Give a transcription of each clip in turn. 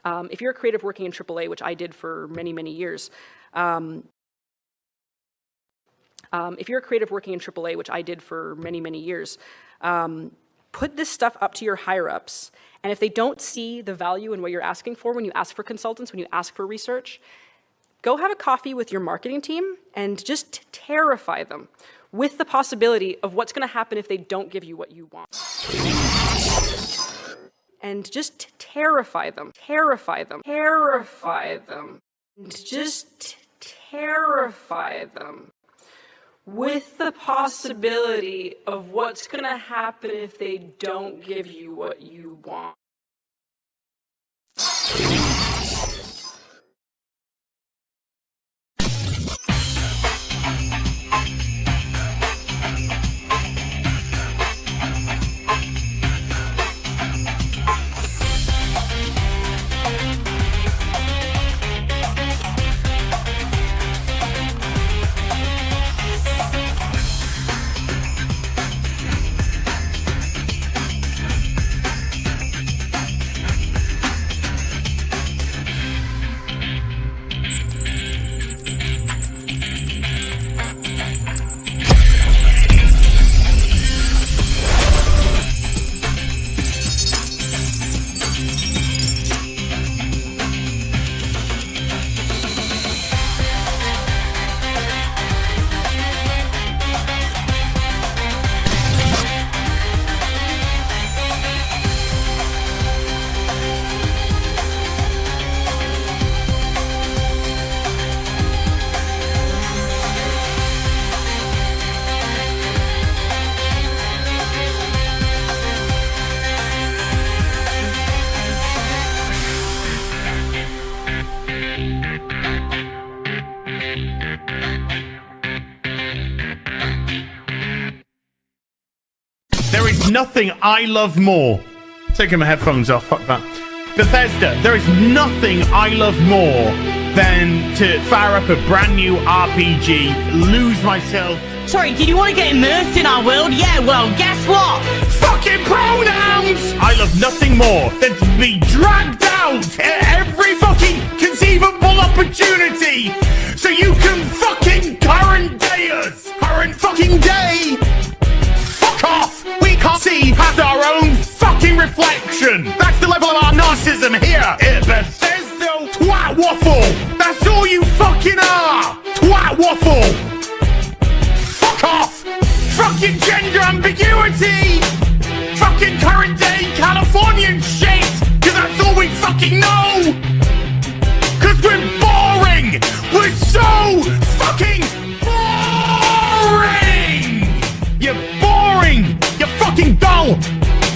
If you're a creative working in AAA, which I did for many, many years, if you're a creative working in AAA, which I did for many, many years, put this stuff up to your higher-ups, and if they don't see the value in what you're asking for when you ask for consultants, when you ask for research, go have a coffee with your marketing team and just terrify them with the possibility of what's going to happen if they don't give you what you want. And just terrify them, terrify them, terrify them, and just terrify them with the possibility of what's going to happen if they don't give you what you want. There is nothing I love more. Taking my headphones off, fuck that. Bethesda, there is nothing I love more than to fire up a brand new RPG, lose myself. Sorry, did you want to get immersed in our world? Yeah, well, guess what? Fucking pronouns! I love nothing more than to be dragged out at every fucking conceivable opportunity so you can fucking current day us. Current fucking day. Fuck off! We can't see past our own fucking reflection. That's the level of our narcissism here at Bethesda. Twat waffle. That's all you fucking are. Twat waffle. Fuck off! Fucking gender ambiguity! Fucking current day Californian shit! Cause that's all we fucking know! Cause we're boring! We're so fucking boring! You're boring! You're fucking dull!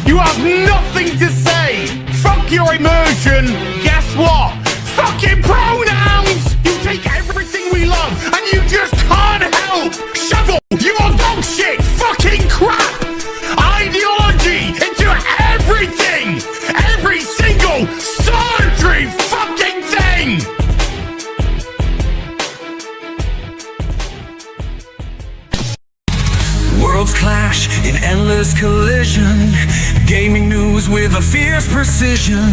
You have nothing to say! Fuck your immersion! Guess what? Fucking pronouns! You take everything we love and you just can't help! Shovel your dog shit fucking crap ideology into everything! Every single solitary fucking thing! Worlds clash in endless collision. Gaming news with a fierce precision.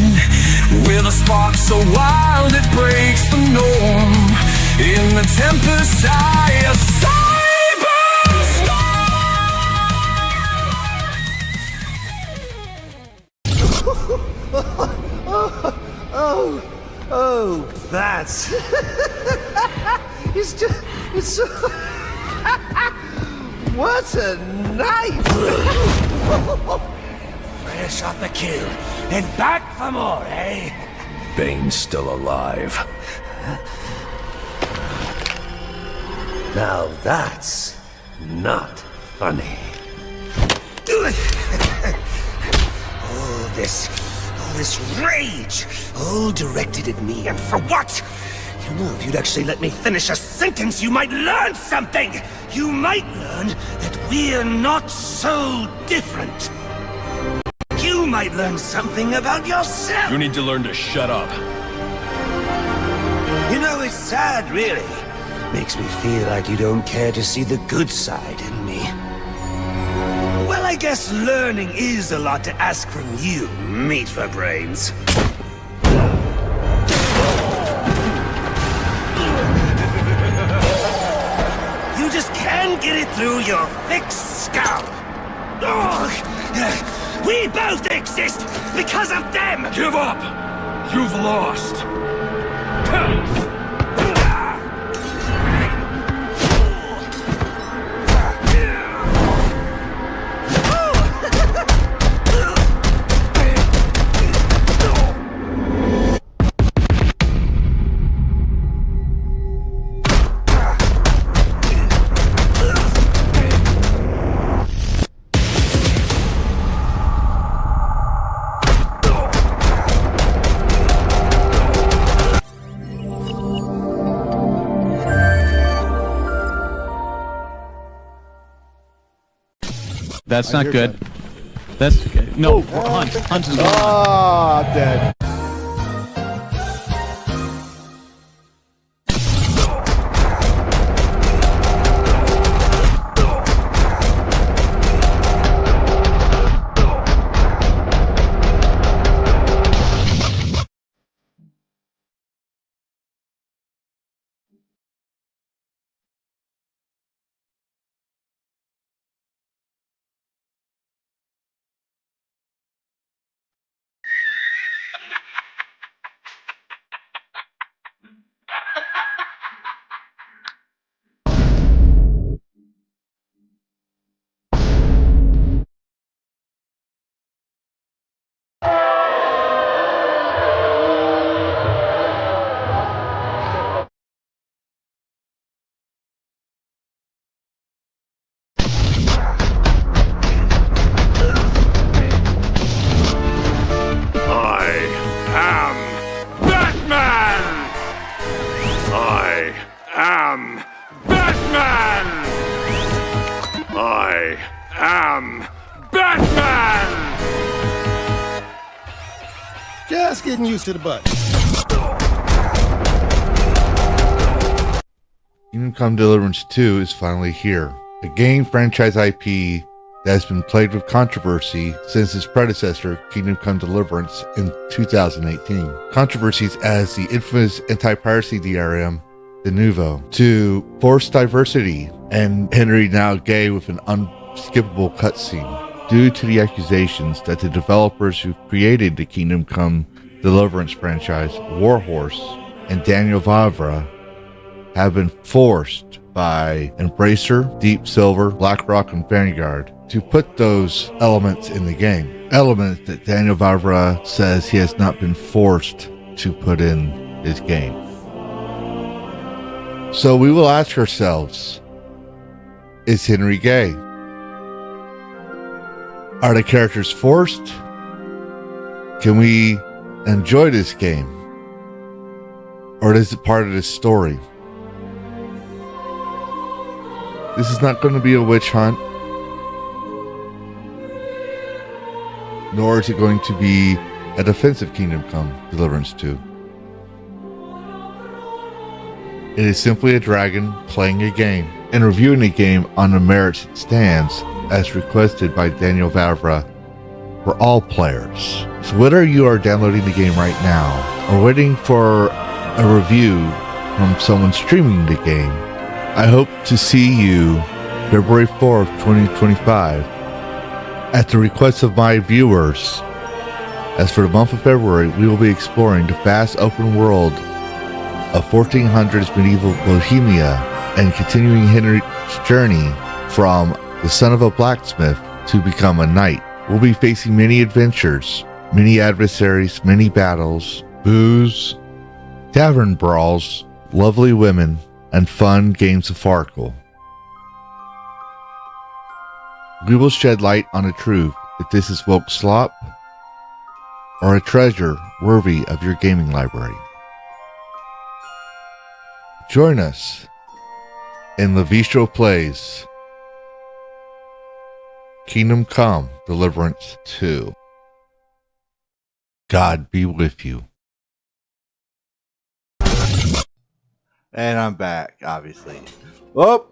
With a spark so wild it breaks the norm. In the tempest eye, a Oh, that's... it's so... What a night! Fresh off the kill, and back for more, eh? Bane's still alive. Now that's not funny. All this rage, all directed at me, and for what? You know, if you'd actually let me finish a sentence, you might learn something! You might learn that we're not so different. You might learn something about yourself! You need to learn to shut up. You know, it's sad, really. Makes me feel like you don't care to see the good side in me. Well, I guess learning is a lot to ask from you, meat for brains. Don't get it through your thick scalp. Ugh. We both exist because of them! Give up! You've lost! That's not good. That's no. Hunt is gone. Ah, dead. I am Batman! Just getting used to the button. Kingdom Come Deliverance 2 is finally here. A game franchise IP that has been plagued with controversy since its predecessor, Kingdom Come Deliverance, in 2018. Controversies as the infamous anti-piracy DRM, De Novo, to forced diversity, and Henry now gay with an unskippable cutscene, due to the accusations that the developers who created the Kingdom Come Deliverance franchise, Warhorse and Daniel Vavra, have been forced by Embracer, Deep Silver, BlackRock, and Vanguard to put those elements in the game. Elements that Daniel Vavra says he has not been forced to put in his game. So we will ask ourselves, is Henry gay? Are the characters forced? Can we enjoy this game? Or is it part of this story? This is not going to be a witch hunt, nor is it going to be a defensive Kingdom Come Deliverance 2. It is simply a dragon playing a game and reviewing a game on the merits it stands, as requested by Daniel Vavra, for all players. So whether you are downloading the game right now or waiting for a review from someone streaming the game, I hope to see you February 4th, 2025, at the request of my viewers. As for the month of February, we will be exploring the vast open world of 1400s medieval Bohemia and continuing Henry's journey from the son of a blacksmith to become a knight. We'll be facing many adventures, many adversaries, many battles, booze, tavern brawls, lovely women, and fun games of Farkle. We will shed light on the truth if this is woke slop or a treasure worthy of your gaming library. Join us in Lavistro Plays Kingdom Come Deliverance 2. God be with you. And I'm back, obviously. Whoop!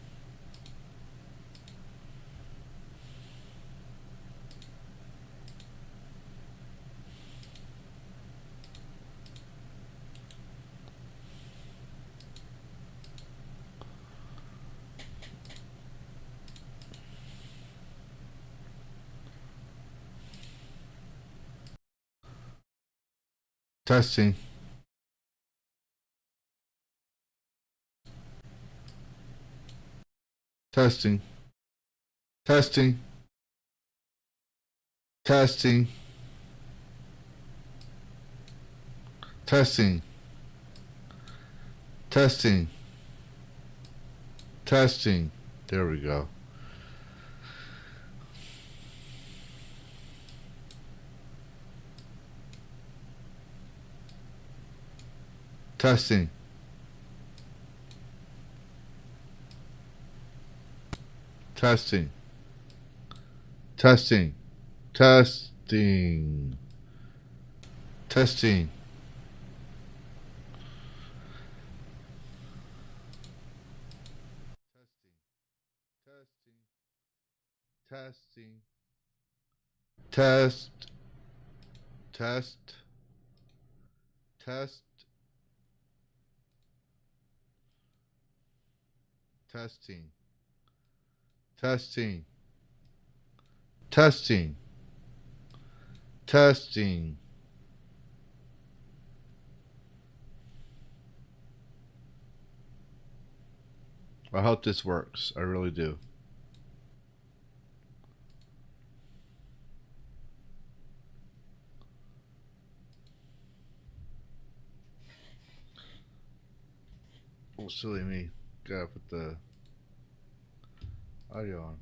Testing. Testing. Testing. Testing. Testing. Testing. Testing. There we go. Testing. Testing. Testing. Testing. Testing. Testing. Test. Test. Test. Testing. Testing. Testing. Testing. I hope this works. I really do. Oh, silly me. Gotta put the audio on.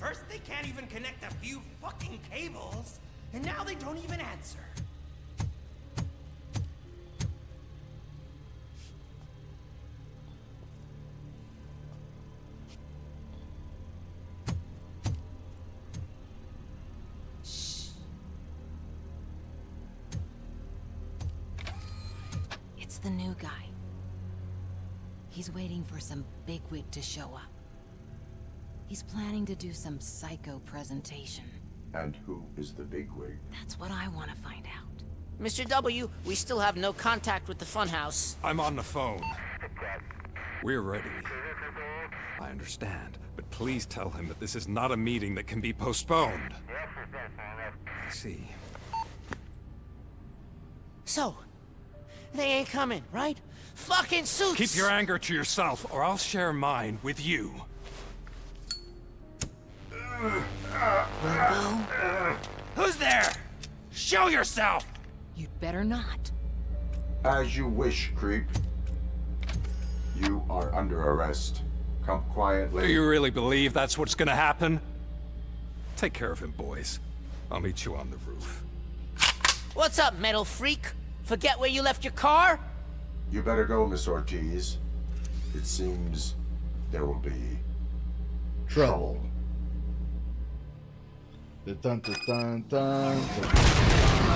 First, they can't even connect a few fucking cables, and now they don't even answer. It's the new guy. He's waiting for some bigwig to show up. He's planning to do some psycho presentation. And who is the bigwig? That's what I want to find out. Mr. W, we still have no contact with the funhouse. I'm on the phone. We're ready. I understand, but please tell him that this is not a meeting that can be postponed. I see. So, they ain't coming, right? Fucking suits! Keep your anger to yourself, or I'll share mine with you. Robo? Who's there? Show yourself! You'd better not. As you wish, creep. You are under arrest. Come Do quietly. you really believe that's what's gonna happen? Take care of him, boys. I'll meet you on the roof. What's up, metal freak? Forget where you left your car? You better go, Miss Ortiz. It seems there will be Trouble. Dun, dun, dun, dun, dun.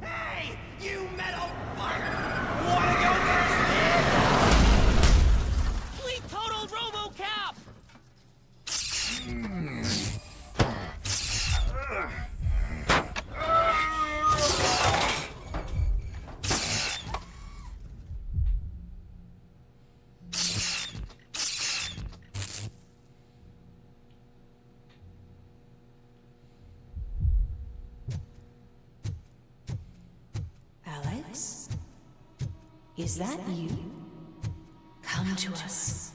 Hey, you metal fuck! Wanna go first, man? We total RoboCop! Alex? Is that you? Come to us.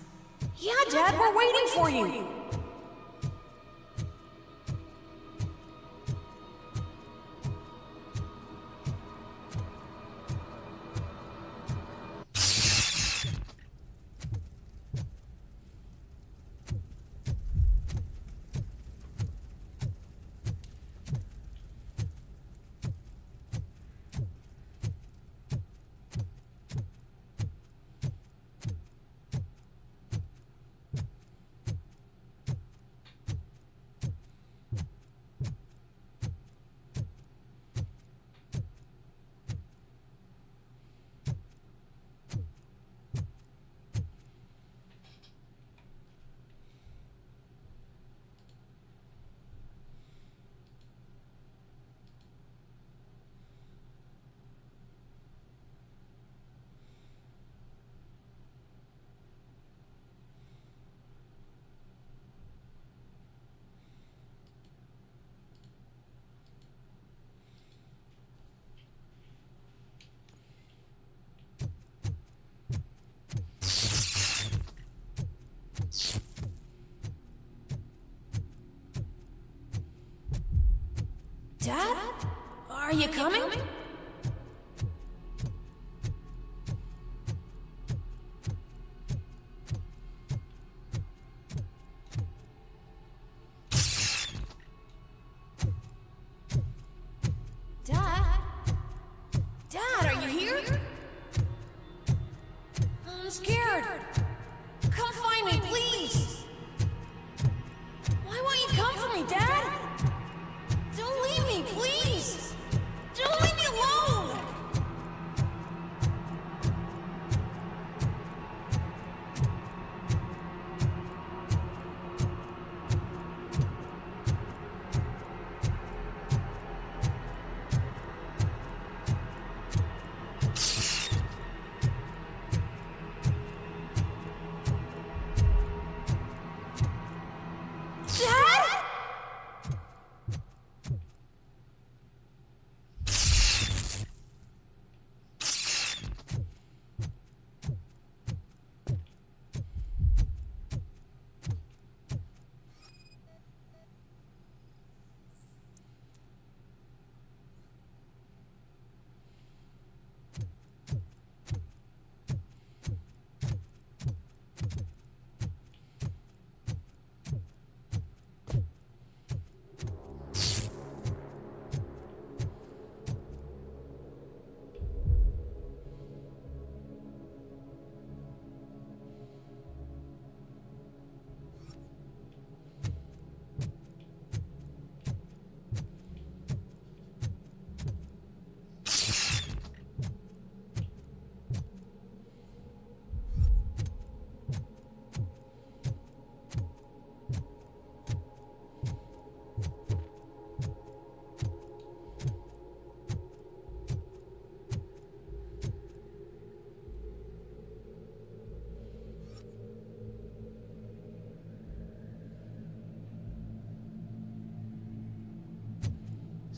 Yeah, Dad, we're waiting for you! Dad? Are you coming? Dad? Dad, are you here? I'm scared. Come find me, please. Why won't you come for me, Dad? Don't leave me, please! Don't leave me alone! Dad?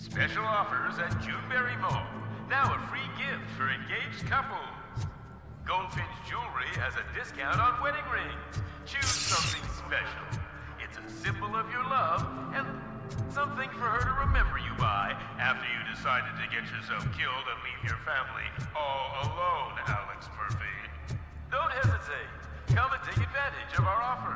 Special offers at Juneberry Mall. Now a free gift for engaged couples. Goldfinch Jewelry has a discount on wedding rings. Choose something special. It's a symbol of your love and something for her to remember you by after you decided to get yourself killed and leave your family all alone, Alex Murphy. Don't hesitate. Come and take advantage of our offer.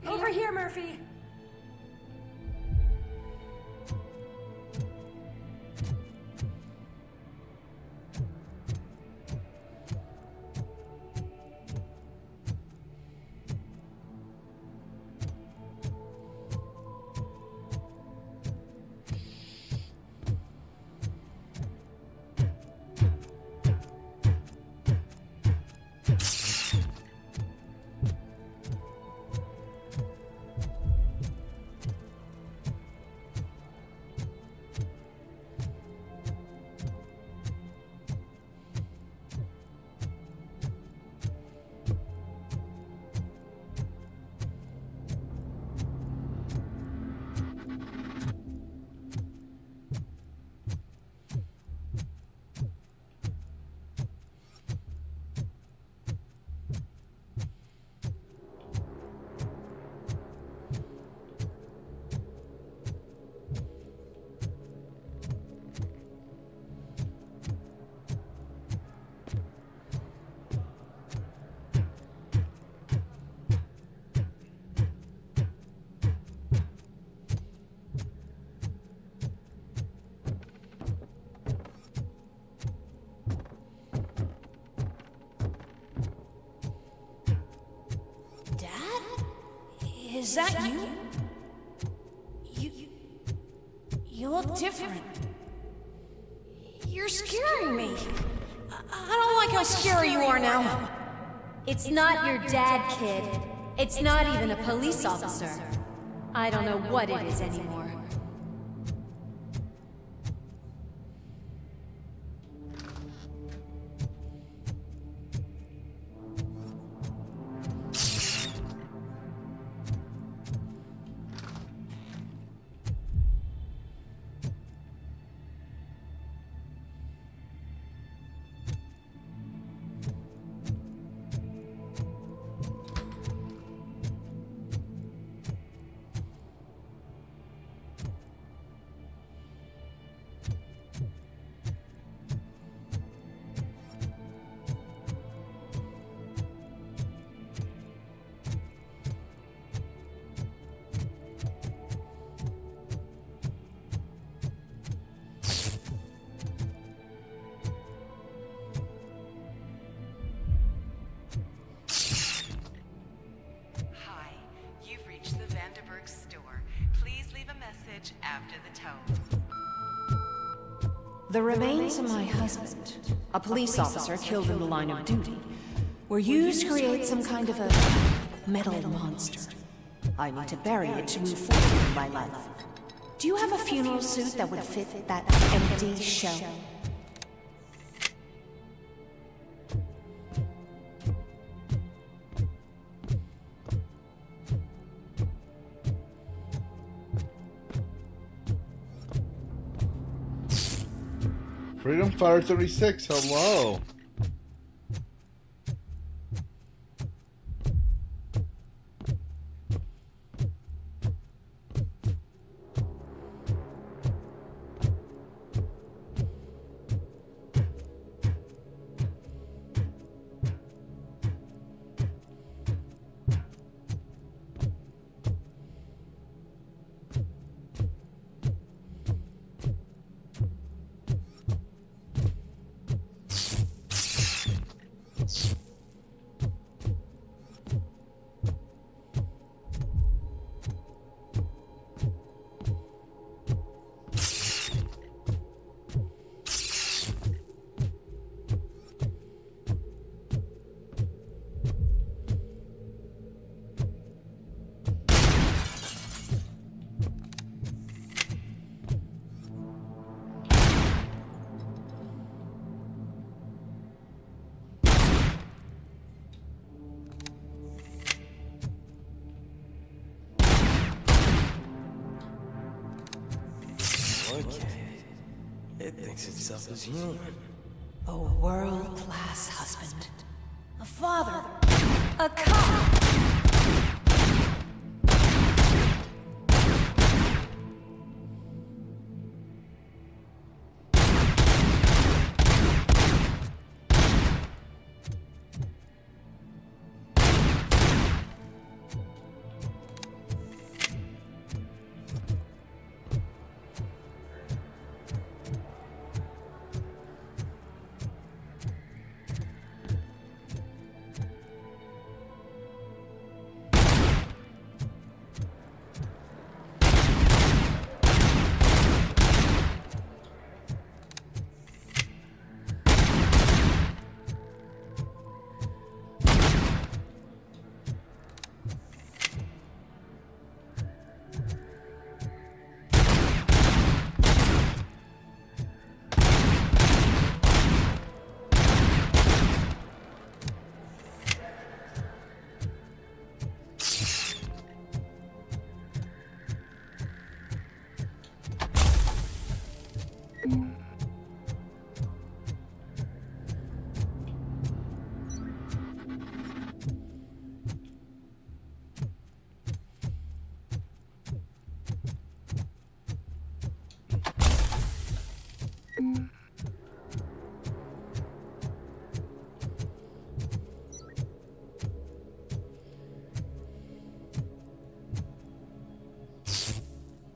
Over here, Murphy. Is that you? You look different. You're scaring me. I don't like how scary you are now. It's not your dad, kid. It's not even a police officer. I don't know what it is anymore. After the tone. The remains of my husband, a police officer killed in the line of duty, were used to create some kind of a metal monster. I need to bury it to move forward in my life. Do you have a funeral suit that would fit that empty shell? Freedom Fighter 36, hello. It thinks itself as human. A world-class husband. A father. A cop.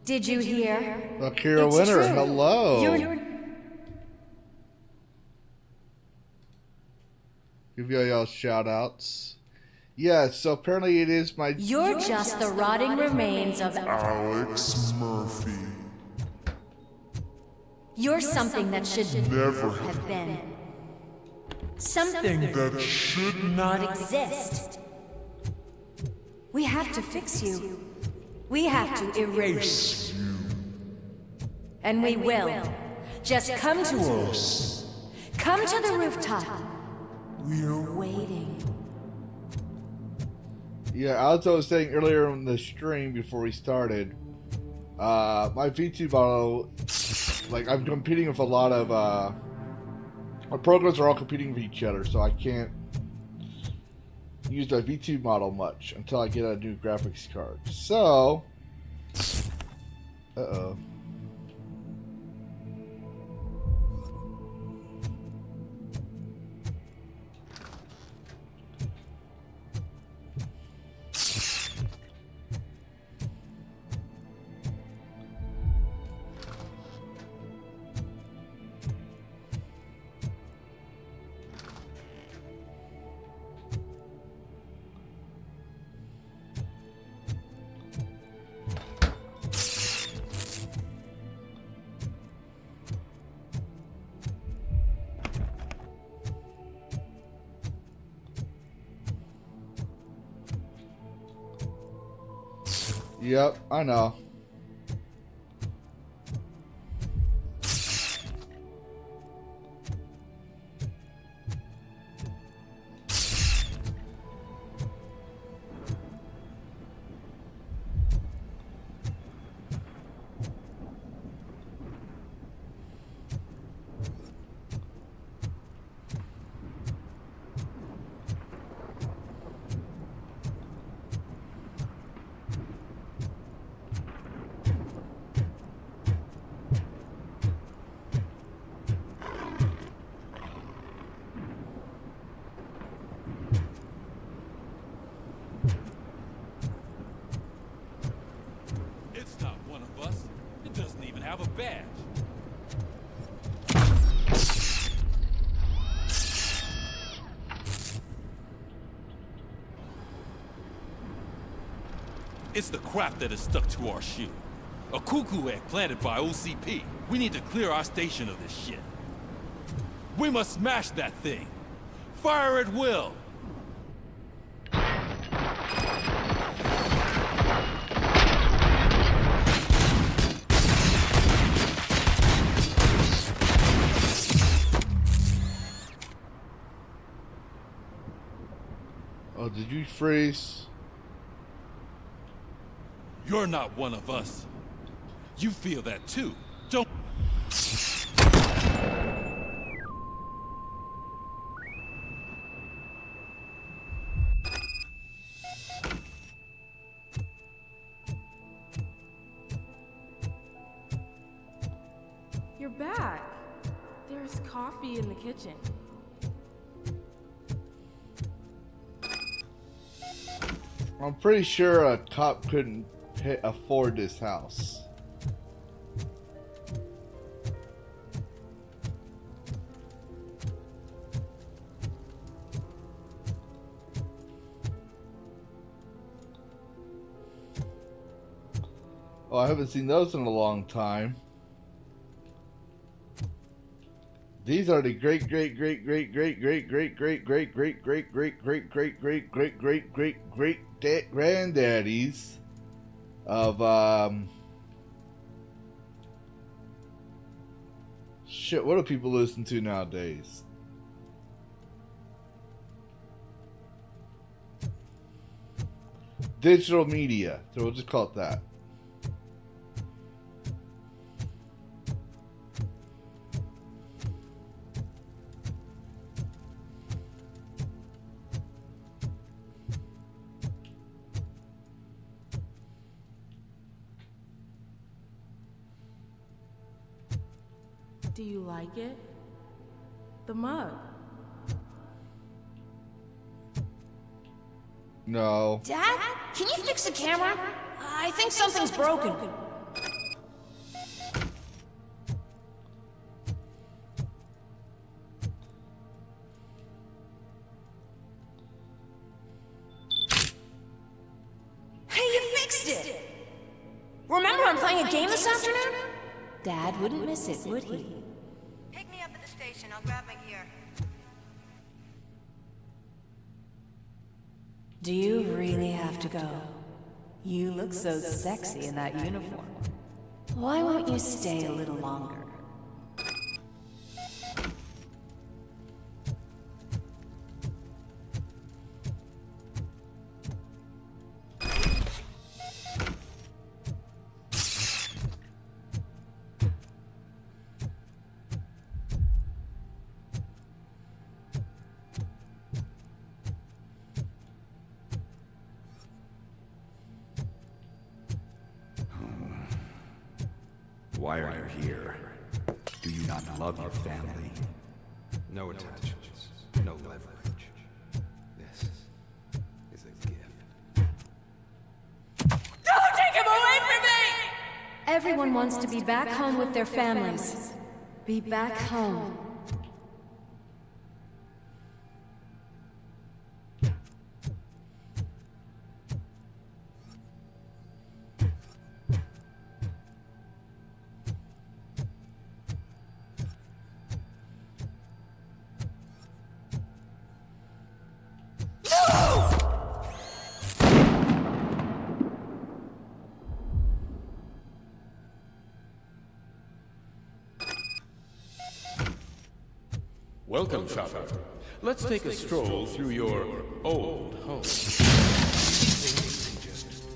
Did you hear? Akira It's Winter, true. hello. You're Give y'all shout outs. Yeah, so apparently it is my. You're just the rotting remains of Alex Murphy. You're something that should Never have been. Something that should not exist. We have to fix you. We have to erase you. And we will. Just come to us. Come to the rooftop. We're waiting. Yeah, as I was saying earlier in the stream before we started, my V2 model, like I'm competing with a lot of, my programs are all competing with each other, so I can't use my V2 model much until I get a new graphics card. So, uh-oh. Yep, I know. It's not one of us. It doesn't even have a badge. It's the crap that is stuck to our shoe. A cuckoo egg planted by OCP. We need to clear our station of this shit. We must smash that thing. Fire at will. Oh, did you freeze? You're not one of us. You feel that too, don't... You're back. There's coffee in the kitchen. I'm pretty sure a cop couldn't afford this house. Oh, I haven't seen those in a long time. These are the great granddaddies of shit. What do people listen to nowadays? Digital media. So we'll just call it that. Do you like it? The mug. No. Dad, can you fix the camera? I think something's broken. fixed it! Remember I'm playing a game this afternoon? Dad wouldn't miss it, would he? Pick me up at the station. I'll grab my gear. Do you really have to go? You look so sexy in that uniform. Why won't you stay a little longer? Why are you here? Do you not love your family? No attachments, no leverage. This is a gift. Don't take him away from me! Everyone wants to be back home with their families. Be back home. Welcome, Chopper. Let's take a stroll through your old home. Just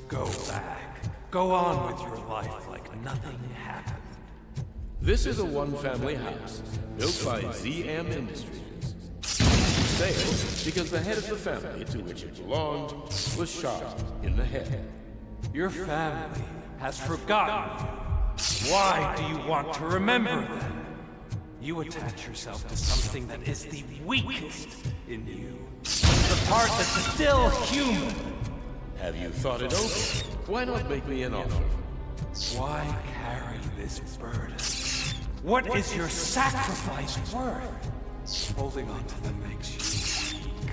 go back. Go on with your life like nothing happened. This is a one-family house built by ZM Industries. Sale because the head of the family to which it belonged was shot in the head. Your family has forgotten you. Why do you want to remember them? You attach yourself to something that is the weakest in you. The part that's still human. Have you thought it over? Why not make me an offer? Why carry this burden? What is your sacrifice worth? Holding on to them makes you weak.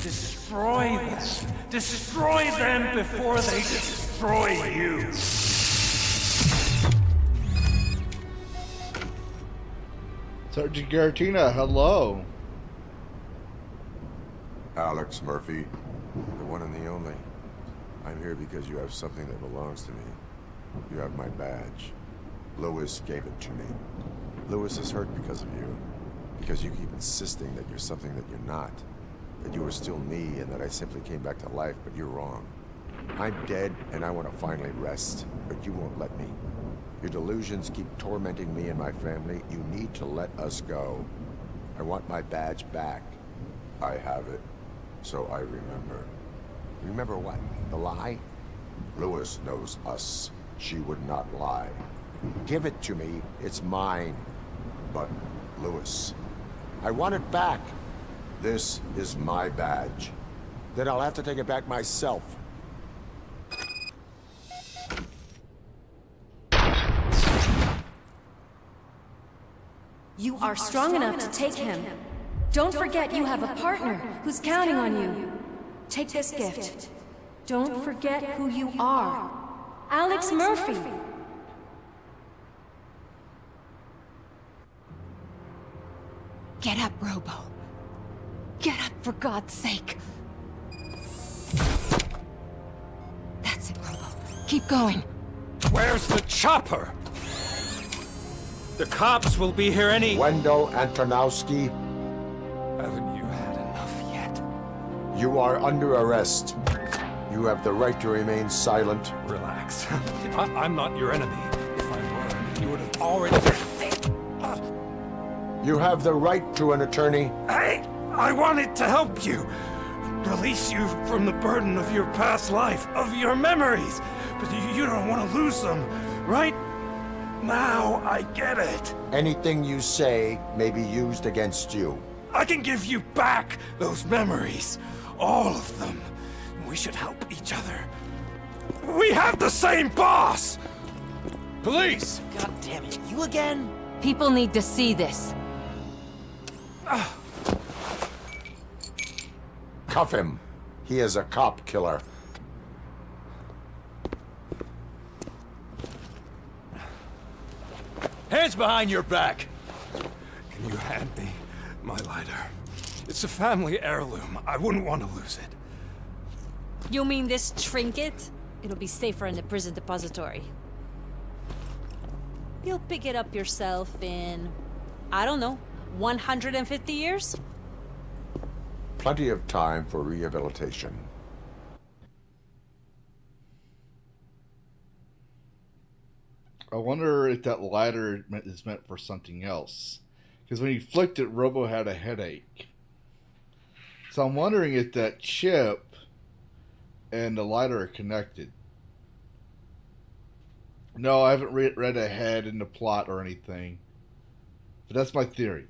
Destroy them. Destroy them before they destroy you. Sergeant Garatina, hello. Alex Murphy, the one and the only. I'm here because you have something that belongs to me. You have my badge. Lewis gave it to me. Lewis is hurt because of you. Because you keep insisting that you're something that you're not. That you are still me and that I simply came back to life, but you're wrong. I'm dead and I want to finally rest, but you won't let me. Your delusions keep tormenting me and my family. You need to let us go. I want my badge back. I have it, so I remember. Remember what? The lie? Lewis knows us. She would not lie. Give it to me. It's mine. But, Lewis, I want it back. This is my badge. Then I'll have to take it back myself. You are strong enough to take him. Don't forget you have a partner who's counting on you. Take this gift. Don't forget who you are. Alex Murphy. Get up, Robo. Get up, for God's sake. That's it, Robo. Keep going. Where's the chopper? The cops will be here any... Wendell Antonowski. Haven't you had enough yet? You are under arrest. You have the right to remain silent. Relax. I'm not your enemy. If I were, you would have already... You have the right to an attorney. I wanted to help you. Release you from the burden of your past life, of your memories. But you don't want to lose them, right? Now I get it. Anything you say may be used against you. I can give you back those memories. All of them. We should help each other. We have the same boss! Police! God damn it, you again? People need to see this. Cuff him. He is a cop killer. hands behind your back! Can you hand me my lighter? It's a family heirloom. I wouldn't want to lose it. You mean this trinket? It'll be safer in the prison depository. You'll pick it up yourself in, I don't know, 150 years? Plenty of time for rehabilitation. I wonder if that lighter is meant for something else. Because when he flicked it, Robo had a headache. So I'm wondering if that chip and the lighter are connected. No, I haven't read ahead in the plot or anything. But that's my theory.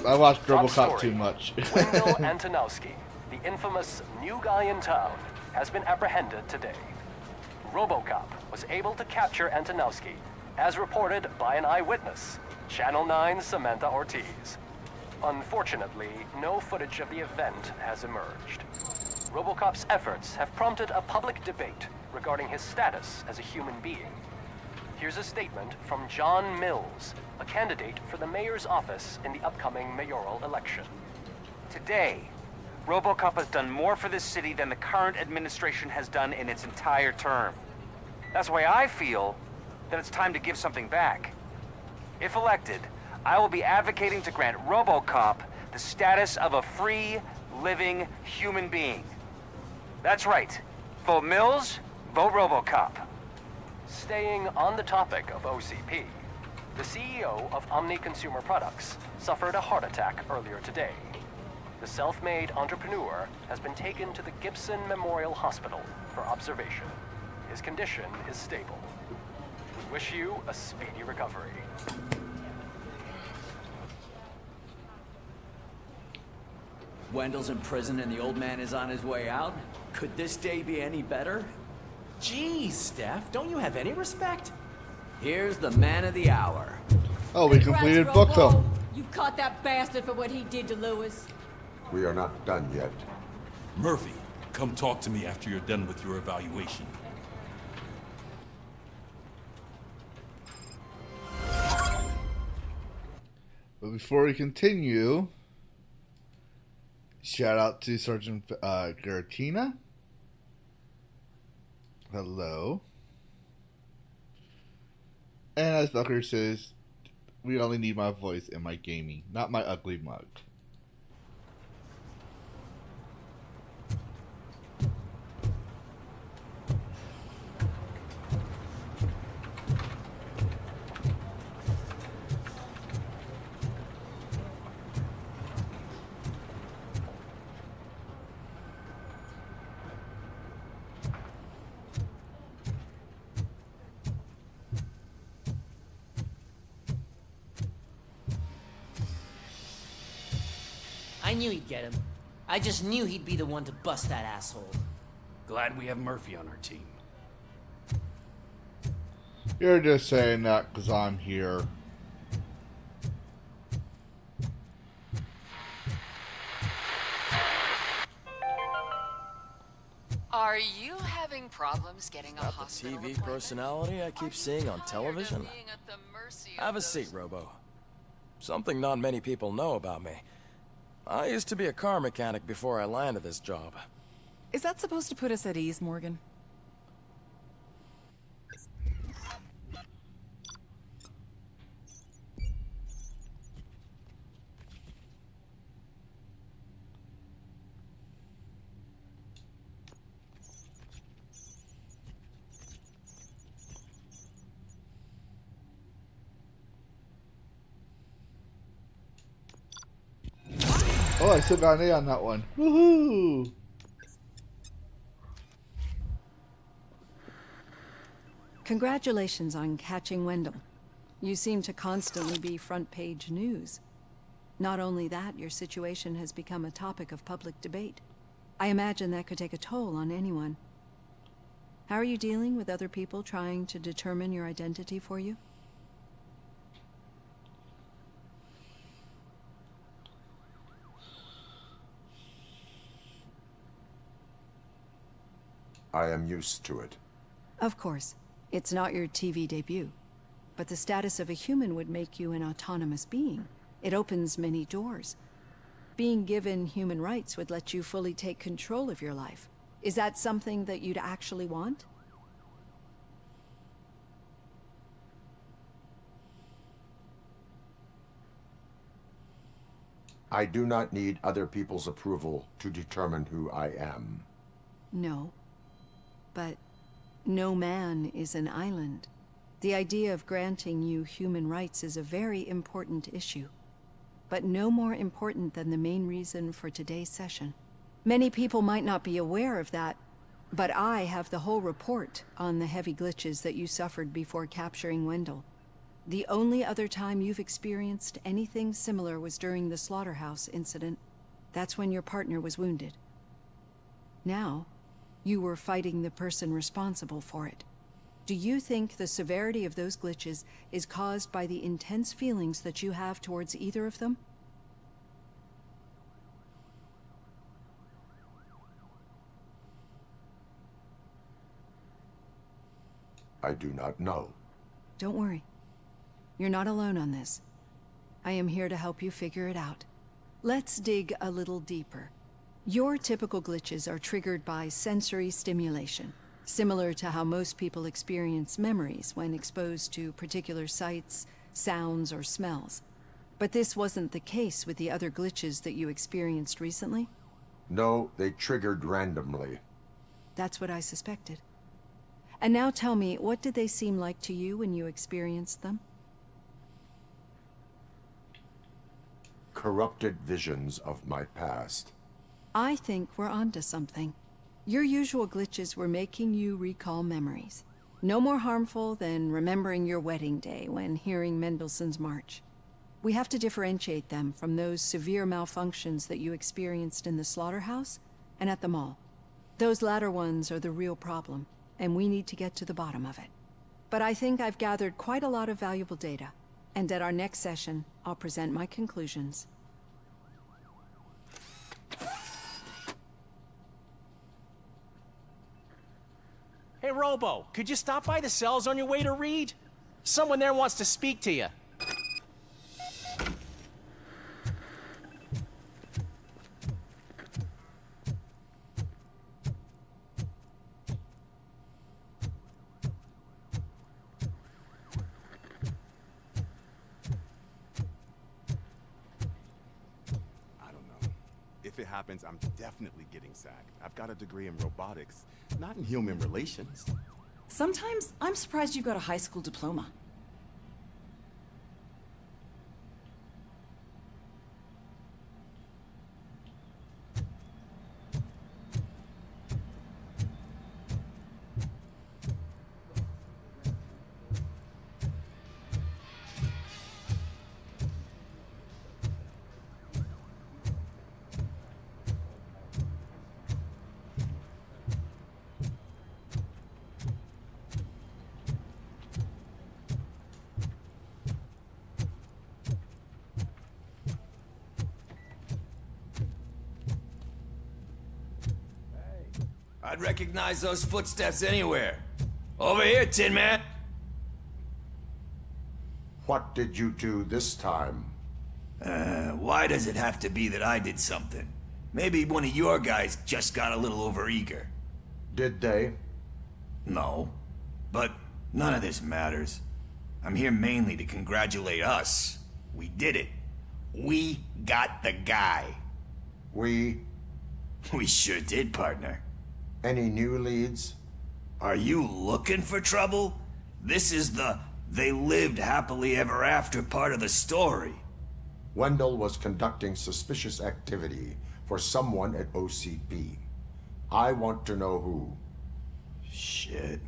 I watched RoboCop too much. Wendell Antonowski, the infamous new guy in town, has been apprehended today. RoboCop was able to capture Antonowski, as reported by an eyewitness, Channel 9's Samantha Ortiz. Unfortunately, no footage of the event has emerged. RoboCop's efforts have prompted a public debate regarding his status as a human being. Here's a statement from John Mills, a candidate for the mayor's office in the upcoming mayoral election. Today, RoboCop has done more for this city than the current administration has done in its entire term. That's why I feel that it's time to give something back. If elected, I will be advocating to grant RoboCop the status of a free, living human being. That's right. Vote Mills, vote RoboCop. Staying on the topic of OCP, the CEO of Omni Consumer Products suffered a heart attack earlier today. The self-made entrepreneur has been taken to the Gibson Memorial Hospital for observation. His condition is stable. We wish you a speedy recovery. Wendell's in prison and the old man is on his way out? Could this day be any better? Jeez, Steph, don't you have any respect? Here's the man of the hour. Oh, we completed book them. You caught that bastard for what he did to Lewis. We are not done yet. Murphy, come talk to me after you're done with your evaluation. But before we continue, shout out to Sergeant Garatina. Hello. And as Bucker says, we only need my voice and my gaming, not my ugly mug. I knew he'd get him. I just knew he'd be the one to bust that asshole. Glad we have Murphy on our team. You're just saying that because I'm here. Are you having problems getting a hospital TV personality I keep seeing on television? Have a seat, Robo. Something not many people know about me. I used to be a car mechanic before I landed this job. Is that supposed to put us at ease, Morgan? Oh, I still got an A on that one. Woohoo! Congratulations on catching Wendell. You seem to constantly be front page news. Not only that, your situation has become a topic of public debate. I imagine that could take a toll on anyone. How are you dealing with other people trying to determine your identity for you? I am used to it. Of course. It's not your TV debut, but the status of a human would make you an autonomous being. It opens many doors. Being given human rights would let you fully take control of your life. Is that something that you'd actually want? I do not need other people's approval to determine who I am. No. But no man is an island. The idea of granting you human rights is a very important issue, but no more important than the main reason for today's session. Many people might not be aware of that, but I have the whole report on the heavy glitches that you suffered before capturing Wendell. The only other time you've experienced anything similar was during the slaughterhouse incident. That's when your partner was wounded. Now, you were fighting the person responsible for it. Do you think the severity of those glitches is caused by the intense feelings that you have towards either of them? I do not know. Don't worry. You're not alone on this. I am here to help you figure it out. Let's dig a little deeper. Your typical glitches are triggered by sensory stimulation, similar to how most people experience memories when exposed to particular sights, sounds, or smells. But this wasn't the case with the other glitches that you experienced recently? No, they triggered randomly. That's what I suspected. And now tell me, what did they seem like to you when you experienced them? Corrupted visions of my past. I think we're onto something. Your usual glitches were making you recall memories. No more harmful than remembering your wedding day when hearing Mendelssohn's March. We have to differentiate them from those severe malfunctions that you experienced in the slaughterhouse and at the mall. Those latter ones are the real problem, and we need to get to the bottom of it. But I think I've gathered quite a lot of valuable data, and at our next session, I'll present my conclusions. Hey, Robo, could you stop by the cells on your way to Reed? Someone there wants to speak to you. If it happens, I'm definitely getting sacked. I've got a degree in robotics, not in human relations. Sometimes I'm surprised you got a high school diploma. I'd recognize those footsteps anywhere. Over here, Tin Man. What did you do this time? Why does it have to be that I did something? Maybe one of your guys just got a little overeager. Did they? No. But none of this matters. I'm here mainly to congratulate us. We did it. We got the guy. We sure did, partner. Any new leads? Are you looking for trouble? This is the "they lived happily ever after" part of the story. Wendell was conducting suspicious activity for someone at OCP. I want to know who. Shit.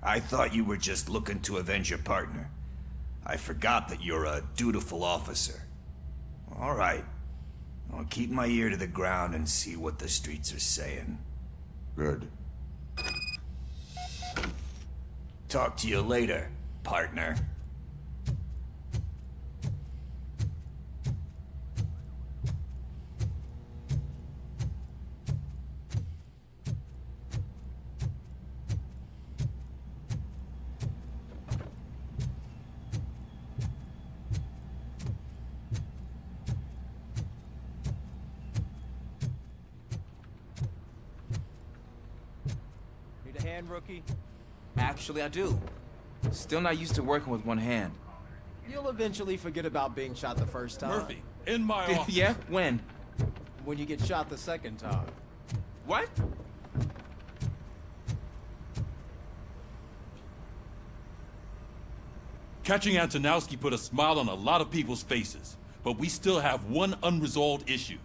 I thought you were just looking to avenge your partner. I forgot that you're a dutiful officer. All right. I'll keep my ear to the ground and see what the streets are saying. Good. Talk to you later, partner. hand, rookie? Actually, I do. Still not used to working with one hand. You'll eventually forget about being shot the first time. Murphy, in my office. Yeah? When? When you get shot the second time. What? Catching Antonowski put a smile on a lot of people's faces, but we still have one unresolved issue.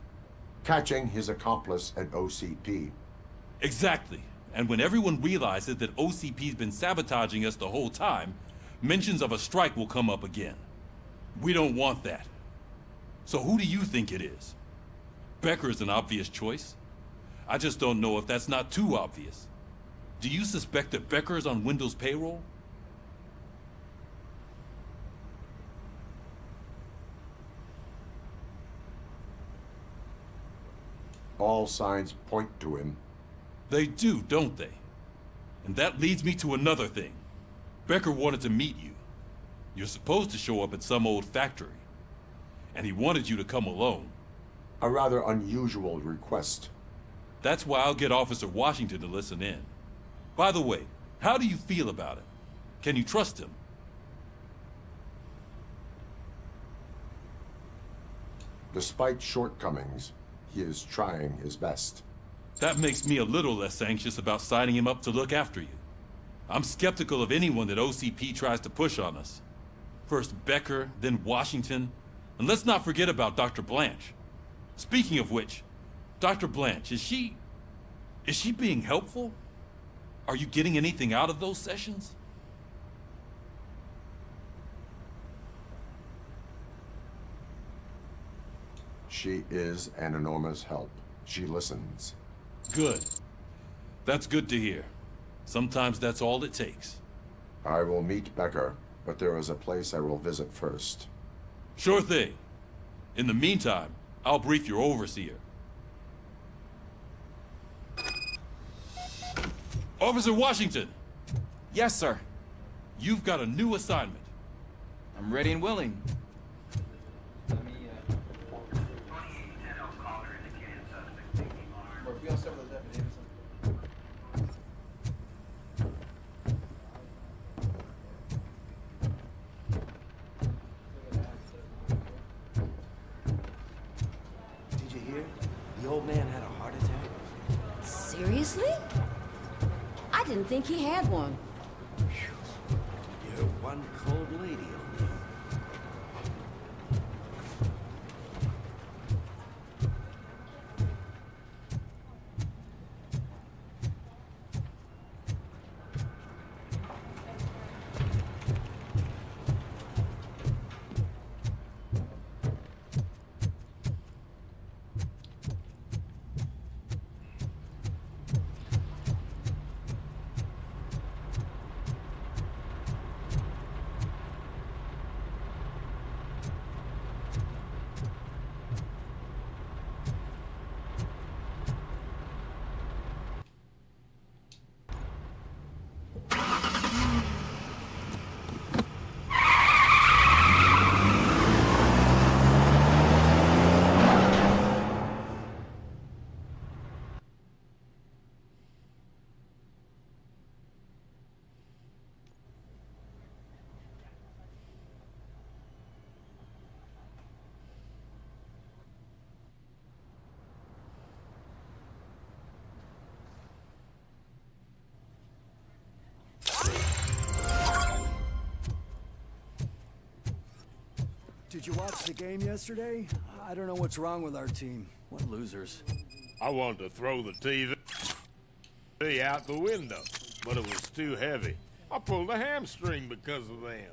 Catching his accomplice at OCP. Exactly. And when everyone realizes that OCP's been sabotaging us the whole time, mentions of a strike will come up again. We don't want that. So who do you think it is? Becker is an obvious choice. I just don't know if that's not too obvious. Do you suspect that Becker is on Wendell's payroll? All signs point to him. They do, don't they? And that leads me to another thing. Becker wanted to meet you. You're supposed to show up at some old factory. And he wanted you to come alone. A rather unusual request. That's why I'll get Officer Washington to listen in. By the way, how do you feel about it? Can you trust him? Despite shortcomings, he is trying his best. That makes me a little less anxious about signing him up to look after you. I'm skeptical of anyone that OCP tries to push on us. First Becker, then Washington, and let's not forget about Dr. Blanche. Speaking of which, Dr. Blanche, is she being helpful? Are you getting anything out of those sessions? She is an enormous help. She listens. Good. That's good to hear. Sometimes that's all it takes. I will meet Becker, but there is a place I will visit first. Sure thing. In the meantime, I'll brief your overseer. Officer Washington! Yes, sir. You've got a new assignment. I'm ready and willing. Did you hear? The old man had a heart attack. Seriously? I didn't think he had one. You're one cold lady, O'Neill. Did you watch the game yesterday? I don't know what's wrong with our team. What losers. I wanted to throw the TV out the window, but it was too heavy. I pulled a hamstring because of them.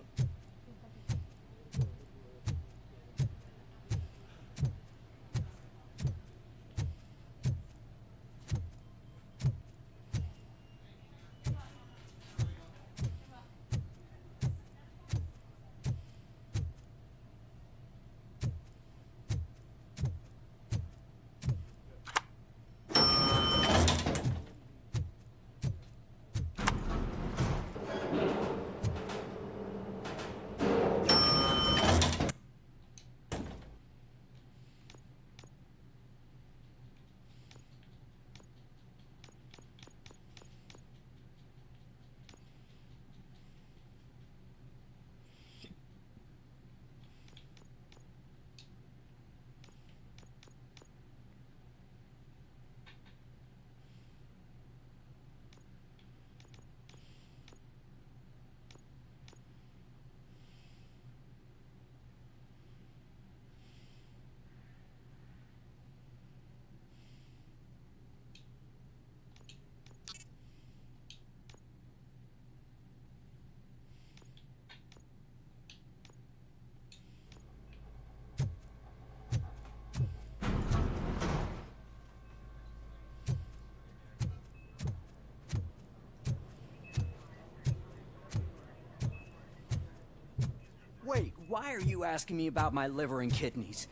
Why are you asking me about my liver and kidneys?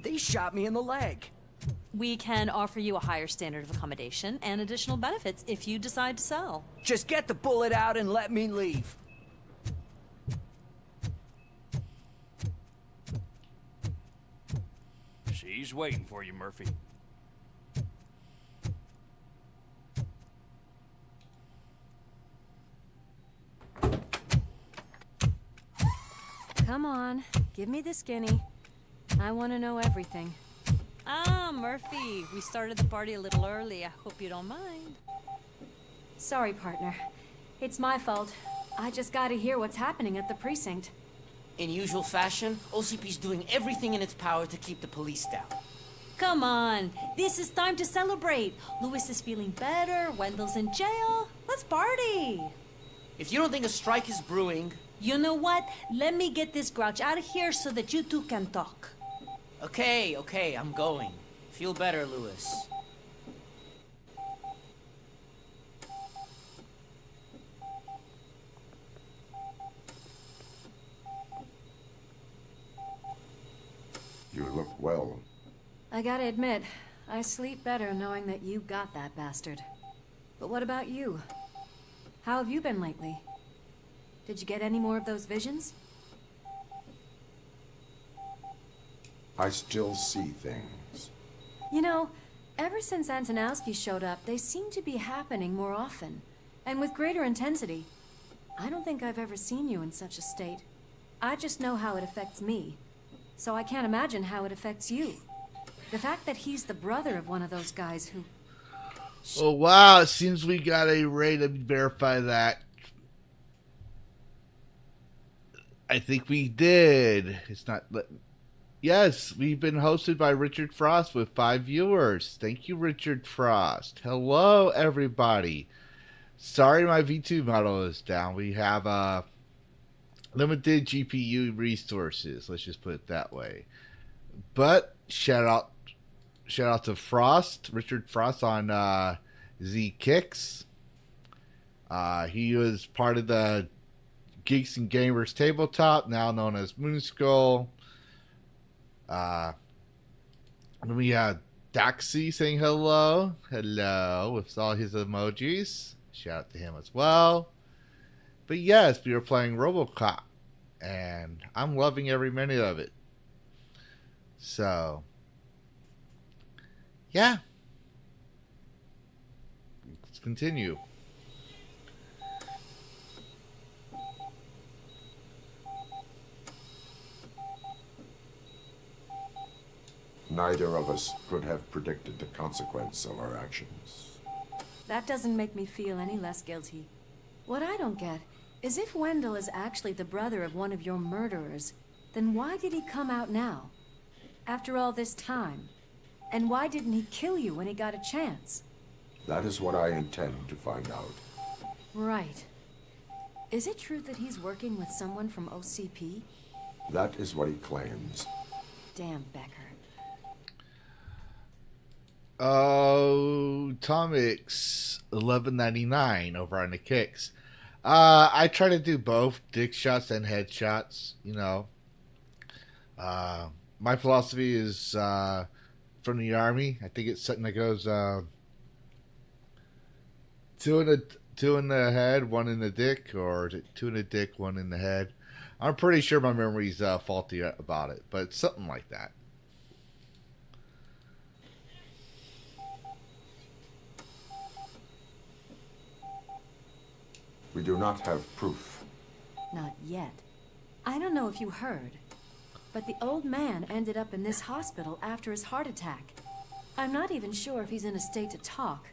They shot me in the leg. We can offer you a higher standard of accommodation and additional benefits if you decide to sell. Just get the bullet out and let me leave. She's waiting for you, Murphy. Come on, give me the skinny. I want to know everything. Ah, Murphy, we started the party a little early. I hope you don't mind. Sorry, partner. It's my fault. I just gotta hear what's happening at the precinct. In usual fashion, OCP's doing everything in its power to keep the police down. Come on, this is time to celebrate. Louis is feeling better, Wendell's in jail. Let's party. If you don't think a strike is brewing... You know what? Let me get this grouch out of here so that you two can talk. Okay, I'm going. Feel better, Louis. You look well. I gotta admit, I sleep better knowing that you got that bastard. But what about you? How have you been lately? Did you get any more of those visions? I still see things. You know, ever since Antonowski showed up, they seem to be happening more often, and with greater intensity. I don't think I've ever seen you in such a state. I just know how it affects me, so I can't imagine how it affects you. The fact that he's the brother of one of those guys who... Oh, wow, it seems we got a way to verify that. I think we did. It's not... Yes, we've been hosted by Richard Frost with 5 viewers. Thank you, Richard Frost. Hello, everybody. Sorry my V2 model is down. We have limited GPU resources. Let's just put it that way. But shout out to Frost, Richard Frost on Z Kicks. He was part of the Geeks and Gamers Tabletop, now known as Moonskull. Then we have Daxi saying hello with all his emojis. Shout out to him as well. But yes, we were playing RoboCop, and I'm loving every minute of it. So, yeah. Let's continue. Neither of us could have predicted the consequence of our actions. That doesn't make me feel any less guilty. What I don't get is if Wendell is actually the brother of one of your murderers, then why did he come out now? After all this time? And why didn't he kill you when he got a chance? That is what I intend to find out. Right. Is it true that he's working with someone from OCP? That is what he claims. Damn Becker. Oh, Tomix 11.99 over on the Kicks. I try to do both dick shots and head shots. You know, my philosophy is from the Army. I think it's something that goes two in the head, one in the dick, or is it 2 in the dick, 1 in the head? I'm pretty sure my memory's faulty about it, but it's something like that. We do not have proof. Not yet. I don't know if you heard, but the old man ended up in this hospital after his heart attack. I'm not even sure if he's in a state to talk,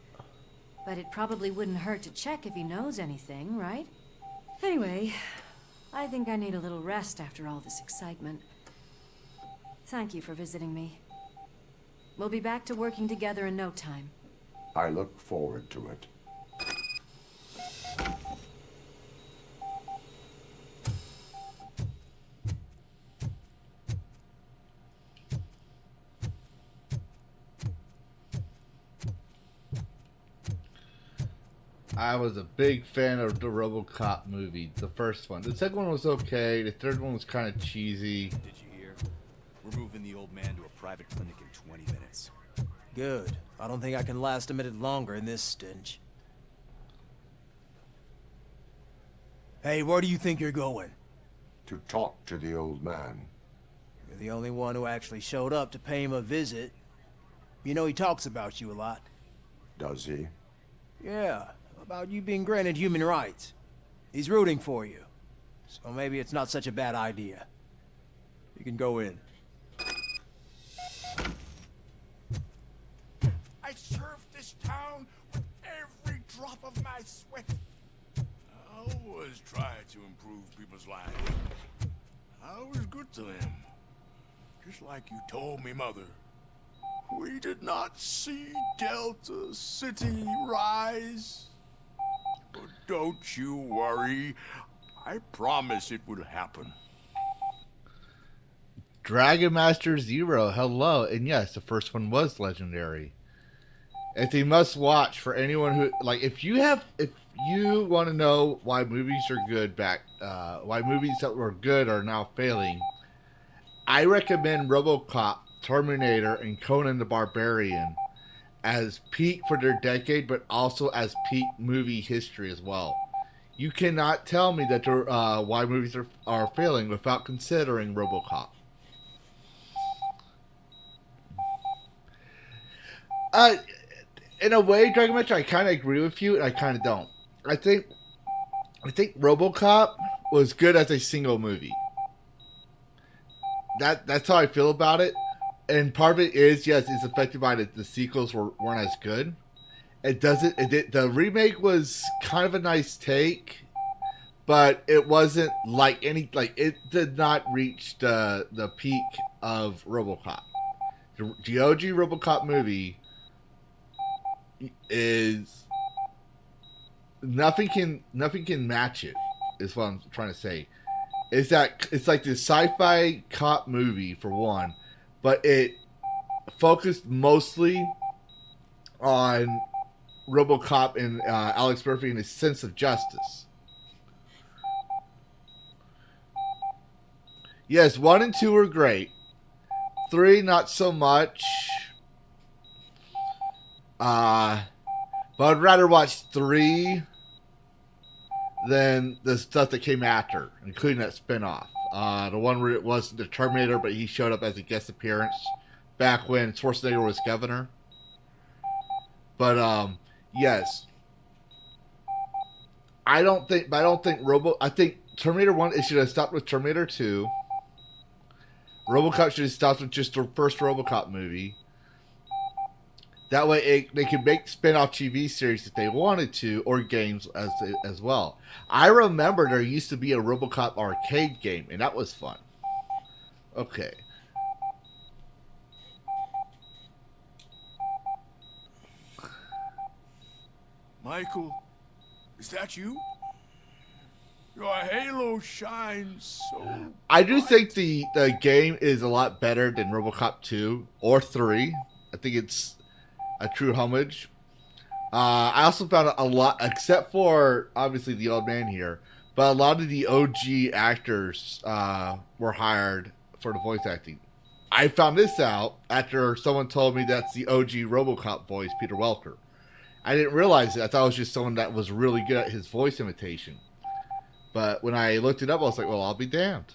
but it probably wouldn't hurt to check if he knows anything, right? Anyway, I think I need a little rest after all this excitement. Thank you for visiting me. We'll be back to working together in no time. I look forward to it. I was a big fan of the RoboCop movie, the first one. The second one was okay. The third one was kind of cheesy. Did you hear? We're moving the old man to a private clinic in 20 minutes. Good. I don't think I can last a minute longer in this stench. Hey, where do you think you're going? To talk to the old man. You're the only one who actually showed up to pay him a visit. You know he talks about you a lot. Does he? Yeah, about you being granted human rights. He's rooting for you. So maybe it's not such a bad idea. You can go in. I served this town with every drop of my sweat. I always try to improve people's lives. I was good to them. Just like you told me, Mother. We did not see Delta City rise. But don't you worry. I promise it will happen. Dragon Master Zero, hello. And yes, the first one was legendary. It's a must watch for anyone who, like, if you want to know why movies are good why movies that were good are now failing, I recommend RoboCop, Terminator, and Conan the Barbarian as peak for their decade, but also as peak movie history as well. You cannot tell me that why movies are failing without considering RoboCop. In a way, Dragon Master, I kind of agree with you, and I kind of don't. I think RoboCop was good as a single movie. That's how I feel about it. And part of it is, yes, it's affected by the sequels weren't as good. The remake was kind of a nice take, but it wasn't it did not reach the peak of RoboCop. The OG RoboCop movie is nothing can match it, is what I'm trying to say. It's like the sci-fi cop movie for one, but it focused mostly on RoboCop and Alex Murphy and his sense of justice. Yes, 1 and 2 were great. 3, not so much. But I'd rather watch 3 than the stuff that came after, including that spinoff. The one where it was the Terminator, but he showed up as a guest appearance back when Schwarzenegger was governor. But yes, I think Terminator 1, it should have stopped with Terminator 2. RoboCop should have stopped with just the first RoboCop movie. That way, they could make spin-off TV series if they wanted to, or games as well. I remember there used to be a RoboCop arcade game, and that was fun. Okay. Michael, is that you? Your halo shines so... I do think the game is a lot better than RoboCop 2 or 3. I think it's a true homage. I also found a lot, except for obviously the old man here, but a lot of the OG actors were hired for the voice acting. I found this out after someone told me that's the OG RoboCop voice, Peter Welker. I didn't realize it. I thought it was just someone that was really good at his voice imitation. But when I looked it up, I was like, well, I'll be damned.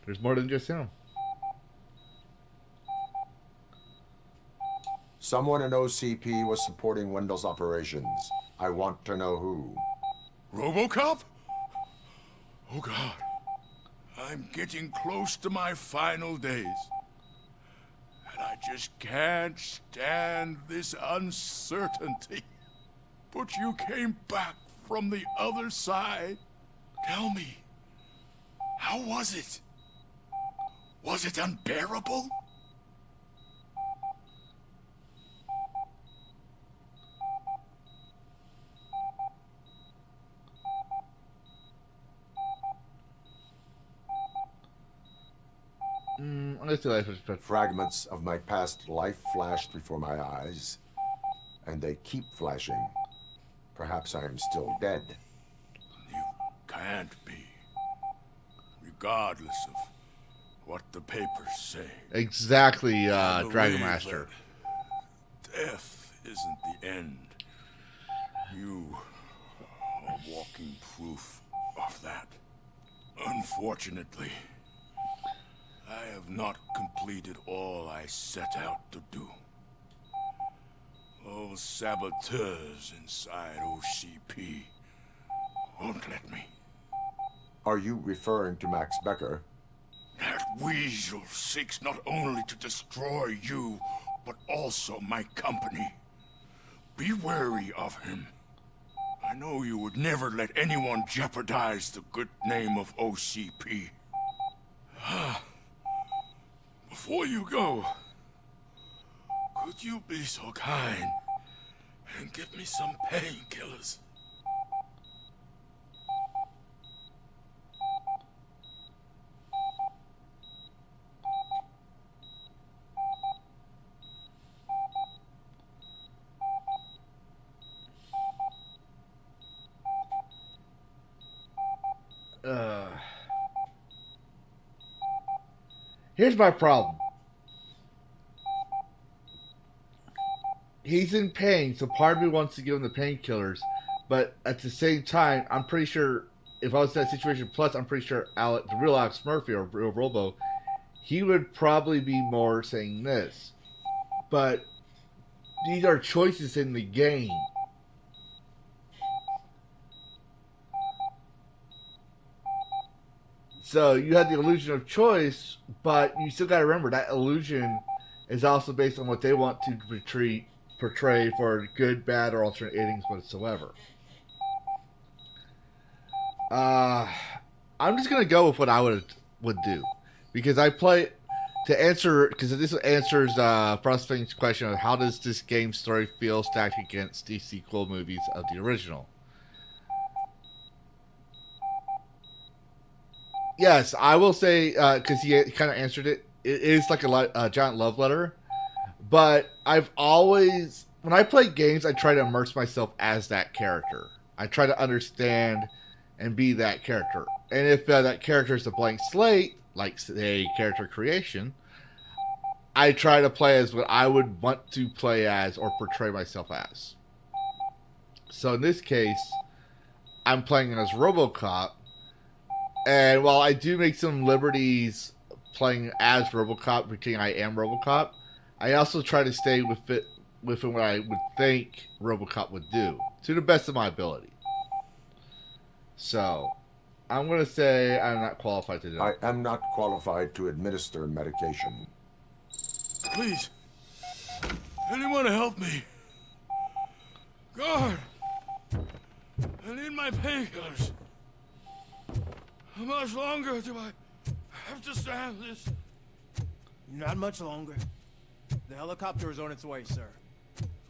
There's more than just him. Someone in OCP was supporting Wendell's operations. I want to know who. RoboCop? Oh God. I'm getting close to my final days. And I just can't stand this uncertainty. But you came back from the other side. Tell me, how was it? Was it unbearable? Fragments of my past life flashed before my eyes, and they keep flashing. Perhaps I am still dead. You can't be. Regardless of what the papers say. Exactly, I Dragon believe Master. that death isn't the end. You are walking proof of that. Unfortunately, I have not completed all I set out to do. Those saboteurs inside OCP won't let me. Are you referring to Max Becker? That weasel seeks not only to destroy you, but also my company. Be wary of him. I know you would never let anyone jeopardize the good name of OCP. Before you go, could you be so kind and give me some painkillers? Here's my problem. He's in pain, so part of me wants to give him the painkillers, but at the same time, I'm pretty sure if I was in that situation, plus I'm pretty sure the real Alex Murphy or real Robo, he would probably be more saying this. But these are choices in the game. So you have the illusion of choice, but you still got to remember that illusion is also based on what they want to portray for good, bad, or alternate endings whatsoever. I'm just gonna go with what I would do, because I play to answer, because this answers Frostfang's question of how does this game's story feel stacked against the sequel movies of the original. Yes, I will say, because he kind of answered it, it is like a giant love letter. But I've always, when I play games, I try to immerse myself as that character. I try to understand and be that character. And if that character is a blank slate, like, say, character creation, I try to play as what I would want to play as or portray myself as. So in this case, I'm playing as RoboCop. And while I do make some liberties playing as RoboCop, pretending I am RoboCop, I also try to stay within what I would think RoboCop would do, to the best of my ability. So, I'm going to say I'm not qualified to do it. I am not qualified to administer medication. Please, anyone help me. Guard, I need my painkillers. How much longer do I have to stand this? Not much longer. The helicopter is on its way, sir.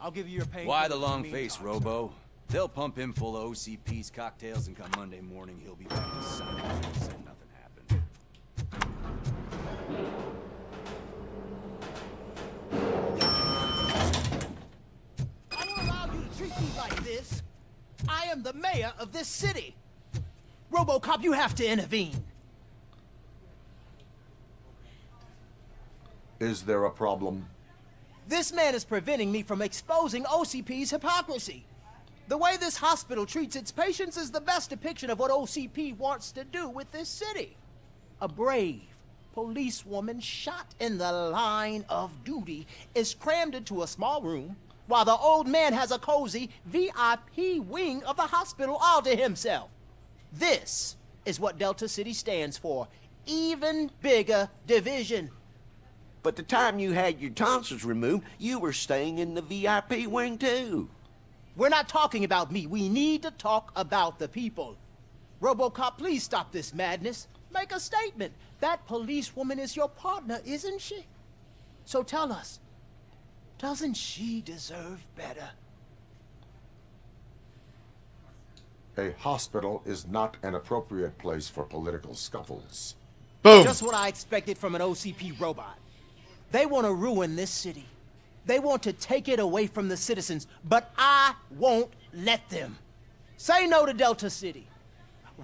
I'll give you your painkillers. Why the long face, Robo? They'll pump him full of OCP's cocktails, and come Monday morning, he'll be back to sign and say nothing happened. I don't allow you to treat me like this. I am the mayor of this city. RoboCop, you have to intervene. Is there a problem? This man is preventing me from exposing OCP's hypocrisy. The way this hospital treats its patients is the best depiction of what OCP wants to do with this city. A brave policewoman shot in the line of duty is crammed into a small room, while the old man has a cozy VIP wing of the hospital all to himself. This is what Delta City stands for. Even bigger division. But the time you had your tonsils removed, you were staying in the VIP wing too. We're not talking about me. We need to talk about the people. RoboCop, please stop this madness. Make a statement. That policewoman is your partner, isn't she? So tell us, doesn't she deserve better? A hospital is not an appropriate place for political scuffles. Boom. Just what I expected from an OCP robot. They want to ruin this city. They want to take it away from the citizens, but I won't let them. Say no to Delta City.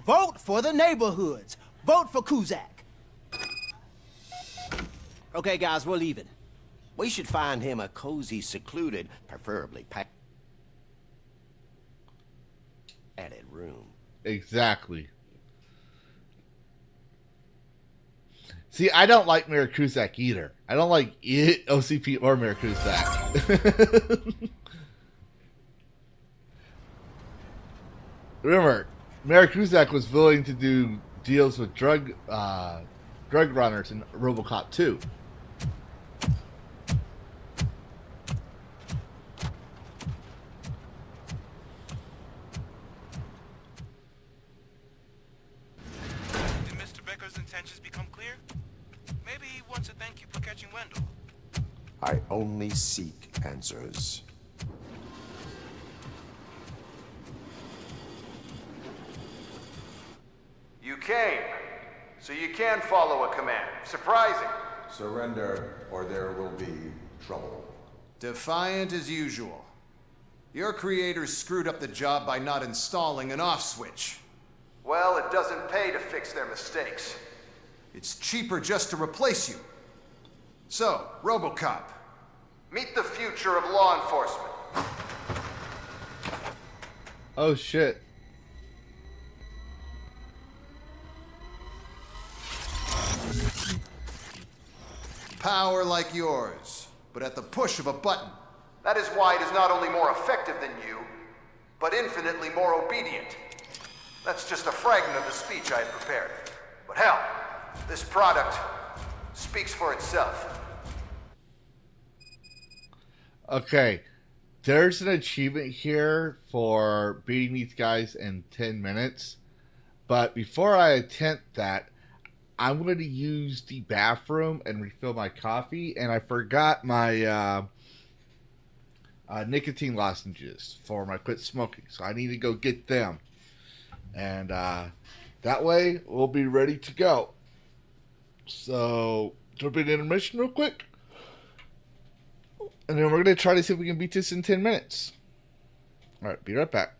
Vote for the neighborhoods. Vote for Kuzak. Okay, guys, we're leaving. We should find him a cozy, secluded, preferably packed room. Exactly. See, I don't like Mayor Kuzak either. I don't like it, OCP or Mayor Kuzak. Remember, Mayor Kuzak was willing to do deals with drug runners in RoboCop 2. Did Mr. Becker's intentions become clear? Maybe he wants to thank you for catching Wendell. I only seek answers. You came, so you can follow a command. Surprising. Surrender, or there will be trouble. Defiant as usual. Your creators screwed up the job by not installing an off switch. Well, it doesn't pay to fix their mistakes. It's cheaper just to replace you. So, RoboCop. Meet the future of law enforcement. Oh shit. Power like yours, but at the push of a button. That is why it is not only more effective than you, but infinitely more obedient. That's just a fragment of the speech I had prepared. But hell, this product speaks for itself. Okay, there's an achievement here for beating these guys in 10 minutes. But before I attempt that, I'm going to use the bathroom and refill my coffee. And I forgot my nicotine lozenges for my quit smoking. So I need to go get them. And that way, we'll be ready to go. So, jump in intermission real quick. And then we're going to try to see if we can beat this in 10 minutes. Alright, be right back.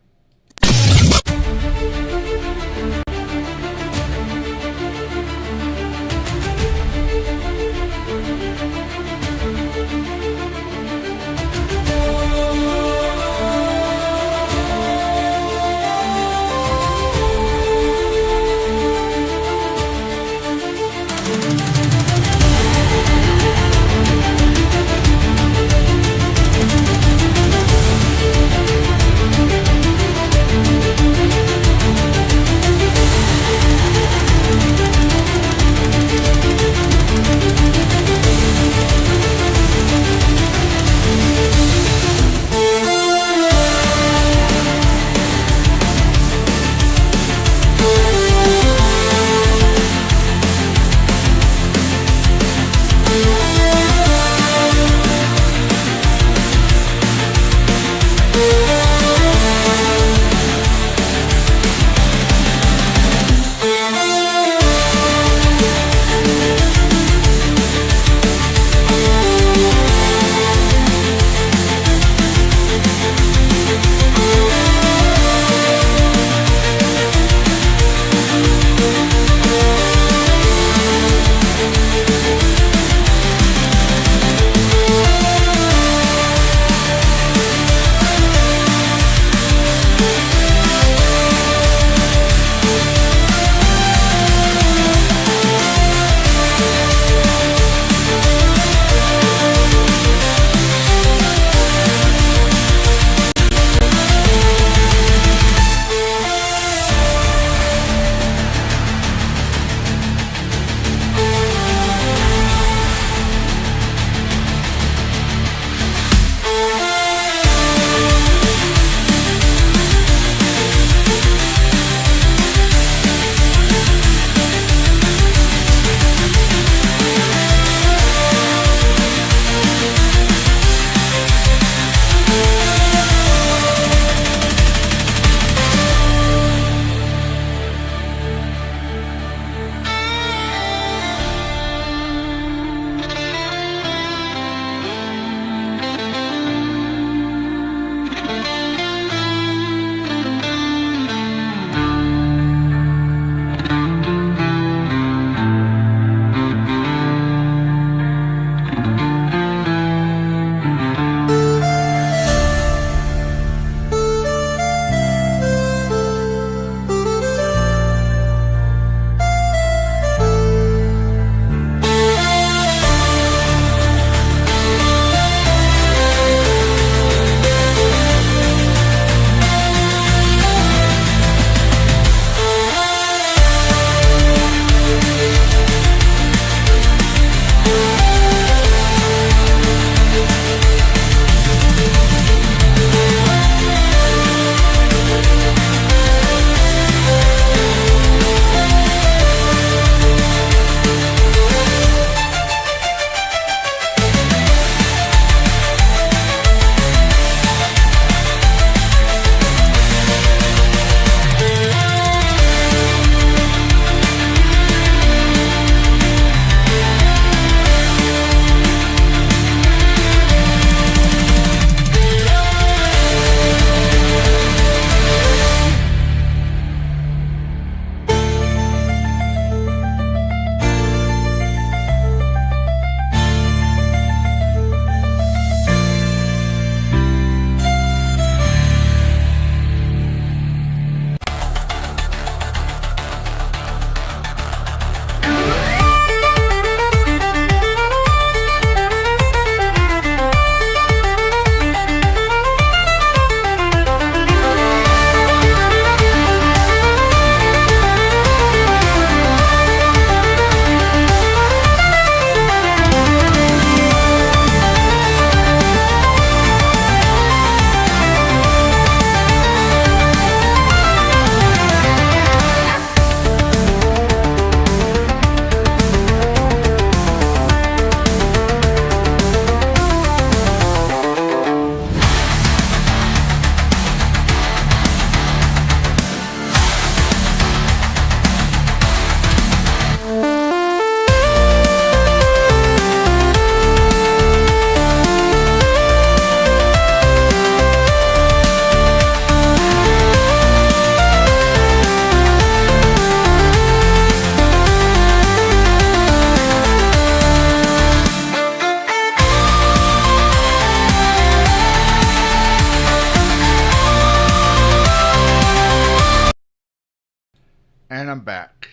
And I'm back.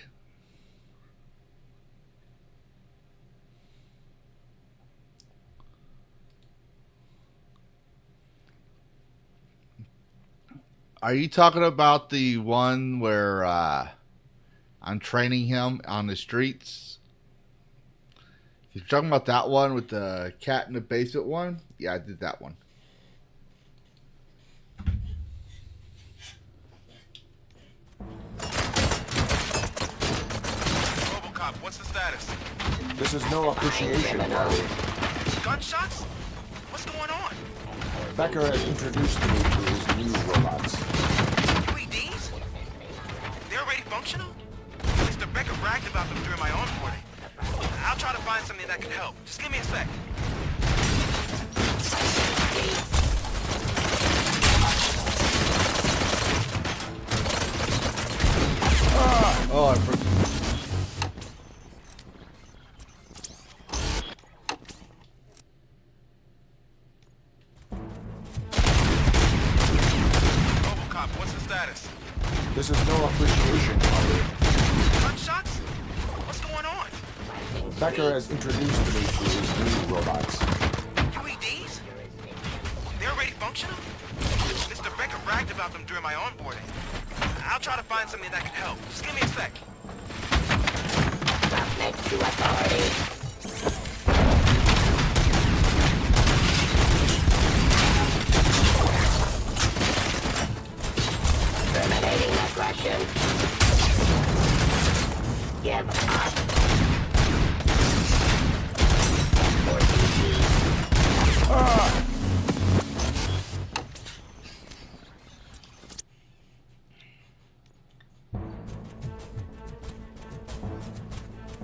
Are you talking about the one where I'm training him on the streets? If you're talking about that one with the cat in the basement one, yeah, I did that one. RoboCop, what's the status? This is no appreciation party. Gunshots? What's going on? Becker has introduced me to his new robots. UEDs? They're already functional? Mr. Becker bragged about them during my onboarding. I'll try to find something that can help. Just give me a sec. Oh, I forgot. RoboCop, what's the status? This is no appreciation party. Gunshots? What's going on? Becker has introduced me to his new robots. UEDs? They're already functional? Mr. Becker bragged about them during my onboarding. I'll try to find something that can help. Just give me a sec. Submit to authority. Terminating aggression. Give up.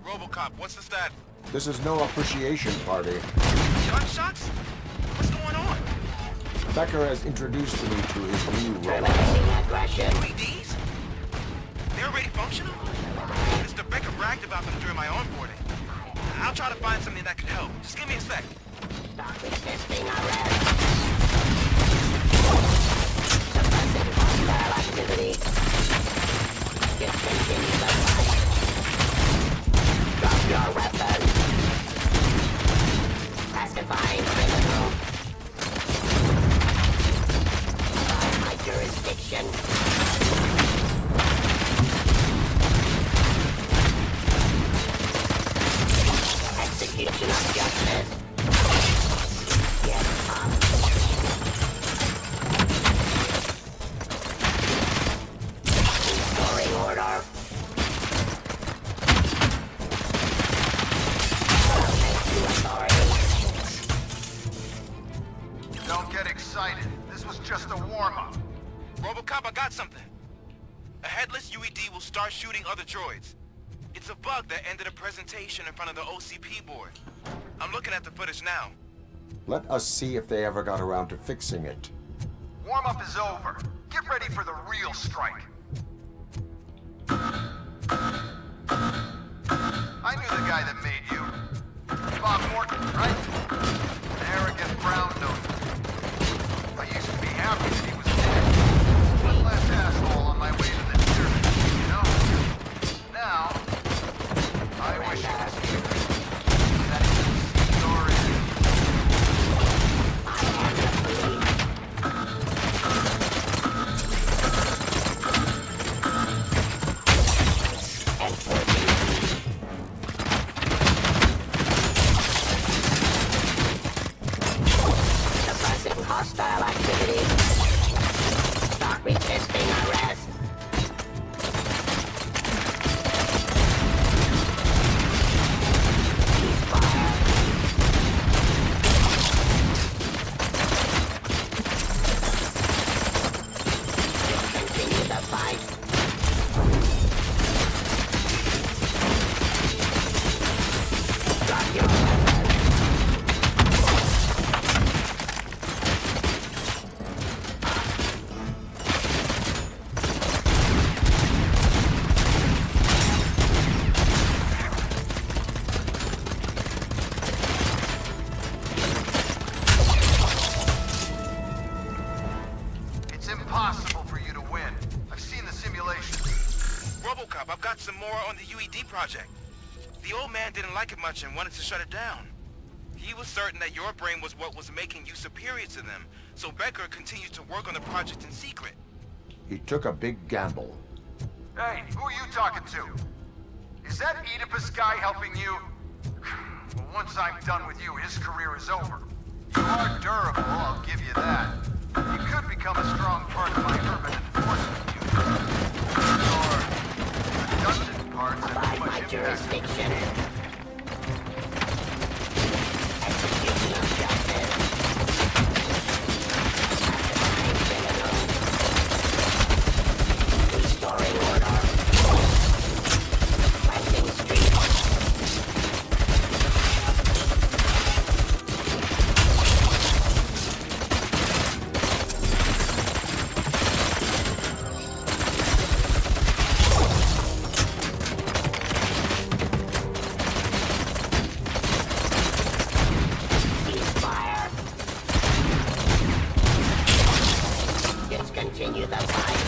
RoboCop, what's the stat? This is no appreciation party. Gunshots? What's going on? Becker has introduced me to his new robots. UEDs? They're already functional? Mr. Becker bragged about them during my onboarding. I'll try to find something that can help. Just give me a sec. Stop resisting arrest. Suppressing hostile activity. Discontinue the fight. Drop your weapon. Pacifying criminal. By my jurisdiction. Execution of justice. Get up. Restoring order. Don't get excited. This was just a warm-up. RoboCop, I got something. A headless UED will start shooting other droids. It's a bug that ended a presentation in front of the OCP board. I'm looking at the footage now. Let us see if they ever got around to fixing it. Warm-up is over. Get ready for the real strike. I knew the guy that made you. Bob Morton, right? An arrogant brown nose. I used to be happy that he was dead. One last asshole on my way to the pyramid, you know? Now, I wish you could see that story. RoboCop, I've got some more on the UED project. The old man didn't like it much and wanted to shut it down. He was certain that your brain was what was making you superior to them, so Becker continued to work on the project in secret. He took a big gamble. Hey, who are you talking to? Is that Oedipus guy helping you? Well, once I'm done with you, his career is over. You are durable, I'll give you that. You could become a strong part of my urban enforcement unit. Or redundant parts that have much impact. Execution of justice. Restoring order. Cleansing streets. Discontinue the fight.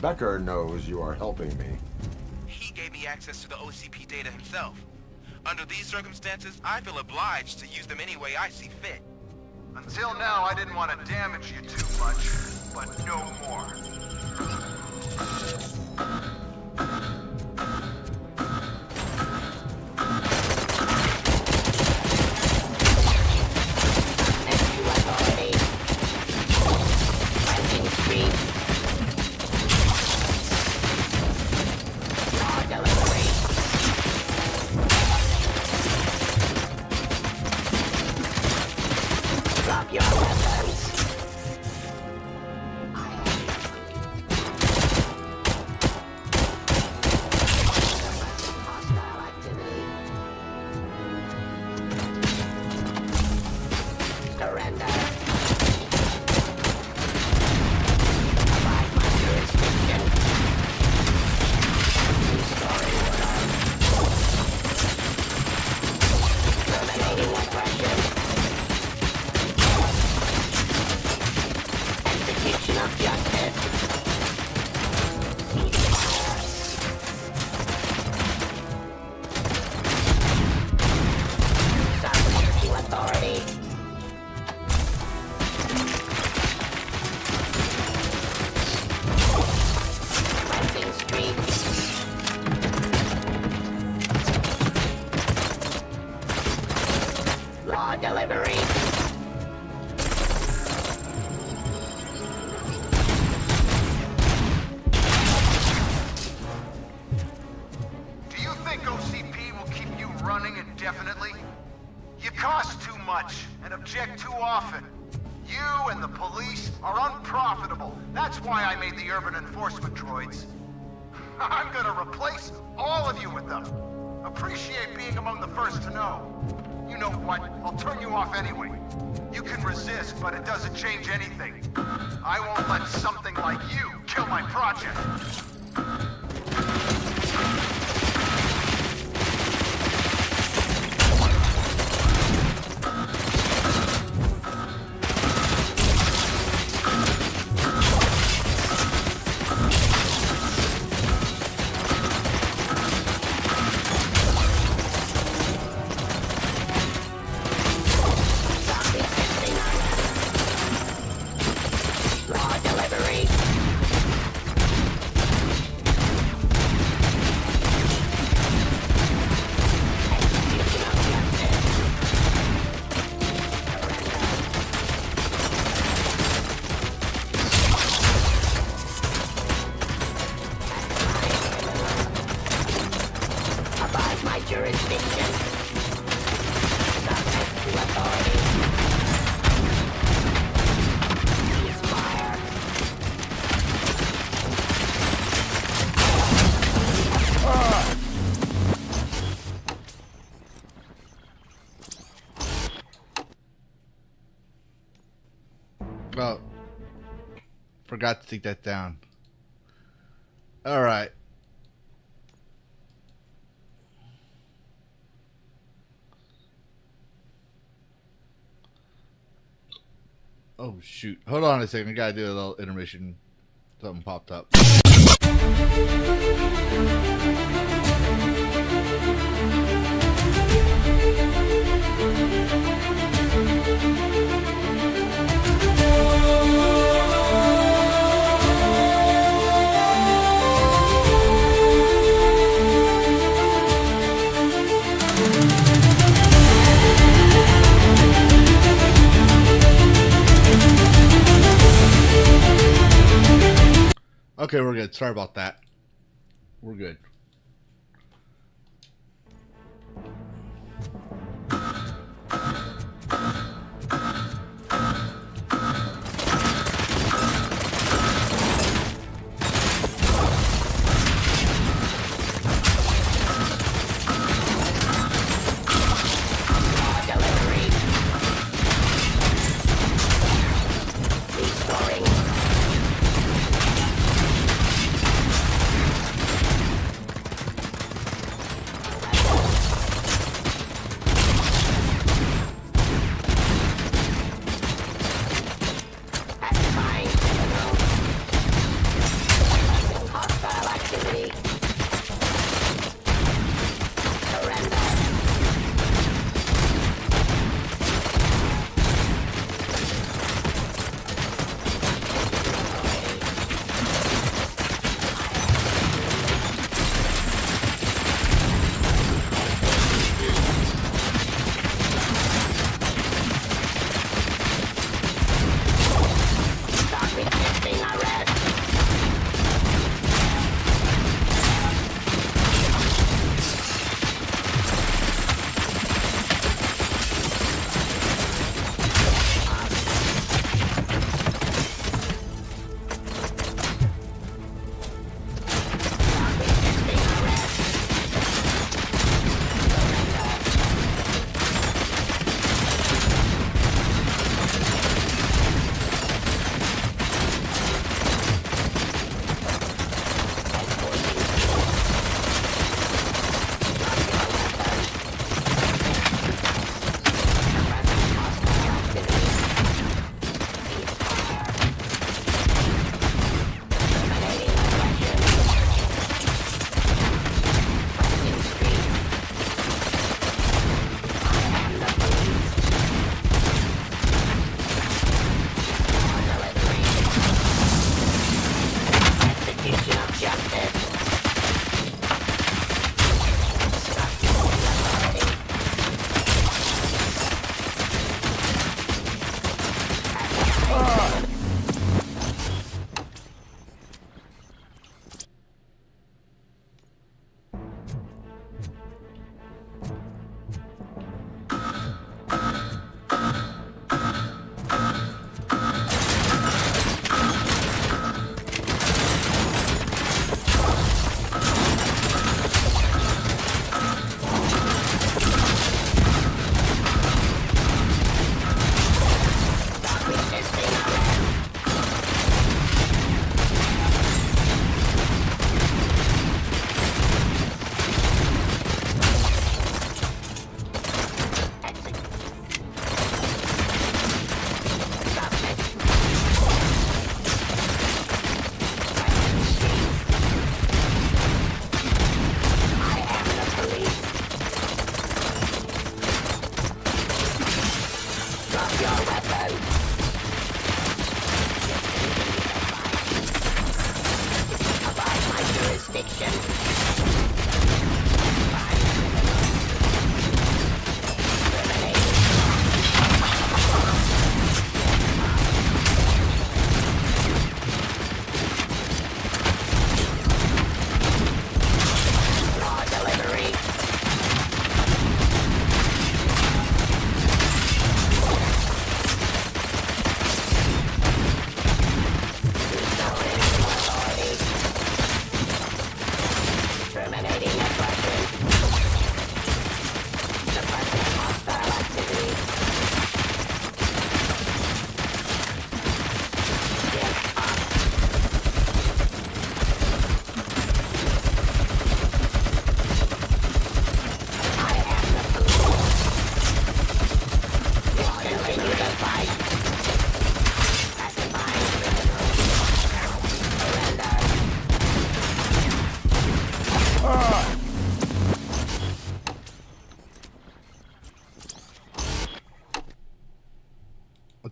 Becker knows you are helping me. He gave me access to the OCP data himself. Under these circumstances, I feel obliged to use them any way I see fit. Until now, I didn't want to damage you too much, but no more. Drop your weapons. That's why I made the urban enforcement droids. I'm gonna replace all of you with them. Appreciate being among the first to know. You know what? I'll turn you off anyway. You can resist, but it doesn't change anything. I won't let something like you kill my project. Oh, forgot to take that down. All right. Oh shoot! Hold on a second. I gotta do a little intermission. Something popped up. Okay, we're good. Sorry about that. We're good.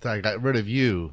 that I got rid of you.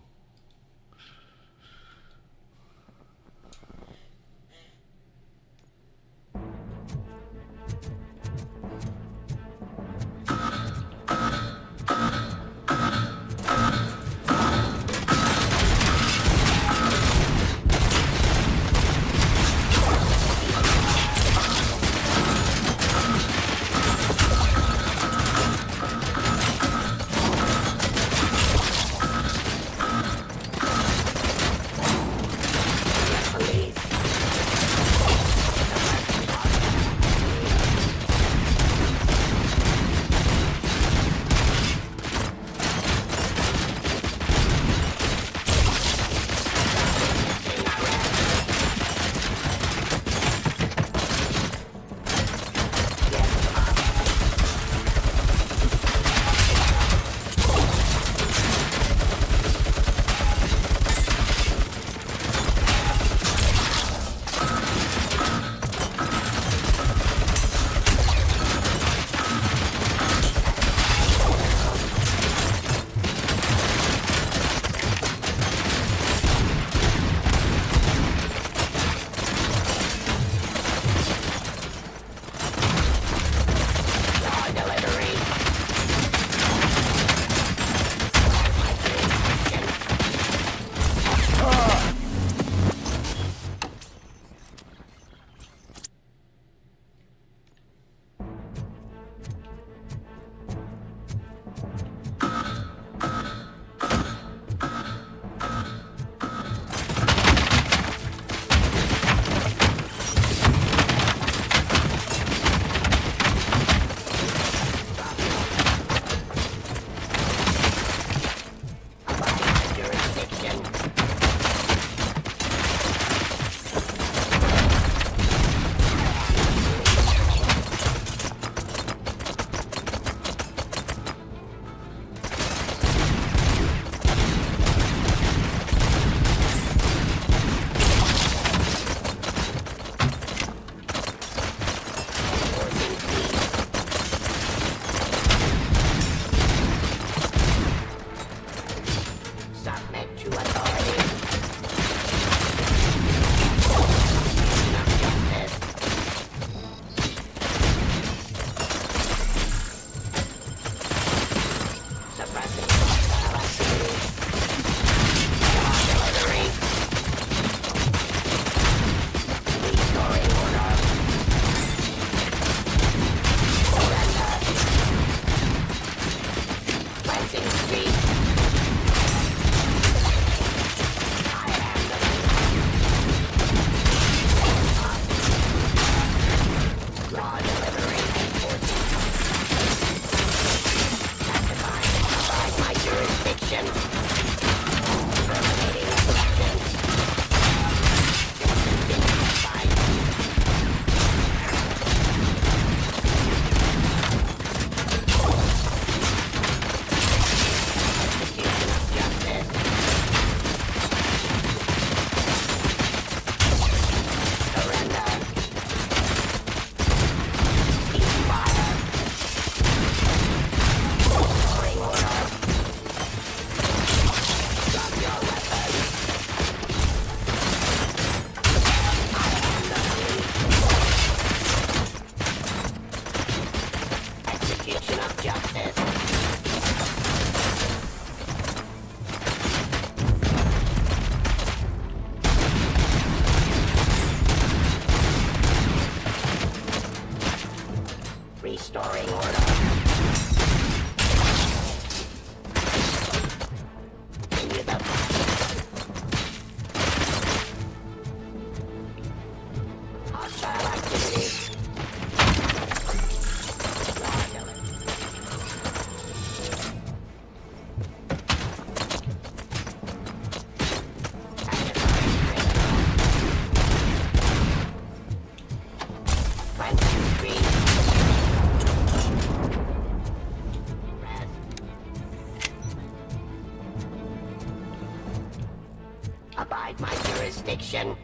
Abide my jurisdiction.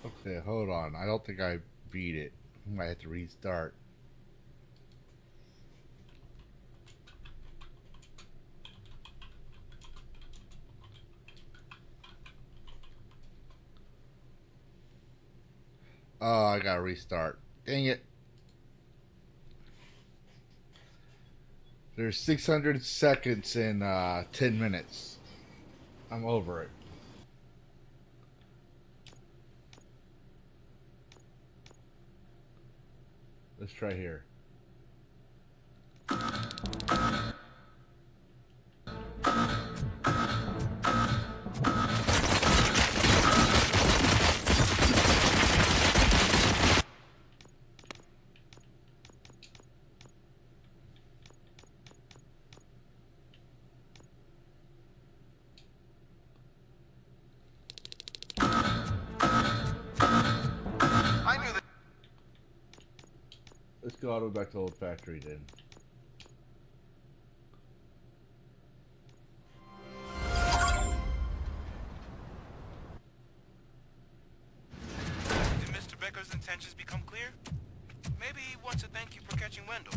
Okay, hold on. I don't think I beat it. I might have to restart. Oh, I gotta restart. Dang it. There's 600 seconds in 10 minutes. I'm over it. Let's try here. Let's go all the way back to the old factory then. Did Mr. Becker's intentions become clear? Maybe he wants to thank you for catching Wendell.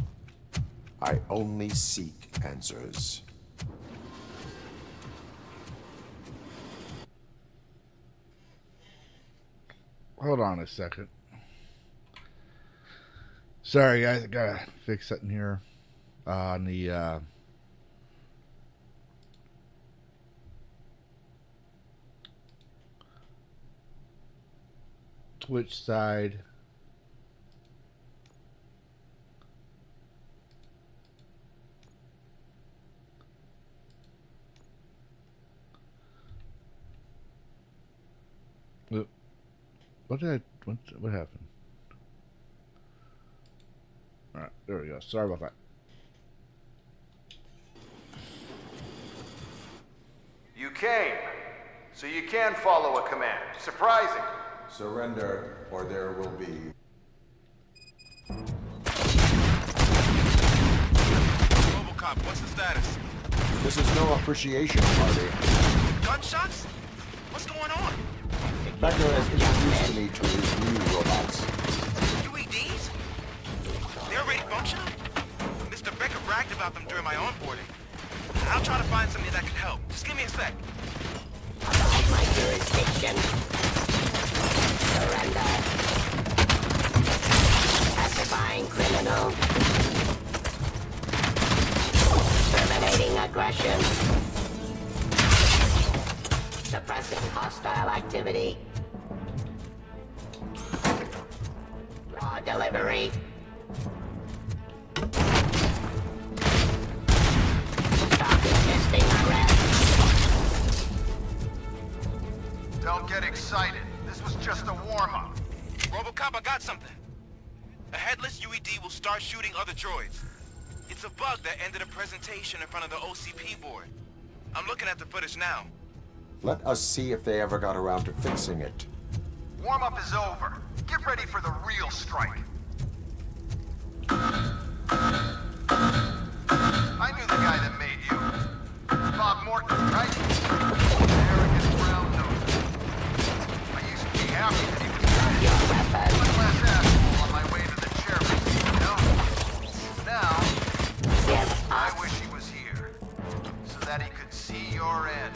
I only seek answers. Hold on a second. Sorry guys, I gotta fix something here on the Twitch side. What happened? Alright, there we go. Sorry about that. You came, so you can follow a command. Surprising. Surrender, or there will be... RoboCop, what's the status? This is no appreciation party. Gunshots? What's going on? Becker has introduced me to his new robots. UEDs? They're already functional? Mr. Becker bragged about them during my onboarding. I'll try to find something that could help. Just give me a sec. Outside my jurisdiction. Surrender. Pacifying criminal. Terminating aggression. Suppressing hostile activity. Raw delivery. Stop resisting arrest. Don't get excited. This was just a warm-up. RoboCop, I got something. A headless UED will start shooting other droids. It's a bug that ended a presentation in front of the OCP board. I'm looking at the footage now. Let us see if they ever got around to fixing it. Warm-up is over. Get ready for the real strike. I knew the guy that made you. Bob Morton, right? Arrogant brown nose. I used to be happy that he was dead. One less asshole on my way to the chairman, you know? Now, I wish he was here, so that he could see your end.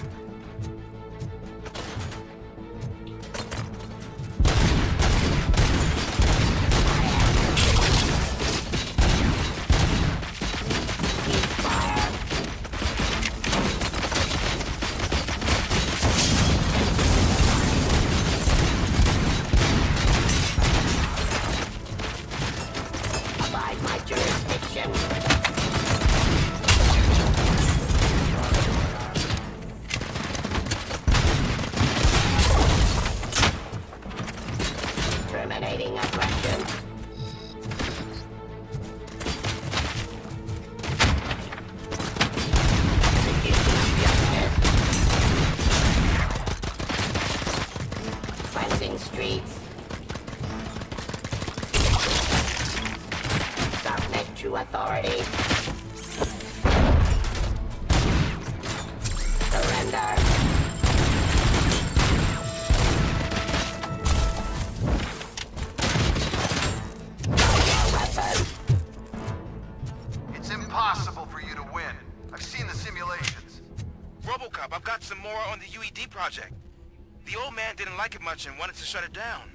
Abide my jurisdiction. Terminating aggression. Execution of justice. Cleansing streets. Submit to authority. Surrender. on the UED project. The old man didn't like it much and wanted to shut it down.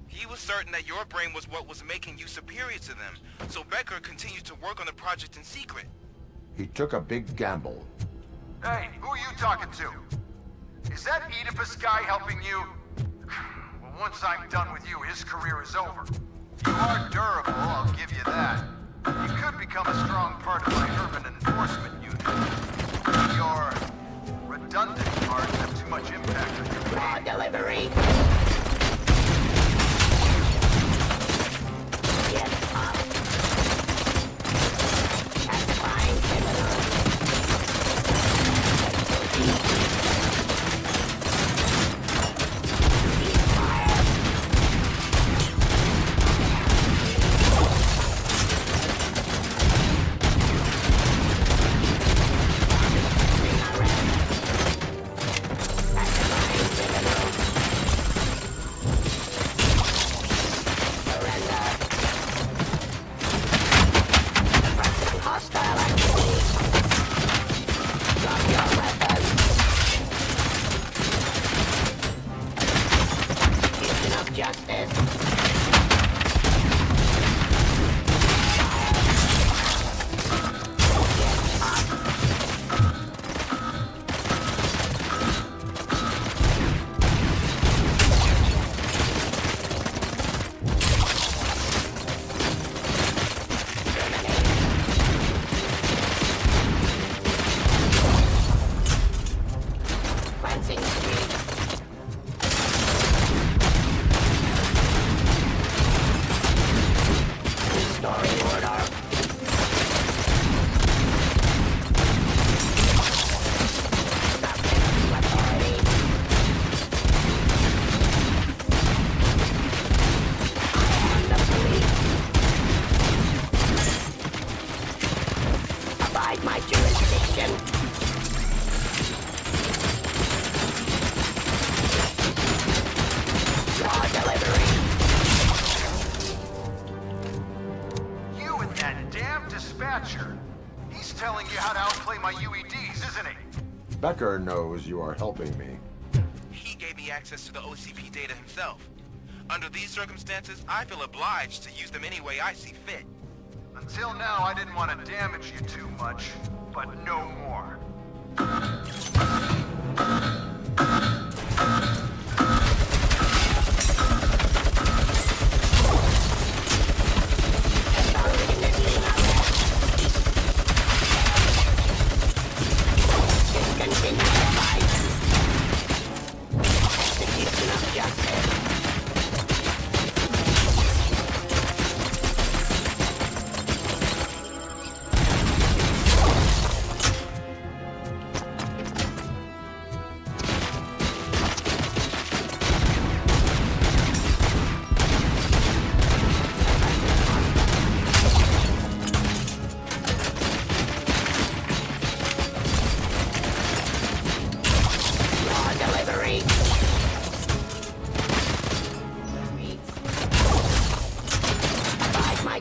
He was certain that your brain was what was making you superior to them, so Becker continued to work on the project in secret. He took a big gamble. Hey, who are you talking to? Is that Oedipus guy helping you? Well, once I'm done with you, his career is over. You are durable, I'll give you that. You could become a strong part of my urban enforcement unit. Your redundant parts have too much impact on your brain. Delivery. Get up. Satisfying criminal. Becker knows you are helping me. He gave me access to the OCP data himself. Under these circumstances, I feel obliged to use them any way I see fit. Until now, I didn't want to damage you too much, but no more.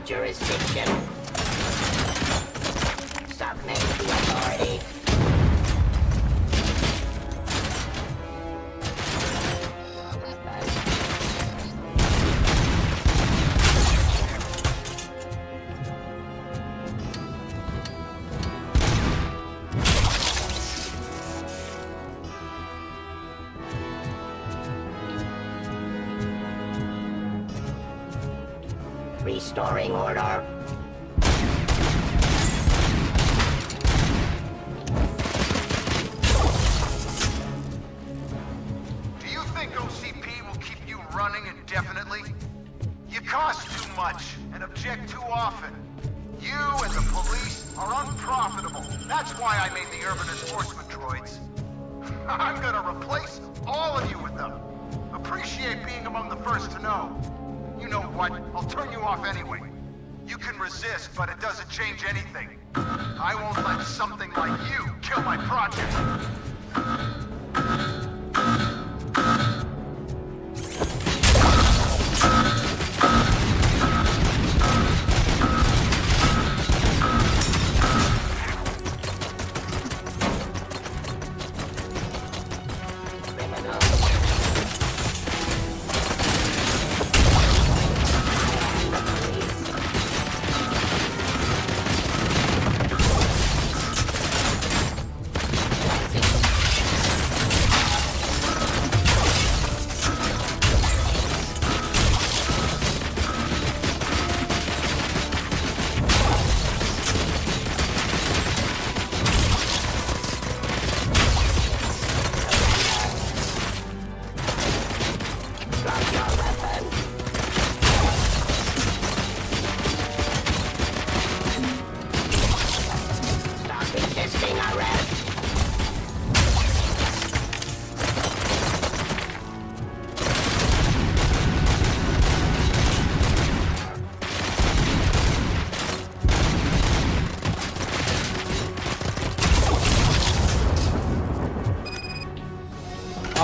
Jurisdiction. Submit to authority. Restoring order. Do you think OCP will keep you running indefinitely? You cost too much and object too often. You and the police are unprofitable. That's why I made the urban enforcement droids. I'm gonna replace all of you with them. Appreciate being among the first to know. You know what? I'll turn you off anyway. You can resist, but it doesn't change anything. I won't let something like you kill my project.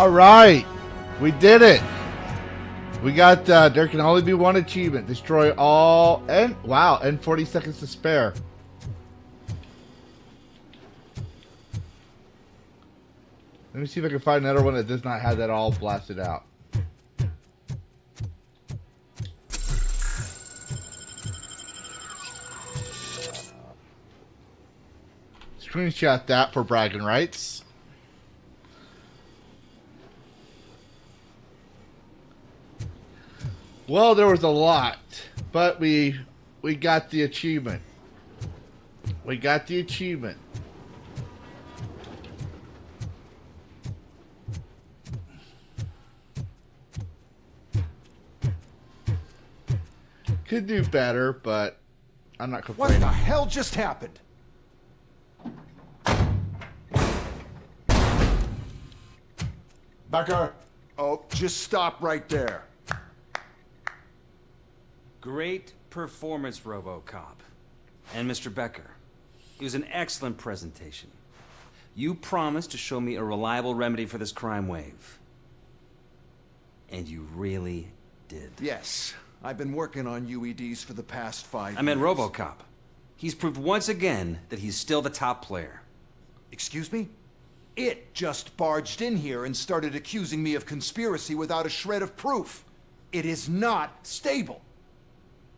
All right, we did it. We got, there can only be one achievement. Destroy all, and wow, and 40 seconds to spare. Let me see if I can find another one that does not have that all blasted out. Screenshot that for bragging rights. Well, there was a lot, but we got the achievement. We got the achievement. Could do better, but I'm not complaining. What the hell just happened? Becker! Oh, just stop right there. Great performance, RoboCop. And Mr. Becker. It was an excellent presentation. You promised to show me a reliable remedy for this crime wave. And you really did. Yes. I've been working on UEDs for the past 5 years. I meant RoboCop. He's proved once again that he's still the top player. Excuse me? It just barged in here and started accusing me of conspiracy without a shred of proof. It is not stable.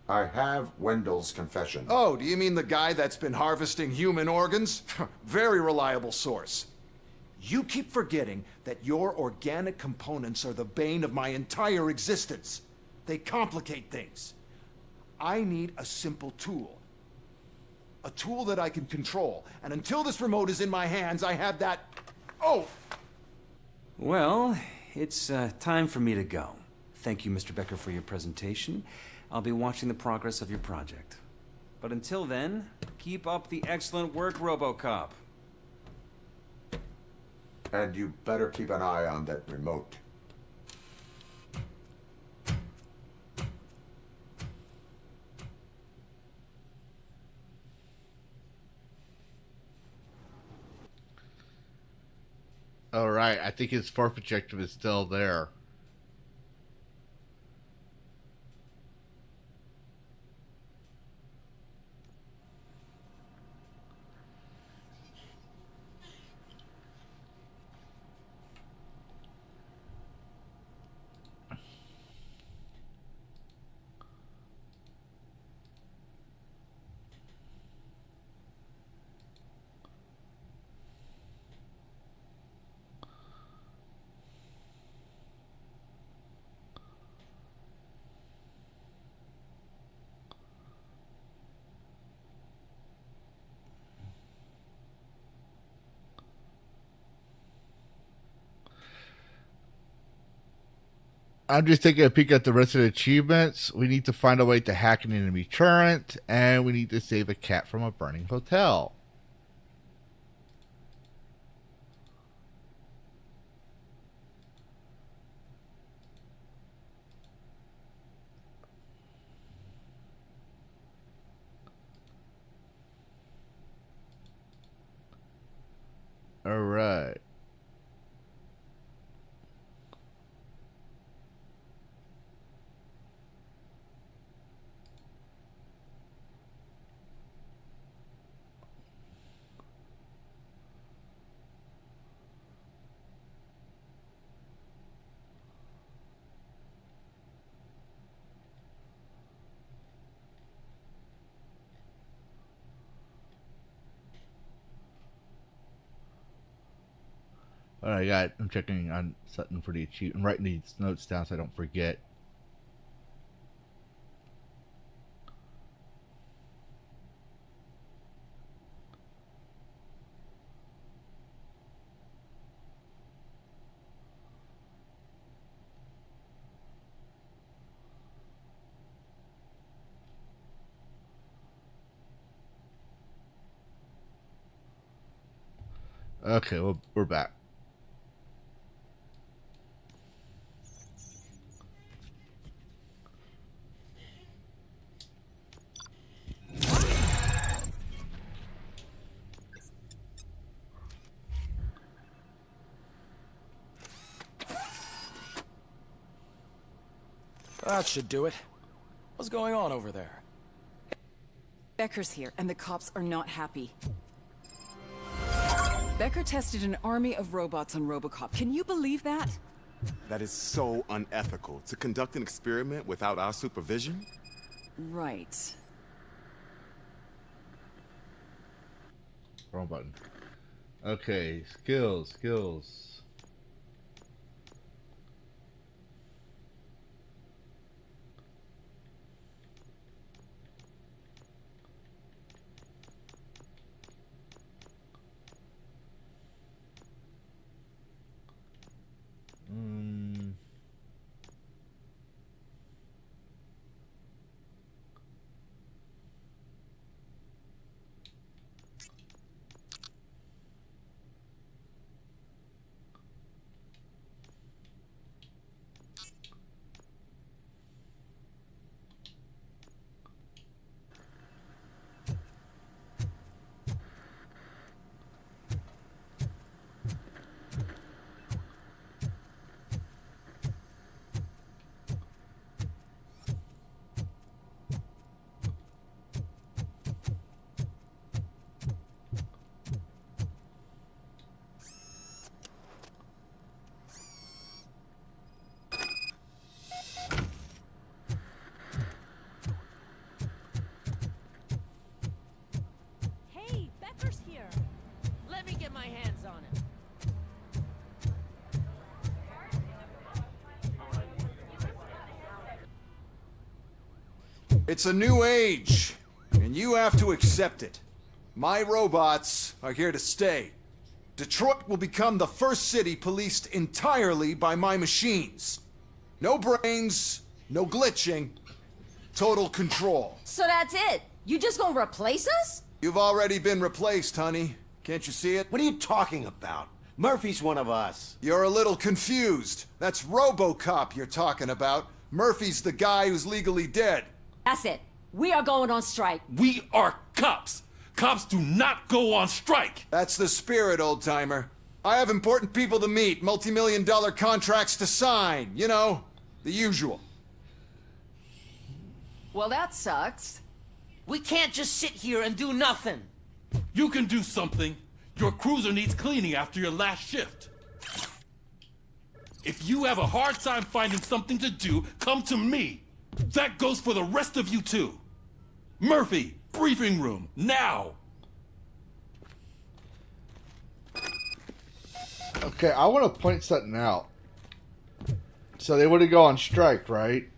I have Wendell's confession. Oh, do you mean the guy that's been harvesting human organs? Very reliable source. You keep forgetting that your organic components are the bane of my entire existence. They complicate things. I need a simple tool. A tool that I can control. And until this remote is in my hands, I have that... Oh! Well, it's time for me to go. Thank you, Mr. Becker, for your presentation. I'll be watching the progress of your project. But until then, keep up the excellent work, RoboCop. And you better keep an eye on that remote. All right, I think his fourth objective is still there. I'm just taking a peek at the rest of the achievements. We need to find a way to hack an enemy turret, and we need to save a cat from a burning hotel. All right. All right, I'm checking on something for the achievement. I'm writing these notes down so I don't forget. Okay, well, we're back. That should do it. What's going on over there? Becker's here, and the cops are not happy. Becker tested an army of robots on RoboCop. Can you believe that? That is so unethical. To conduct an experiment without our supervision? Right. Wrong button. Okay, skills. Hey, Becker's here. Let me get my hands on him. It's a new age, and you have to accept it. My robots are here to stay. Detroit will become the first city policed entirely by my machines. No brains, no glitching, total control. So that's it? You just gonna replace us? You've already been replaced, honey. Can't you see it? What are you talking about? Murphy's one of us. You're a little confused. That's RoboCop you're talking about. Murphy's the guy who's legally dead. That's it. We are going on strike. We are cops. Cops do not go on strike. That's the spirit, old-timer. I have important people to meet, multi-million-dollar contracts to sign. You know, the usual. Well, that sucks. We can't just sit here and do nothing. You can do something. Your cruiser needs cleaning after your last shift. If you have a hard time finding something to do, come to me. That goes for the rest of you too. Murphy, briefing room, now! Okay, I want to point something out. So they would have go on strike, right?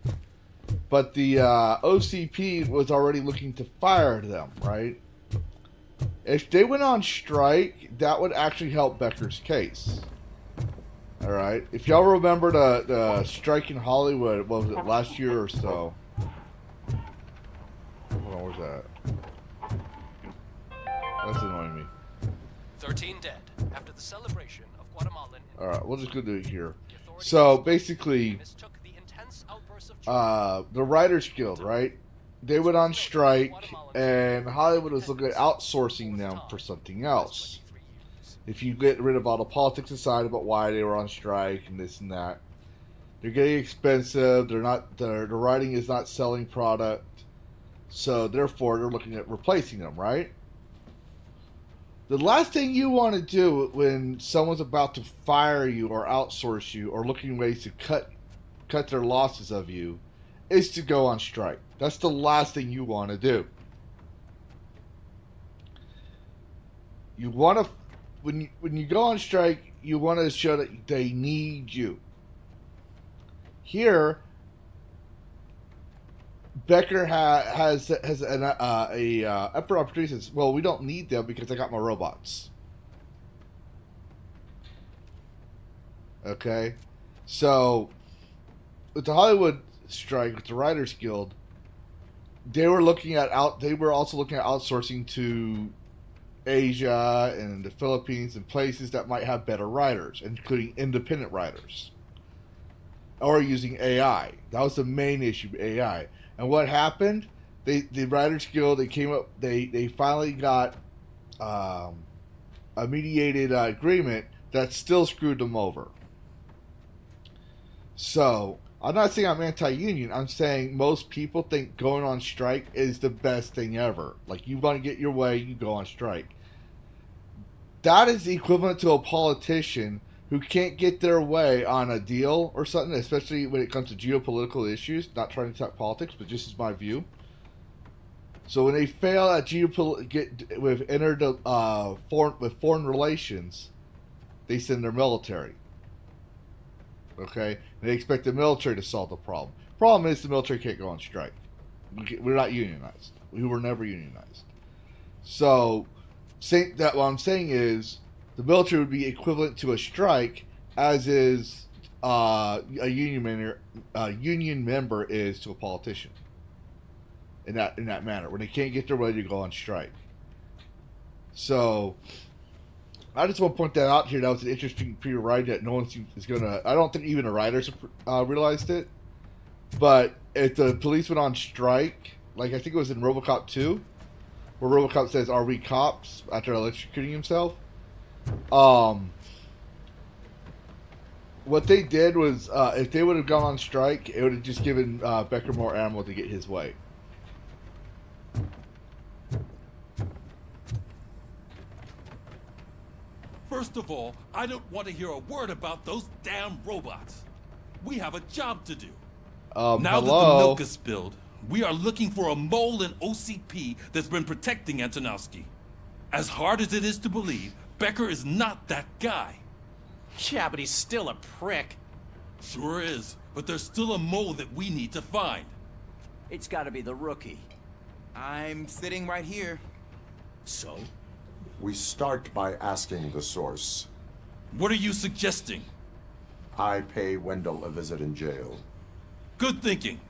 But the OCP was already looking to fire them, right? If they went on strike, that would actually help Becker's case. Alright? If y'all remember the strike in Hollywood, what was it, last year or so? Hold on, where's that? That's annoying me. 13 dead after the celebration of Guatemalan. Alright, we'll just go do it here. So, basically, the Writers Guild, right? They went on strike, and Hollywood was looking at outsourcing them for something else. If you get rid of all the politics aside about why they were on strike and this and that, they're getting expensive. They're not. The writing is not selling product, so therefore they're looking at replacing them, right? The last thing you want to do when someone's about to fire you or outsource you or looking ways to cut their losses of you is to go on strike. That's the last thing you want to do. You want to, when you go on strike, you want to show that they need you. Here, Becker has an upper opportunity. Says, well, we don't need them because I got my robots. Okay, so with the Hollywood strike, with the Writers Guild, they were also looking at outsourcing to Asia and the Philippines and places that might have better writers, including independent writers, or using AI. That was the main issue, AI. And what happened? The Writers Guild, they finally got a mediated agreement that still screwed them over. So I'm not saying I'm anti-union. I'm saying most people think going on strike is the best thing ever. Like, you want to get your way, you go on strike. That is equivalent to a politician who can't get their way on a deal or something, especially when it comes to geopolitical issues. Not trying to talk politics, but just as my view. So when they fail at with foreign relations, they send their military. Okay? And they expect the military to solve the problem. Problem is the military can't go on strike. We're not unionized. We were never unionized. So, what I'm saying is, the military would be equivalent to a strike, as is a union member is to a politician. In that manner, when they can't get their way to go on strike. So, I just want to point that out here. That was an interesting pre-ride that no one is gonna. I don't think even the writers realized it. But if the police went on strike, like I think it was in RoboCop 2, where RoboCop says, "Are we cops?" after electrocuting himself. What they did was, if they would have gone on strike, it would have just given Becker more ammo to get his way. First of all, I don't want to hear a word about those damn robots. We have a job to do. Now that the milk is spilled, we are looking for a mole in OCP that's been protecting Antonowski. As hard as it is to believe, Becker is not that guy. Yeah, but he's still a prick. Sure is, but there's still a mole that we need to find. It's gotta be the rookie. I'm sitting right here. So? We start by asking the source. What are you suggesting? I pay Wendell a visit in jail. Good thinking.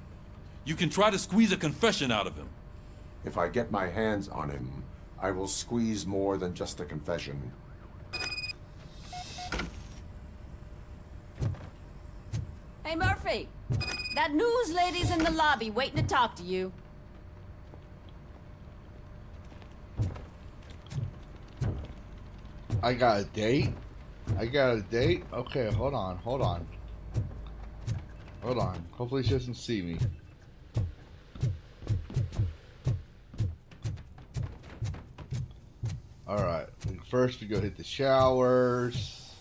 You can try to squeeze a confession out of him. If I get my hands on him, I will squeeze more than just a confession. Hey, Murphy. That news lady's in the lobby waiting to talk to you. I got a date? Okay, hold on. Hopefully she doesn't see me. Alright, first we go hit the showers.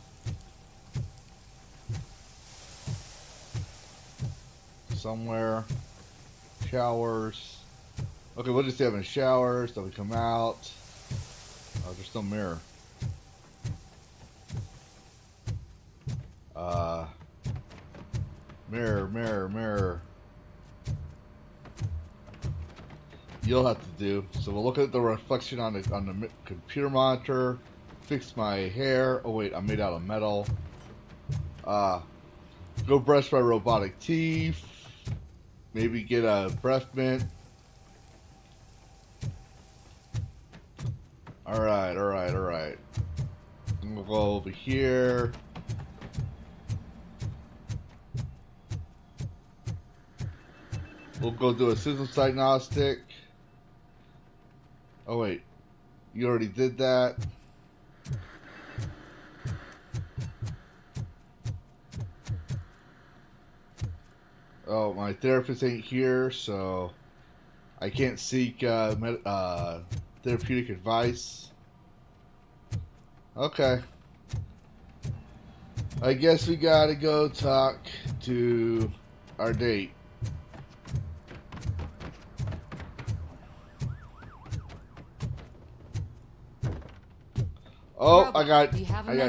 Somewhere. Showers. Okay, we'll just have in showers, then we come out. Oh, there's no mirror. Mirror. You'll have to do. So we'll look at the reflection on the computer monitor. Fix my hair. Oh wait, I'm made out of metal. Go brush my robotic teeth. Maybe get a breath mint. Alright. We'll go over here. We'll go do a systems diagnostic. Oh wait, you already did that. Oh, my therapist ain't here, so I can't seek therapeutic advice. Okay. I guess we gotta go talk to our date. Oh, I got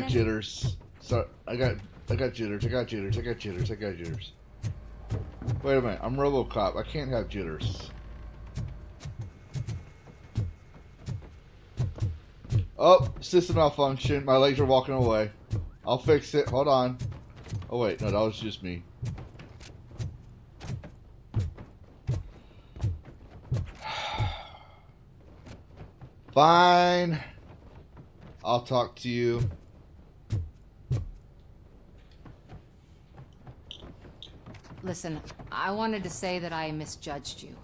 jitters. Sorry, I got jitters. Wait a minute, I'm RoboCop. I can't have jitters. Oh, system malfunction. My legs are walking away. I'll fix it. Hold on. Oh wait, no, that was just me. Fine. I'll talk to you. Listen, I wanted to say that I misjudged you.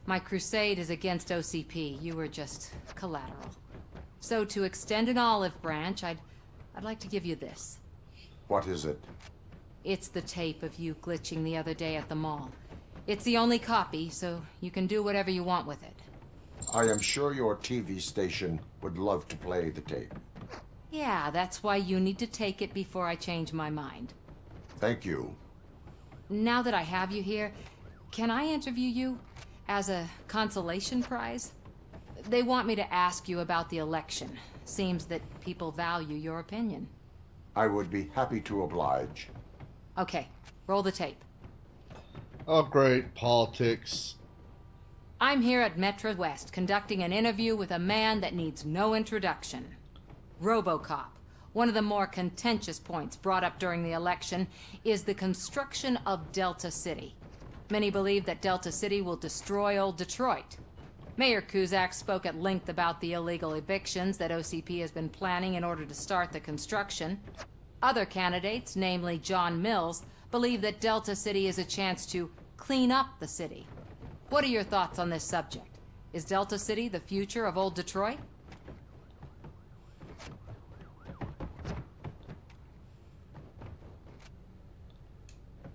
My crusade is against OCP. You were just collateral. So to extend an olive branch, I'd like to give you this. What is it? It's the tape of you glitching the other day at the mall. It's the only copy, so you can do whatever you want with it. I am sure your TV station would love to play the tape. Yeah, that's why you need to take it before I change my mind. Thank you. Now that I have you here, can I interview you as a consolation prize? They want me to ask you about the election. Seems that people value your opinion. I would be happy to oblige. Okay, roll the tape. Oh, great. Politics. I'm here at Metro West conducting an interview with a man that needs no introduction. RoboCop. One of the more contentious points brought up during the election is the construction of Delta City. Many believe that Delta City will destroy old Detroit. Mayor Cusack spoke at length about the illegal evictions that OCP has been planning in order to start the construction. Other candidates, namely John Mills, believe that Delta City is a chance to clean up the city. What are your thoughts on this subject? Is Delta City the future of old Detroit?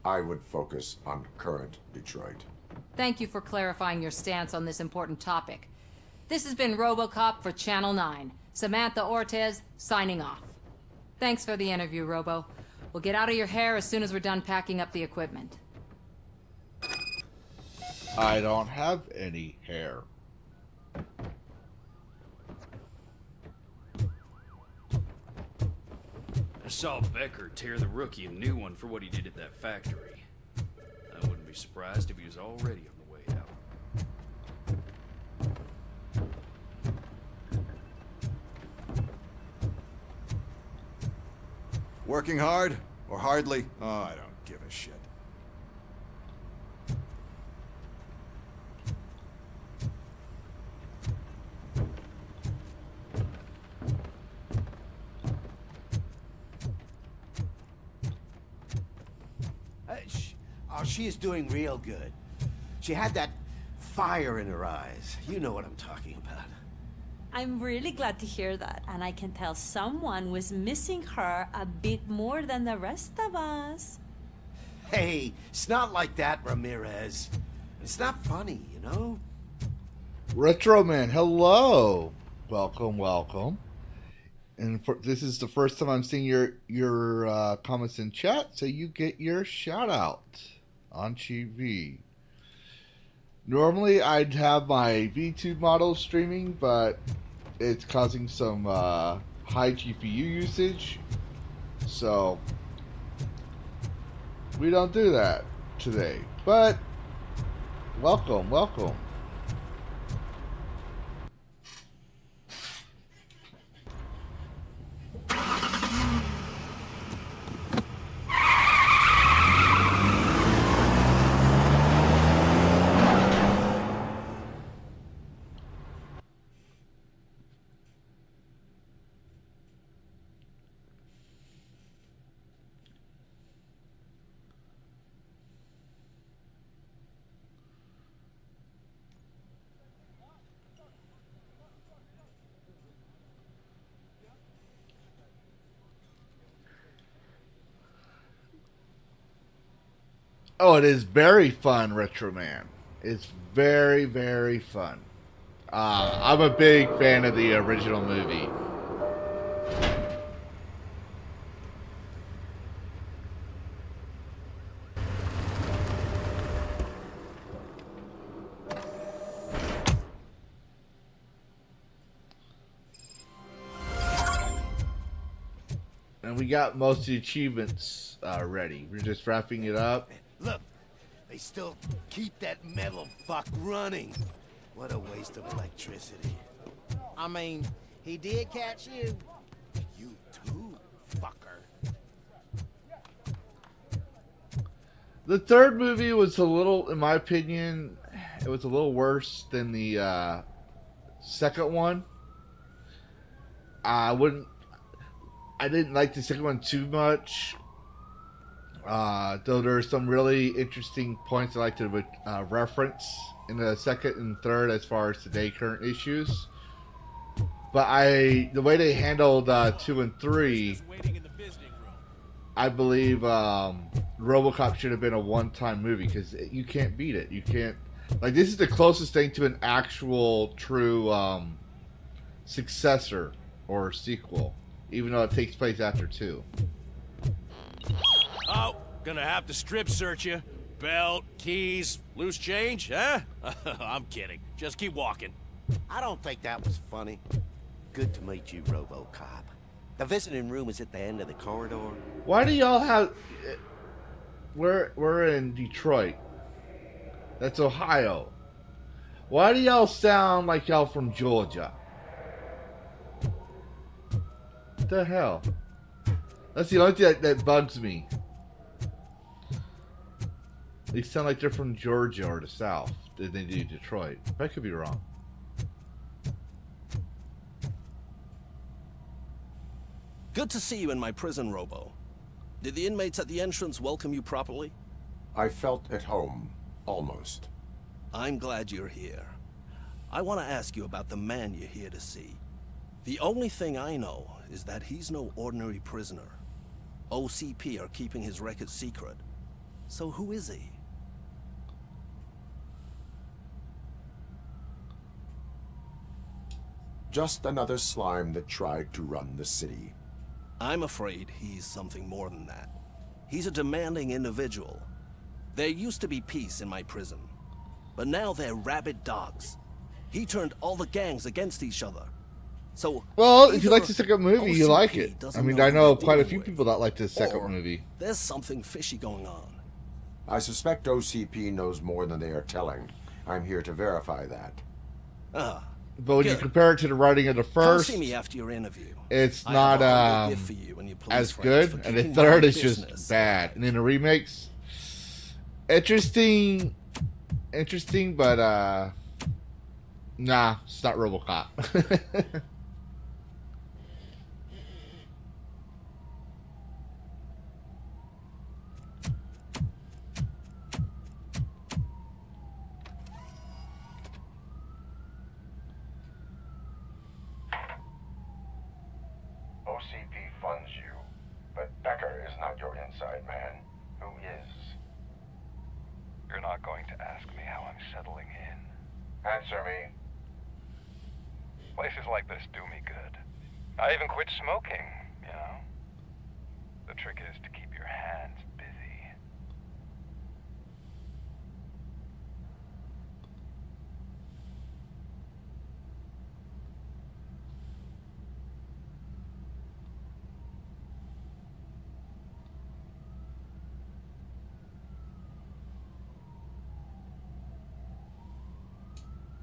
I would focus on current Detroit. Thank you for clarifying your stance on this important topic. This has been RoboCop for Channel 9. Samantha Ortez, signing off. Thanks for the interview, Robo. We'll get out of your hair as soon as we're done packing up the equipment. I don't have any hair. I saw Becker tear the rookie a new one for what he did at that factory. I wouldn't be surprised if he was already on the way out. Working hard? Or hardly? Oh, I don't give a shit. Oh, she is doing real good. She had that fire in her eyes. You know what I'm talking about. I'm really glad to hear that, and I can tell someone was missing her a bit more than the rest of us. Hey, it's not like that, Ramirez. It's not funny, you know? Retro Man, hello. Welcome, welcome. And this is the first time I'm seeing your comments in chat, so you get your shout out on TV. Normally I'd have my V2 model streaming, but it's causing some high GPU usage, so we don't do that today. But welcome, welcome. Oh, it is very fun, Retro Man. It's very, very fun. I'm a big fan of the original movie. And we got most of the achievements ready. We're just wrapping it up. Look, they still keep that metal fuck running. What a waste of electricity. I mean, he did catch you. You too, fucker. The third movie was a little, in my opinion, it was a little worse than the second one. I didn't like the second one too much. Though there are some really interesting points I like to reference in the second and third as far as today's current issues. But the way they handled 2 and 3 I believe RoboCop should have been a one-time movie because you can't beat it. You can't. Like, this is the closest thing to an actual, true successor or sequel, even though it takes place after 2. Oh, gonna have to strip search you. Belt, keys, loose change, huh? I'm kidding. Just keep walking. I don't think that was funny. Good to meet you, RoboCop. The visiting room is at the end of the corridor. Why do y'all have... We're in Detroit. That's Ohio. Why do y'all sound like y'all from Georgia? What the hell? That's the only thing that bugs me. They sound like they're from Georgia or the South. They do Detroit. I could be wrong. Good to see you in my prison, Robo. Did the inmates at the entrance welcome you properly? I felt at home, almost. I'm glad you're here. I want to ask you about the man you're here to see. The only thing I know is that he's no ordinary prisoner. OCP are keeping his record secret. So who is he? Just another slime that tried to run the city. I'm afraid he's something more than that. He's a demanding individual. There used to be peace in my prison, but now they're rabid dogs. He turned all the gangs against each other. So, well, if you like the second movie, you like it. I mean, I know quite a few people that like the second movie. There's something fishy going on. I suspect OCP knows more than they are telling. I'm here to verify that. But when you compare it to the writing of the first, come see me after your interview. It's not as good, and the third is just bad. And then the remakes, interesting, but nah, it's not RoboCop. OCP funds you, but Becker is not your inside man. Who is? You're not going to ask me how I'm settling in. Answer me. Places like this do me good. I even quit smoking, you know. The trick is to keep your hands busy.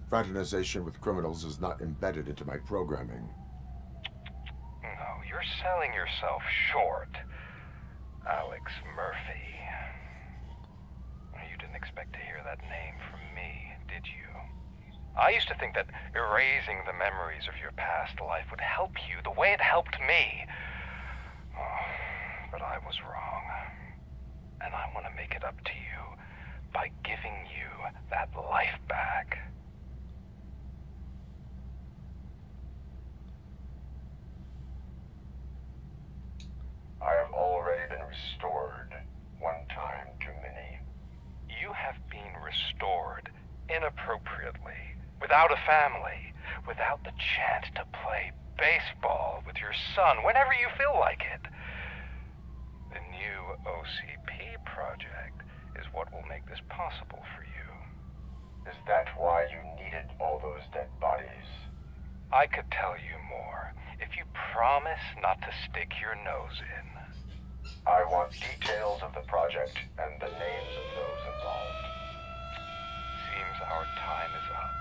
Fraternization with criminals is not embedded into my programming. No, you're selling yourself short, Alex Murphy. You didn't expect to hear that name from me, did you? I used to think that erasing the memories of your past life would help you the way it helped me. Oh, but I was wrong. And I want to make it up to you by giving you that life back. I have already been restored. One time too many. You have been restored inappropriately, without a family, without the chance to play baseball with your son whenever you feel like it. The new OCP project is what will make this possible for you. Is that why you needed all those dead bodies? I could tell you more if you promise not to stick your nose in. I want details of the project and the names of those involved. Seems our time is up.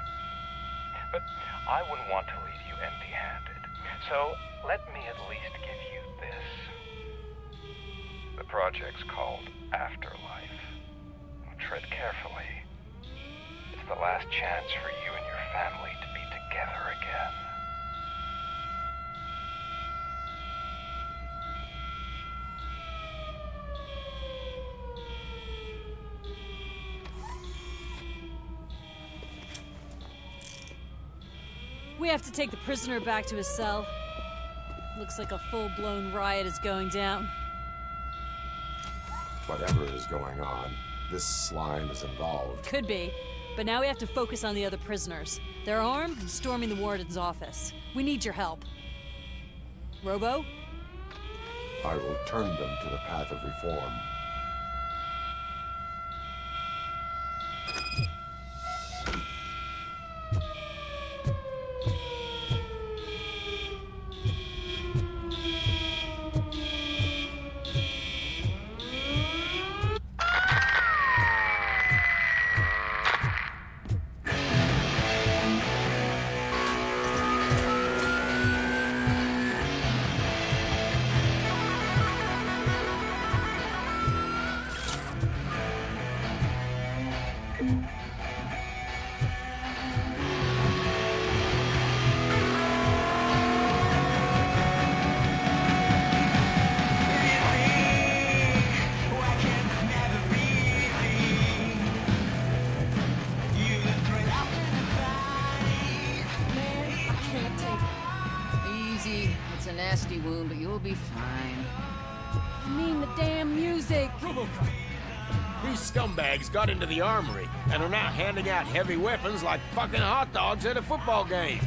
But I wouldn't want to leave you empty-handed. So let me at least give you this. The project's called Afterlife. Tread carefully. It's the last chance for you and your family to be together again. We have to take the prisoner back to his cell. Looks like a full-blown riot is going down. Whatever is going on, this slime is involved. Could be. But now we have to focus on the other prisoners. They're armed and storming the warden's office. We need your help. Robo? I will turn them to the path of reform. Nasty wound, but you'll be fine. I mean the damn music! RoboCop! These scumbags got into the armory and are now handing out heavy weapons like fucking hot dogs at a football game.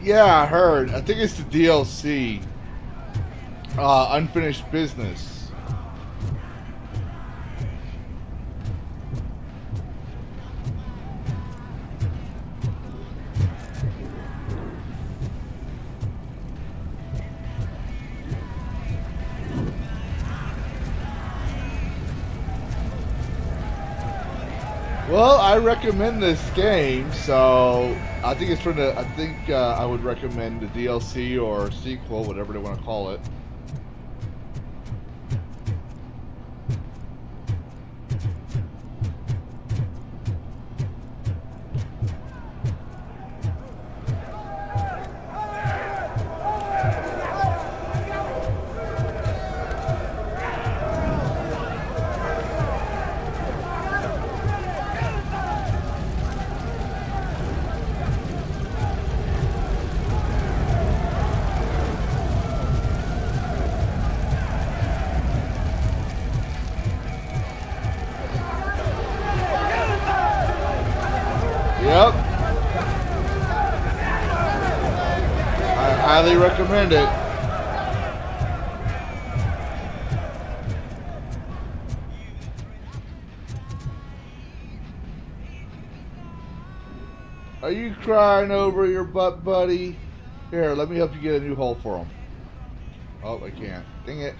Yeah, I heard. I think it's the DLC. Unfinished Business. Well, I recommend this game, so I think it's from the. I think I would recommend the DLC or sequel, whatever they want to call it. Yep. I highly recommend it. Are you crying over your butt, buddy? Here, let me help you get a new hole for him. Oh, I can't. Dang it.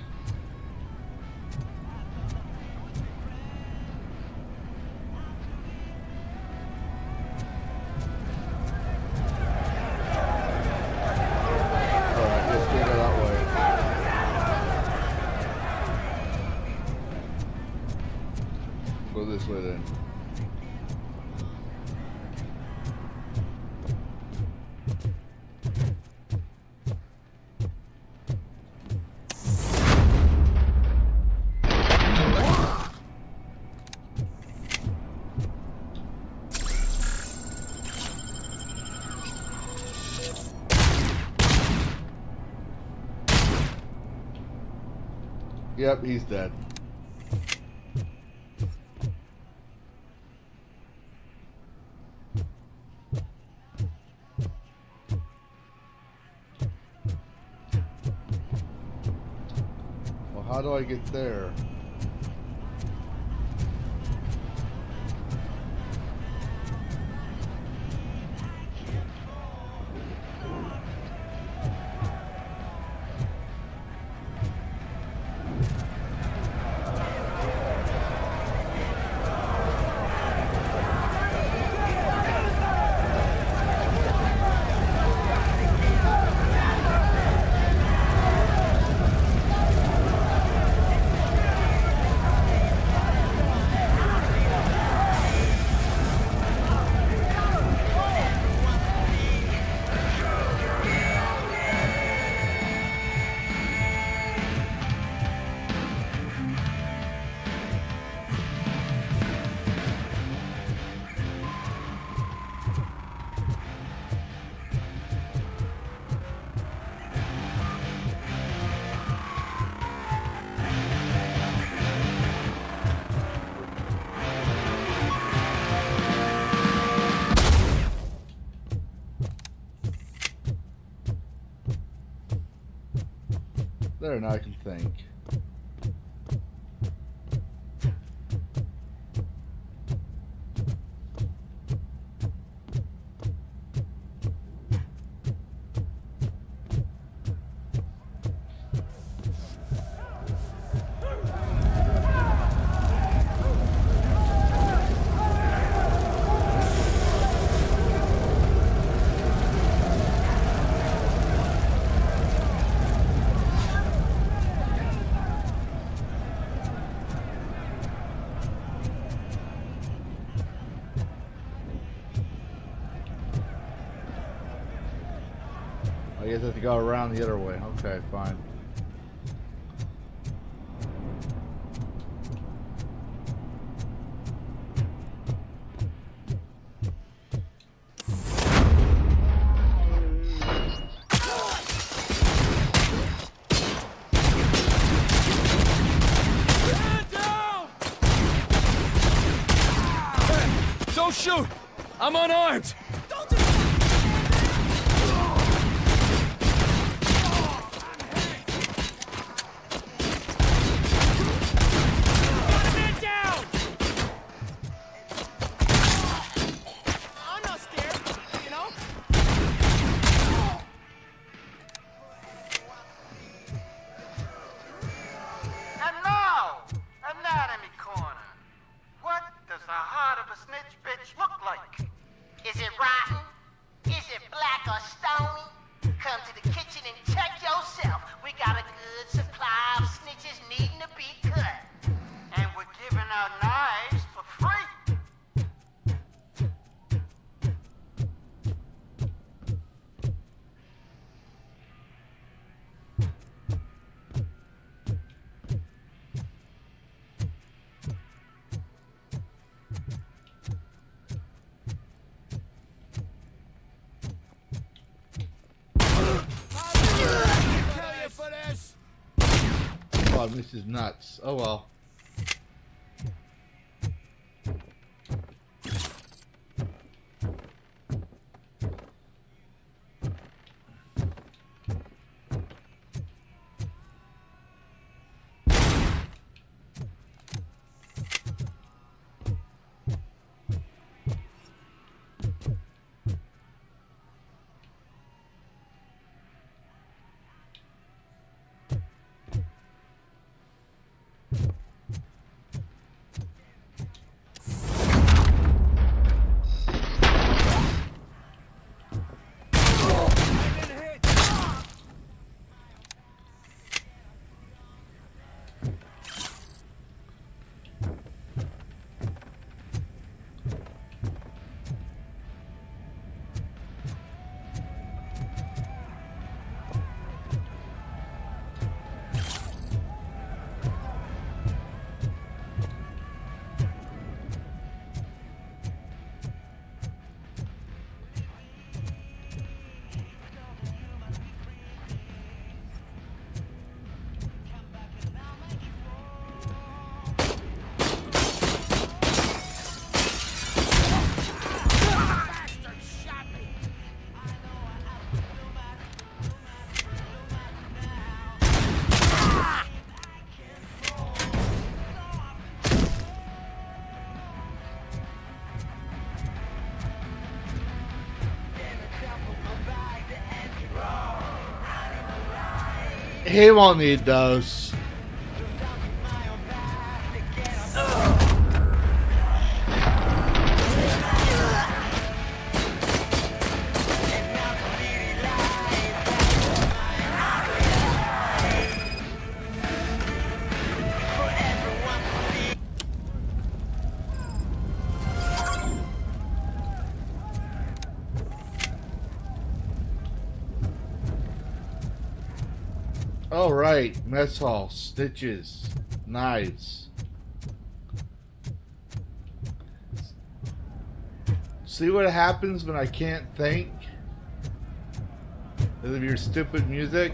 Go this way then. Yep, he's dead. Well, how do I get there? There, now I can think. I guess I have to go around the other way. Okay, fine. Hey, don't shoot! I'm unarmed! And now, Anatomy Corner. What does the heart of a snitch come to the kitchen and check yourself. We got a good supply of snitches needing to be cut. And we're giving out knives for free. Oh, this is nuts. Oh well. He won't need those. All right, mess hall, stitches, knives. See what happens when I can't think because of your stupid music?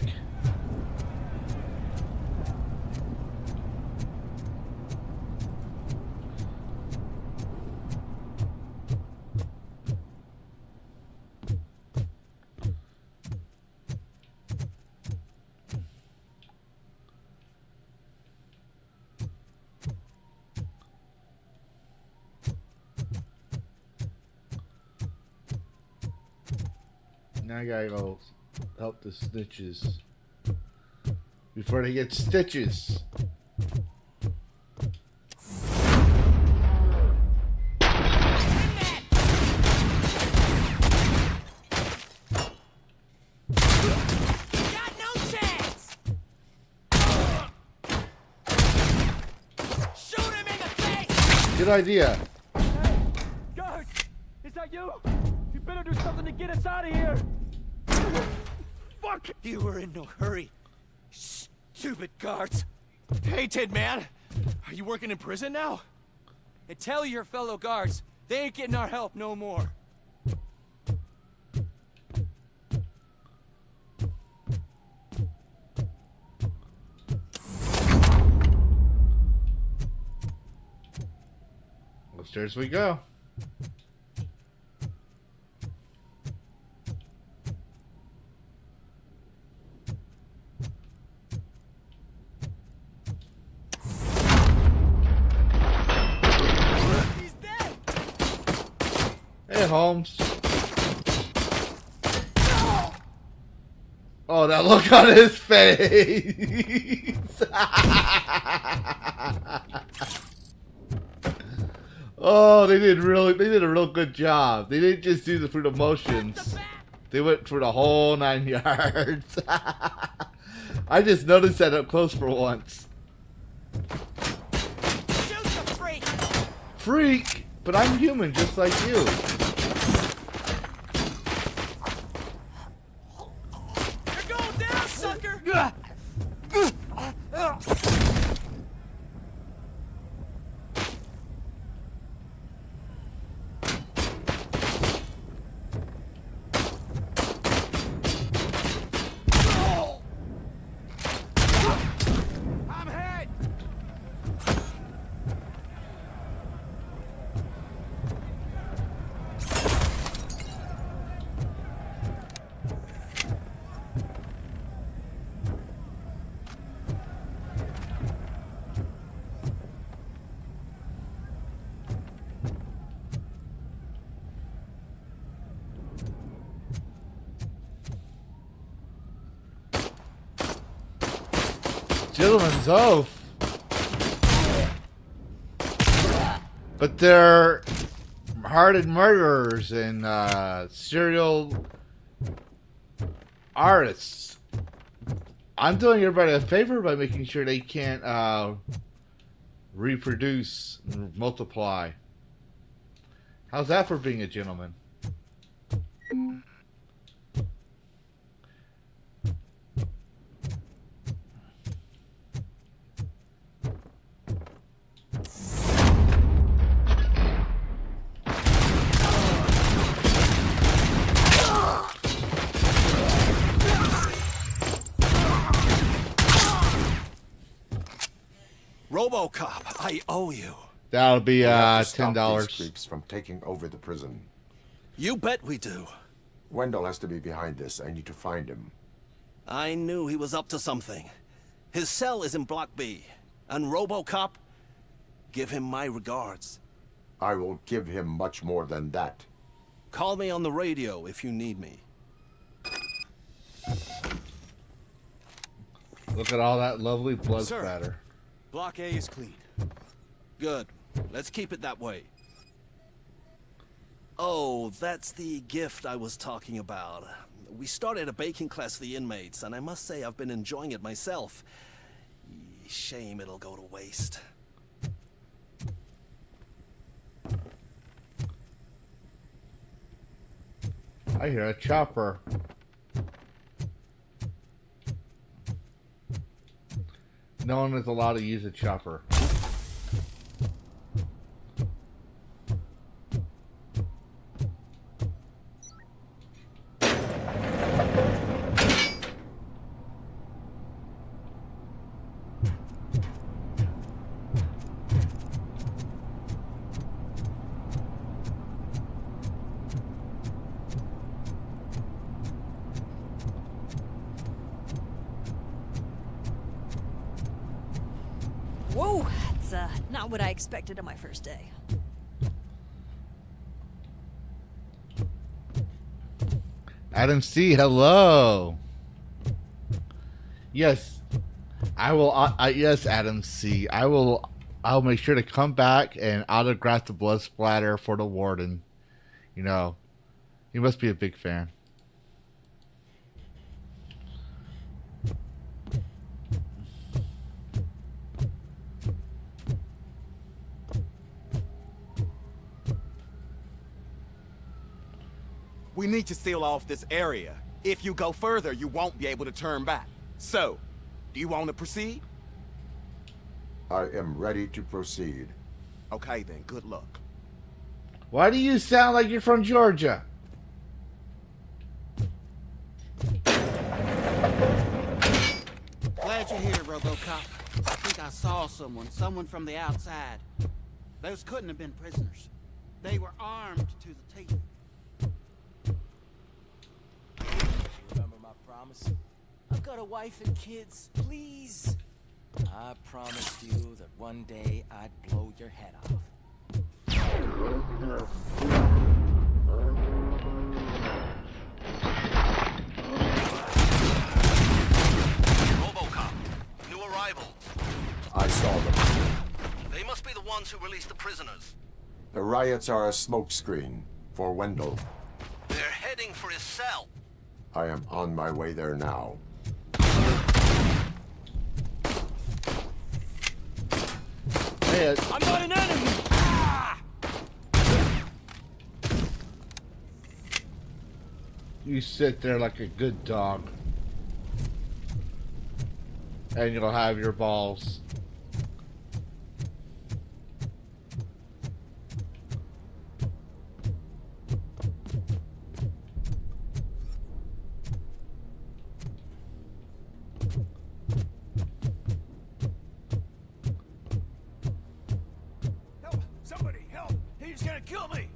Now I gotta go help the snitches before they get stitches. Got no chance! Shoot him in the face! Good idea. Guards! Is that you? You better do something to get us out of here! Fuck! You were in no hurry. Stupid guards. Hey, Tin Man. Are you working in prison now? And tell your fellow guards, they ain't getting our help no more. Upstairs we go. Hey, Holmes. Oh, that look on his face. Oh, they did a real good job. They didn't just do the fruit of motions. They went for the whole 9 yards. I just noticed that up close for once. Shoot the freak! Freak! But I'm human just like you. You're going down, sucker! Gentleman's oath. But they're hearted murderers and serial artists. I'm doing everybody a favor by making sure they can't reproduce and multiply. How's that for being a gentleman? RoboCop, I owe you. That'll be We have to stop $10. these creeps from taking over the prison. You bet we do. Wendell has to be behind this. I need to find him. I knew he was up to something. His cell is in Block B. And RoboCop, give him my regards. I will give him much more than that. Call me on the radio if you need me. Look at all that lovely blood Sir. spatter. Block A is clean. Good. Let's keep it that way. Oh, that's the gift I was talking about. We started a baking class for the inmates, and I must say I've been enjoying it myself. Shame it'll go to waste. I hear a chopper. No one is allowed to use a chopper. Whoa, that's not what I expected on my first day. Adam C, hello. Yes, I will. Yes, Adam C. I'll make sure to come back and autograph the blood splatter for the warden. You know, he must be a big fan. We need to seal off this area. If you go further, you won't be able to turn back. So, do you want to proceed? I am ready to proceed. Okay then, good luck. Why do you sound like you're from Georgia? Glad you're here, RoboCop. I think I saw someone from the outside. Those couldn't have been prisoners. They were armed to the teeth. Remember my promise? I've got a wife and kids. Please. I promised you that one day I'd blow your head off. RoboCop, new arrivals. I saw them. They must be the ones who released the prisoners. The riots are a smokescreen for Wendell. They're heading for his cell. I am on my way there now. Hey, I'm not an enemy! you sit there like a good dog. And you'll have your balls. Help! Somebody, help! He's gonna kill me!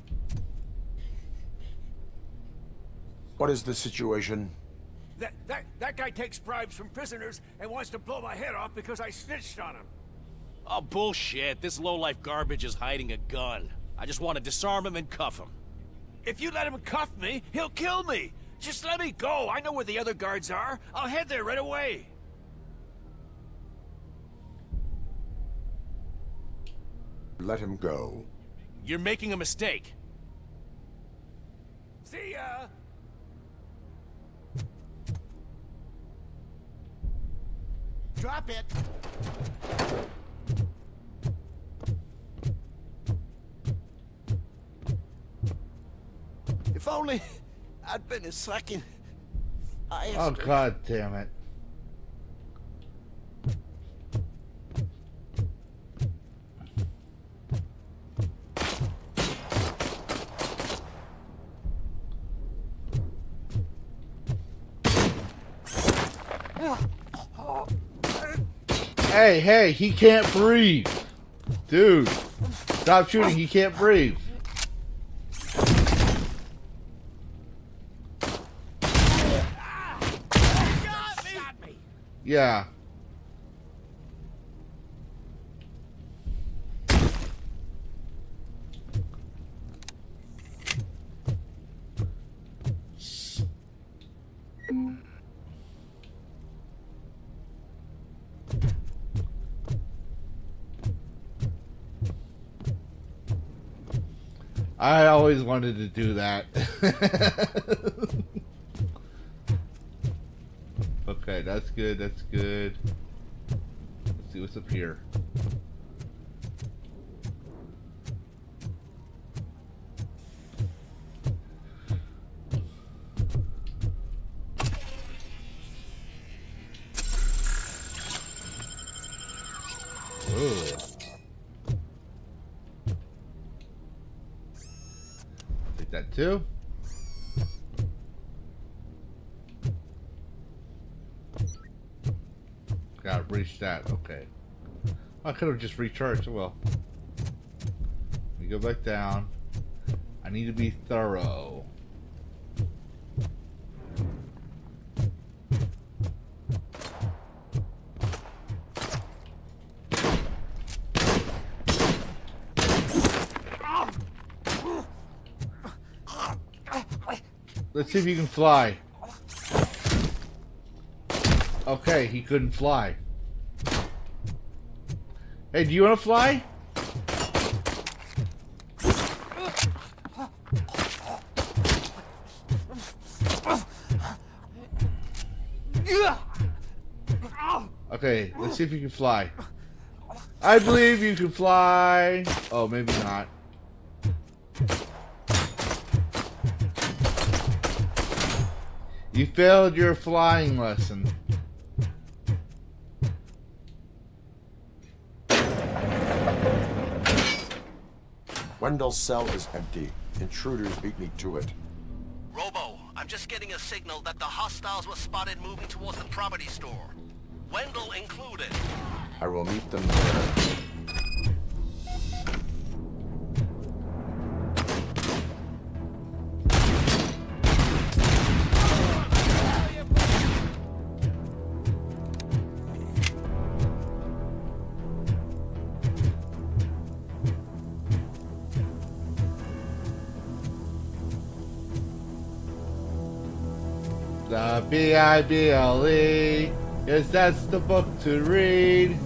What is the situation? That guy takes bribes from prisoners and wants to blow my head off because I snitched on him. Oh, bullshit. This lowlife garbage is hiding a gun. I just want to disarm him and cuff him. If you let him cuff me, he'll kill me. Just let me go. I know where the other guards are. I'll head there right away. Let him go. You're making a mistake. See ya! Drop it. If only I'd been a second faster. Oh, God damn it. Hey, he can't breathe. Dude, stop shooting, he can't breathe. Yeah. I always wanted to do that. Okay, that's good, that's good. Let's see what's up here. Ooh. Take that too. Gotta reach that. Okay. I could have just recharged. Well, let me go back down. I need to be thorough. Let's see if you can fly. Okay, he couldn't fly. Hey, do you want to fly? Okay, let's see if you can fly. I believe you can fly. Oh, maybe not. You failed your flying lesson. Wendell's cell is empty. Intruders beat me to it. Robo, I'm just getting a signal that the hostiles were spotted moving towards the property store. Wendell included. I will meet them there. The B-I-B-L-E, yes, that's the book to read.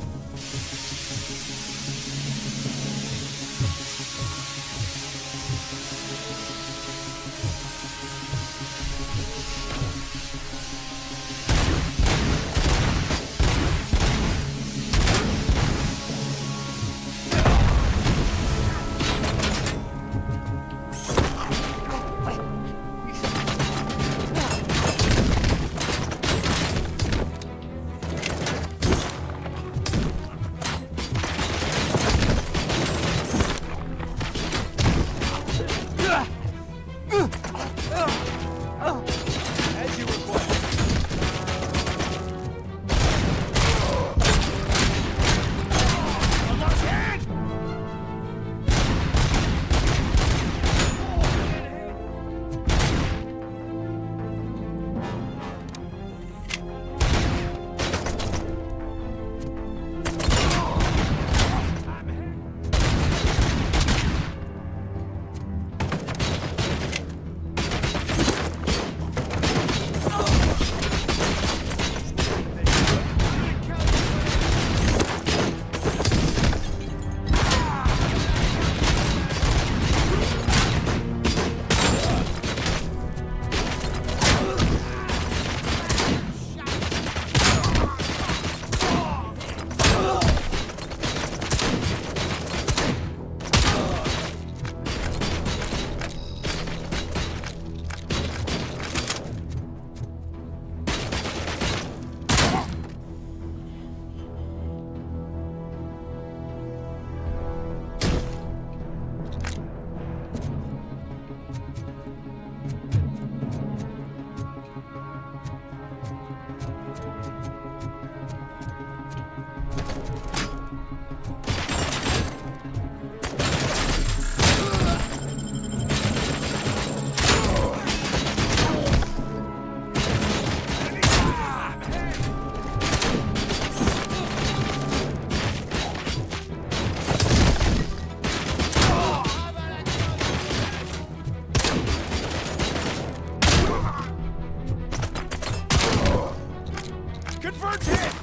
Convert hit!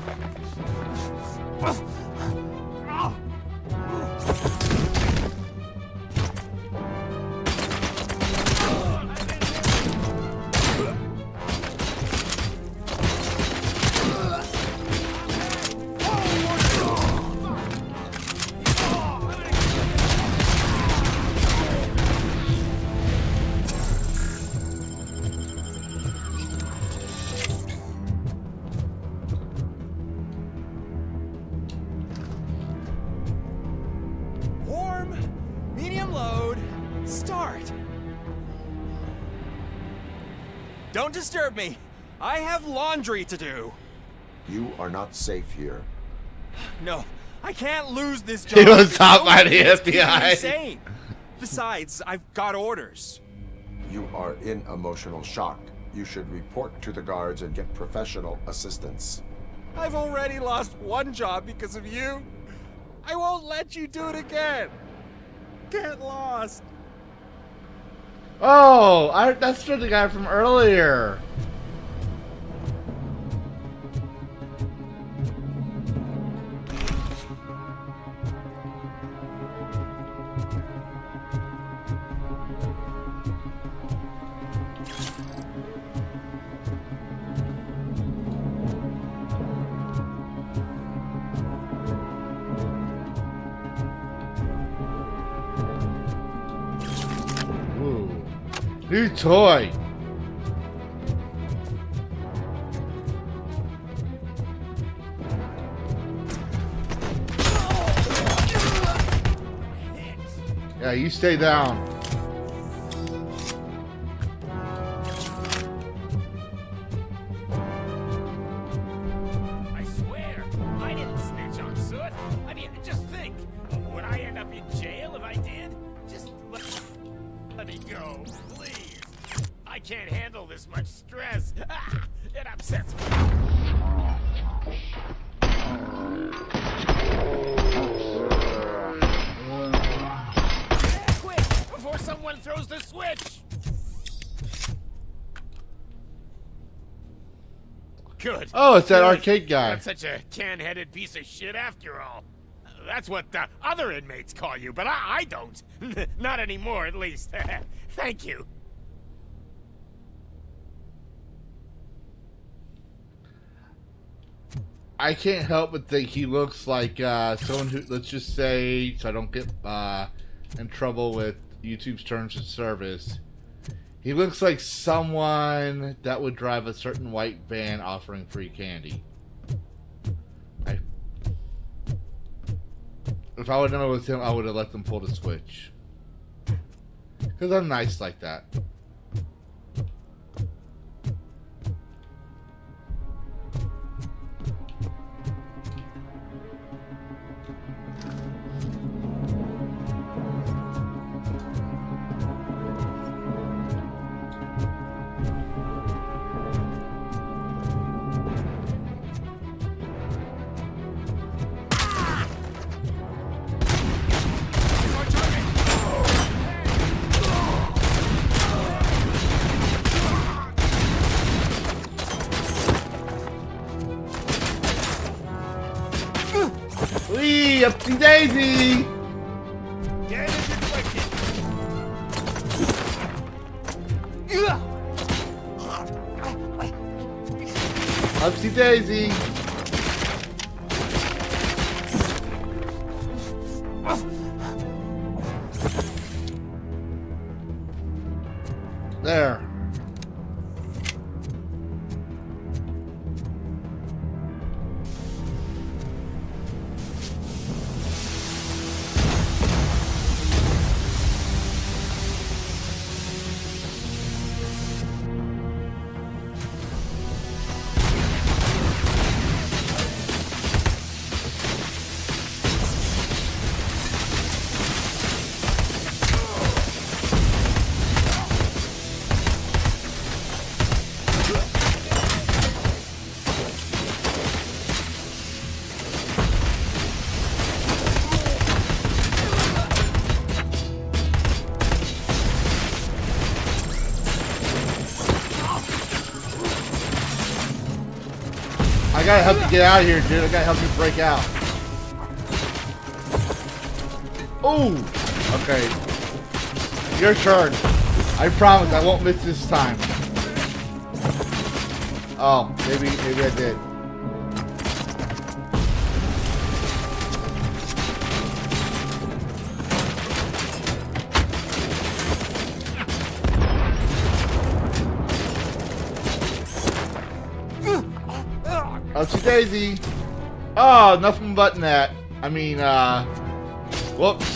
Warm, medium load, start. Don't disturb me. I have laundry to do. You are not safe here. No, I can't lose this job. He was stopped by the It's FBI. insane. Besides, I've got orders. You are in emotional shock. You should report to the guards and get professional assistance. I've already lost one job because of you. I won't let you do it again. Get lost. Oh, that's for the guy from earlier. New toy. Yeah, you stay down. I swear, I didn't snitch on Soot. I mean, just think. Would I end up in jail if I did? Just let me go, please. I can't handle this much stress. It upsets me. Quick, before someone throws the switch. Good. Oh, it's that Good. arcade guy. Not such a can-headed piece of shit after all. That's what the other inmates call you, but I don't. Not anymore, at least. Thank you. I can't help but think he looks like someone who, let's just say, so I don't get in trouble with YouTube's terms of service. He looks like someone that would drive a certain white van offering free candy. If I would know it was him, I would have let them pull the switch. Because I'm nice like that. Wee, upsy daisy! Damage inflicted. Upsy daisy! There. I gotta help you get out of here, dude. I gotta help you break out. Oh! Okay. Your turn. I promise I won't miss this time. Oh, maybe I did. Oopsie daisy. Oh, nothing but that. I mean, whoops.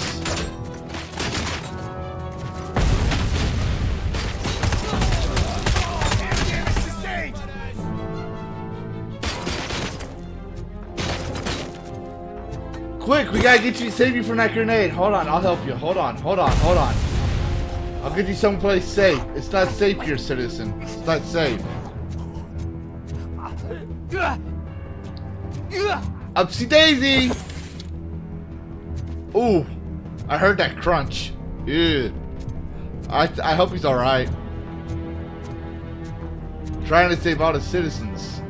Quick, we gotta get you, save you from that grenade. Hold on, I'll help you. Hold on. I'll get you someplace safe. It's not safe here, citizen. It's not safe. Upsy daisy! Ooh, I heard that crunch. Ew. I hope he's alright. Trying to save all the citizens.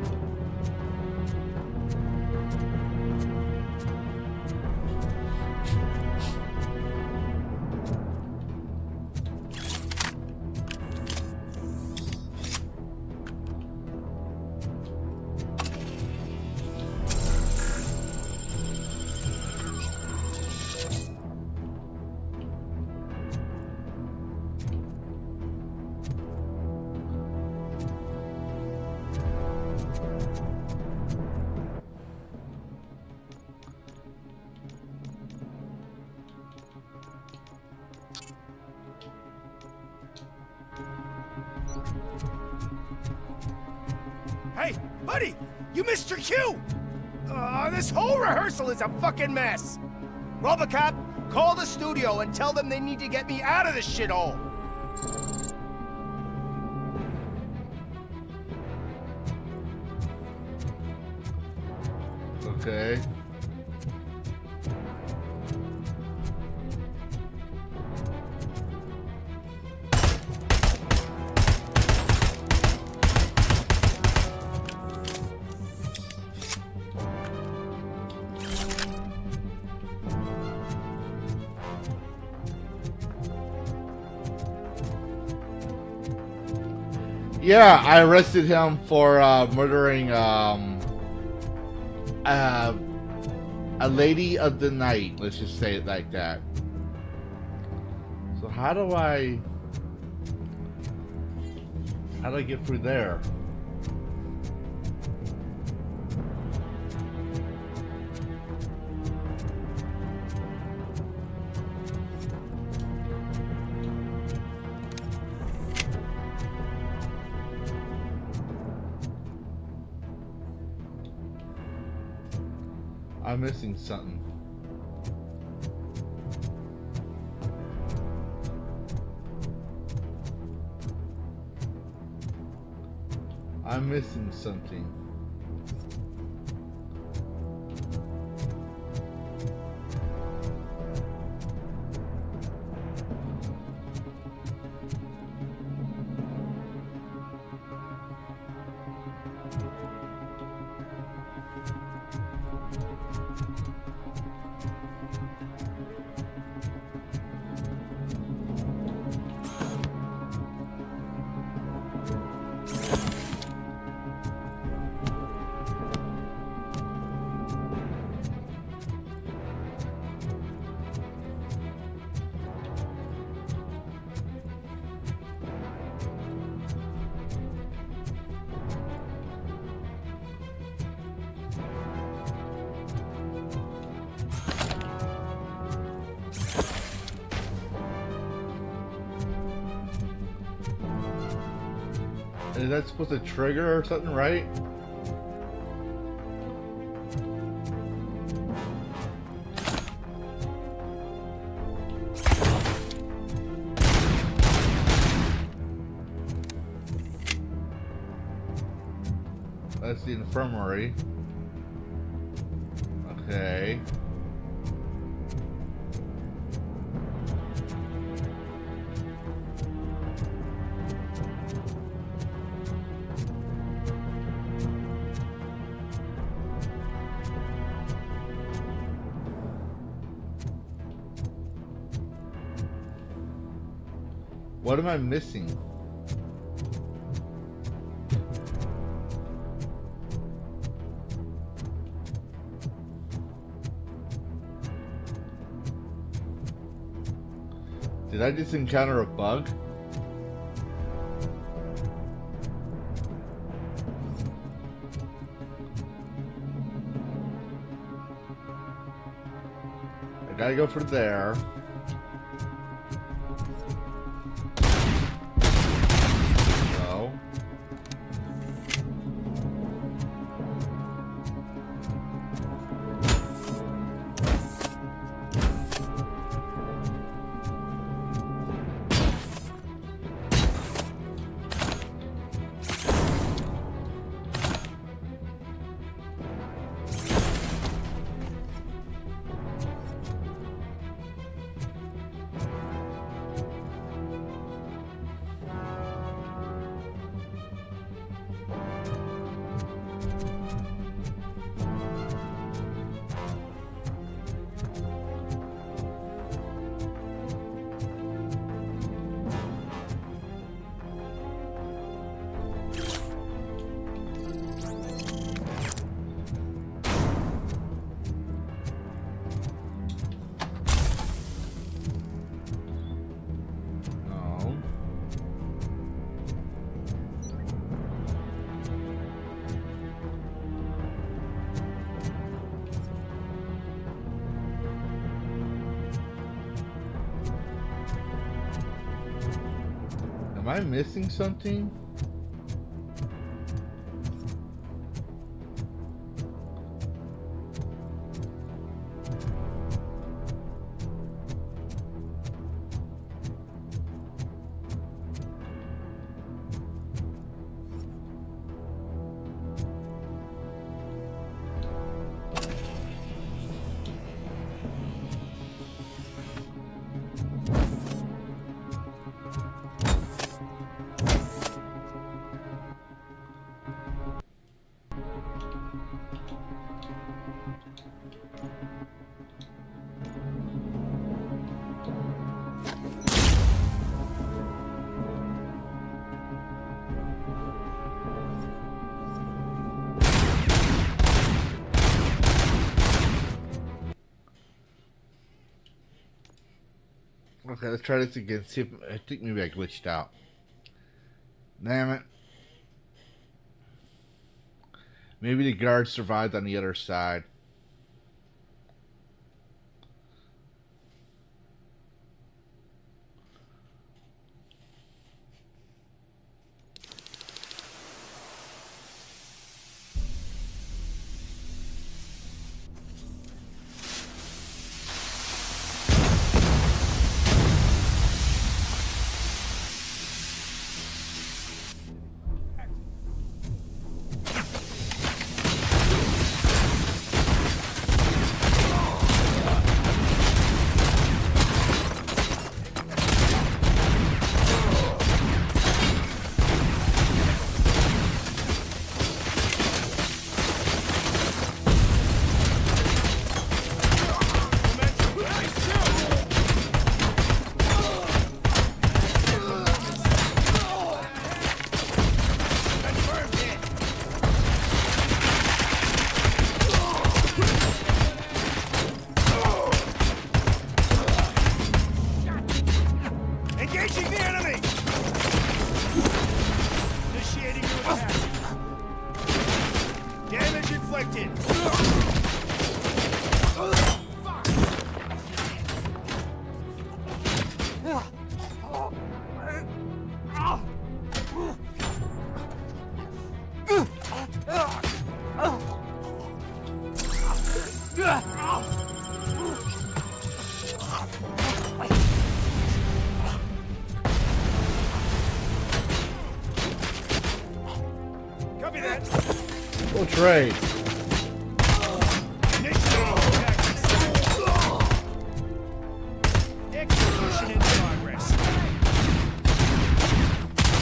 Hey, buddy! You missed your cue! This whole rehearsal is a fucking mess! RoboCop, call the studio and tell them they need to get me out of this shithole! Okay. Yeah, I arrested him for murdering a lady of the night. Let's just say it like that. So how do I get through there? I'm missing something. I'm missing something. Is that supposed to trigger or something, right? That's the infirmary. Okay. What am I missing? Did I just encounter a bug? I gotta go for there. No. Am I missing something? Okay, let's try this again. See if I think maybe I glitched out. Damn it. Maybe the guard survived on the other side. We'll trade. Execution in progress.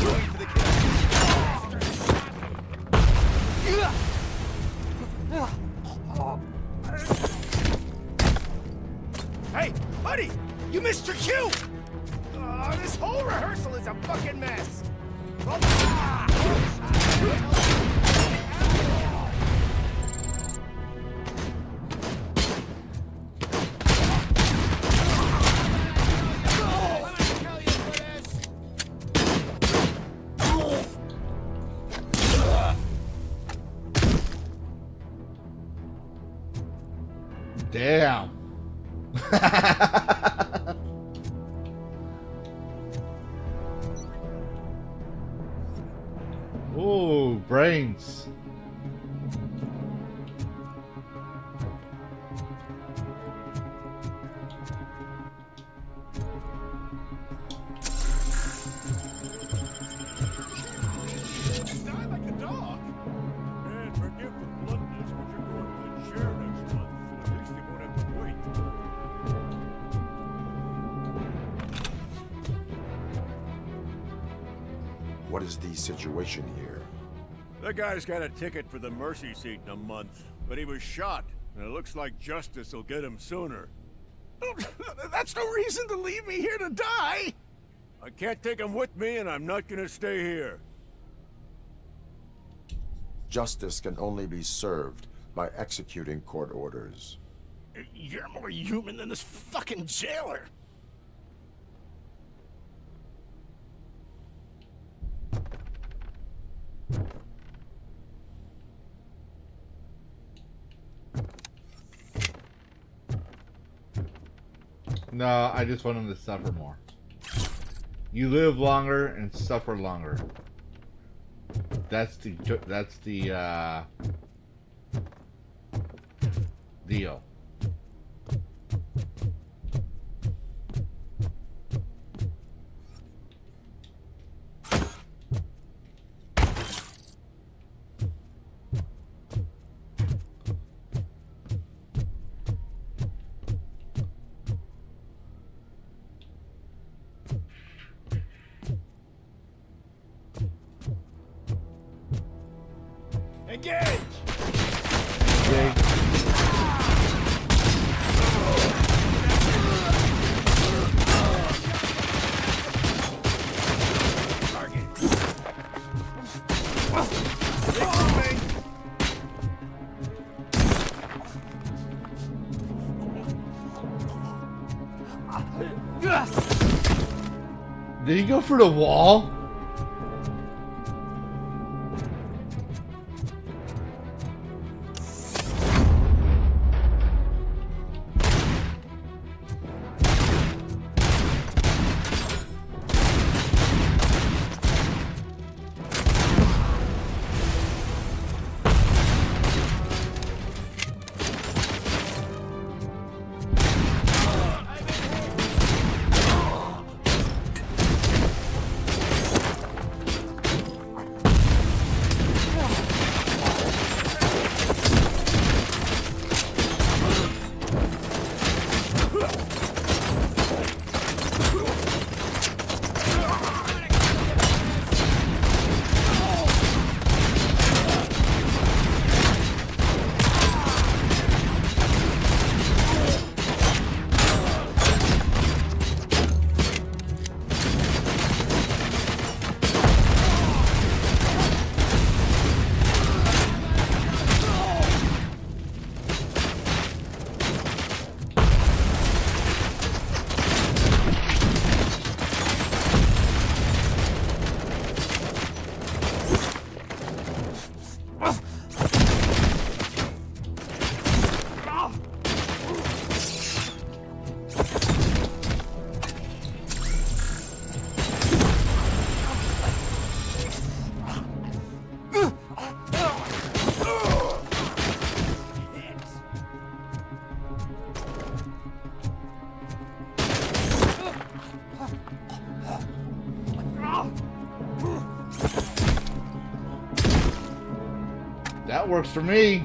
Going for the kill. Hey, buddy! You missed your cue! This whole rehearsal is a fucking mess. Damn. Ooh, brains. Die like a dog. And forgive the bluntness, but you're going to the chair next month, so at least you won't have to wait. What is the situation here? The guy's got a ticket for the mercy seat in a month, but he was shot, and it looks like justice will get him sooner. That's no reason to leave me here to die! I can't take him with me, and I'm not gonna stay here. Justice can only be served by executing court orders. You're more human than this fucking jailer! No, I just want him to suffer more. You live longer and suffer longer. That's the deal. Engage! Did he go for the wall? That works for me.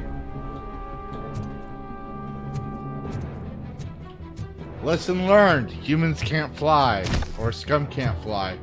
Lesson learned. Humans can't fly. Or scum can't fly.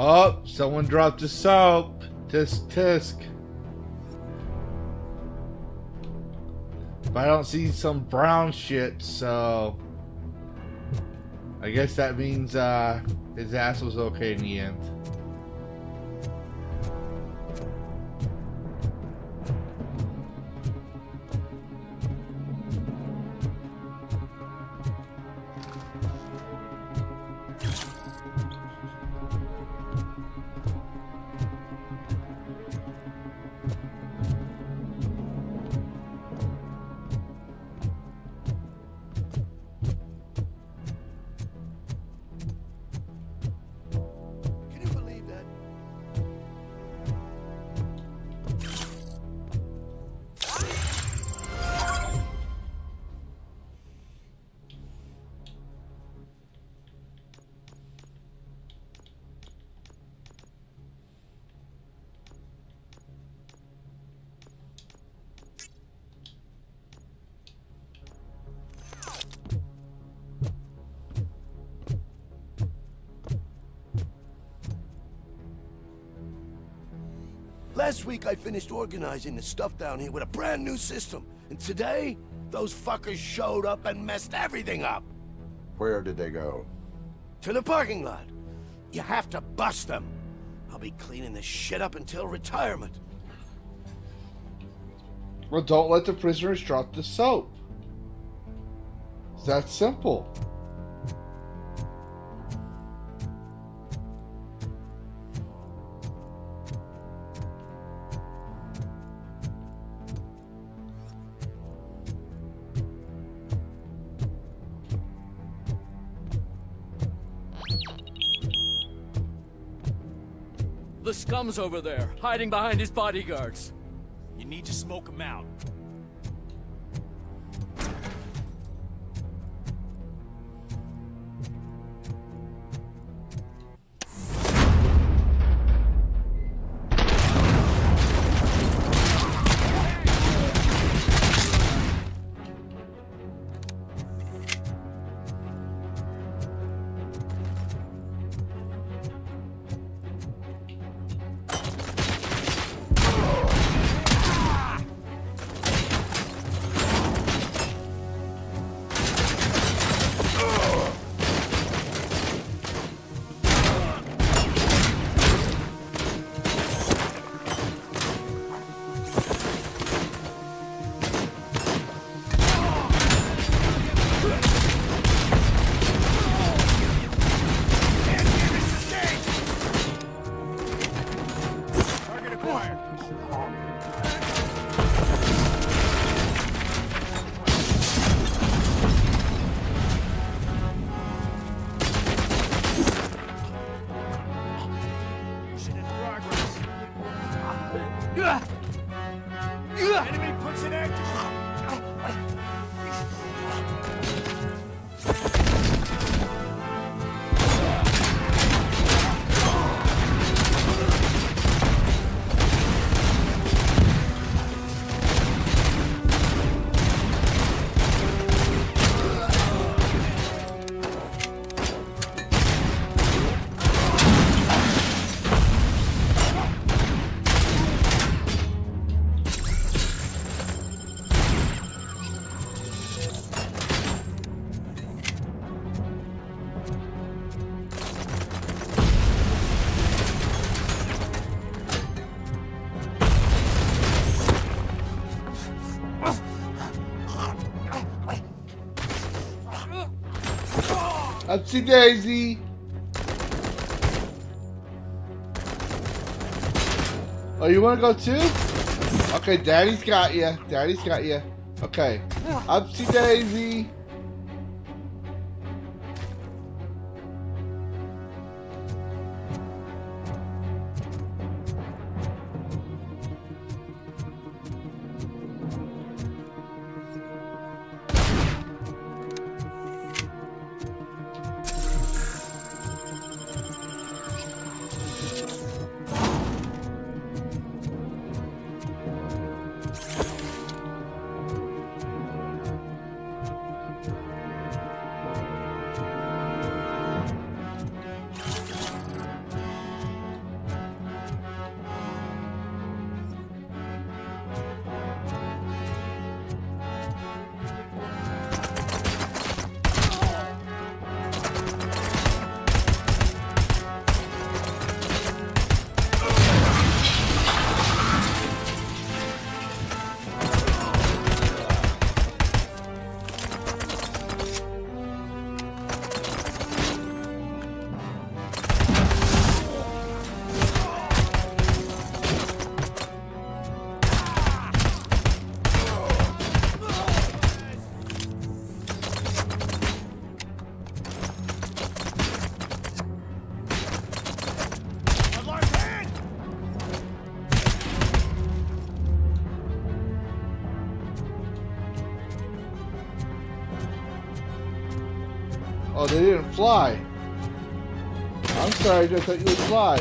Oh, someone dropped the soap. Tisk, tisk. But I don't see some brown shit, so I guess that means his ass was okay in the end. Last week I finished organizing the stuff down here with a brand new system. And today, those fuckers showed up and messed everything up. Where did they go? To the parking lot. You have to bust them. I'll be cleaning this shit up until retirement. Well, don't let the prisoners drop the soap. It's that simple. The scum's over there, hiding behind his bodyguards. You need to smoke him out. Upsy daisy. Oh, you want to go too? Okay, Daddy's got you. Daddy's got you. Okay. Upsy daisy. Oh, they didn't fly. I'm sorry, I just thought you would fly.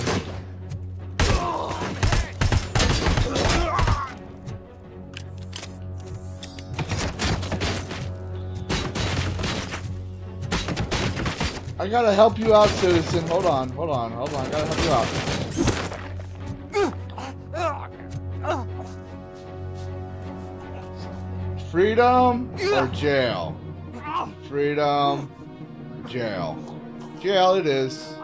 I gotta help you out, citizen. Hold on. I gotta help you out. Freedom or jail? Freedom, jail. Jail it is.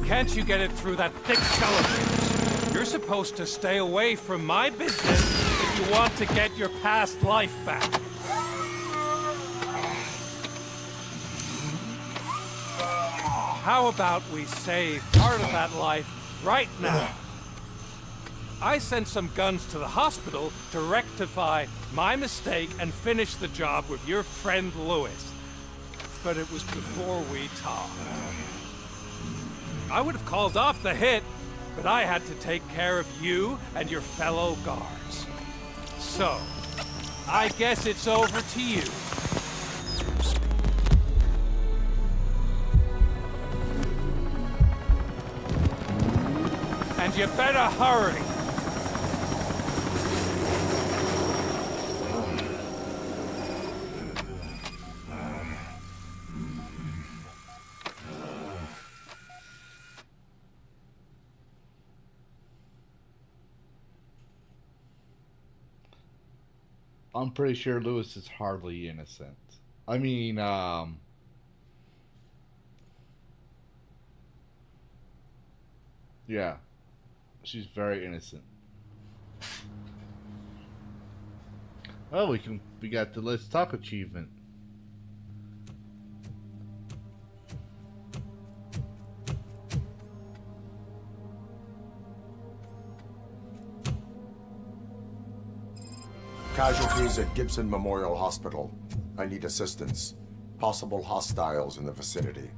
Can't you get it through that thick skeleton? You're supposed to stay away from my business if you want to get your past life back. How about we save part of that life right now? I sent some guns to the hospital to rectify my mistake and finish the job with your friend Lewis. But it was before we talked. I would have called off the hit, but I had to take care of you and your fellow guards. So, I guess it's over to you. And you better hurry. I'm pretty sure Lewis is hardly innocent. I mean, yeah, she's very innocent. Oh, we got the Let's Talk achievement. Casualties at Gibson Memorial Hospital. I need assistance. Possible hostiles in the vicinity.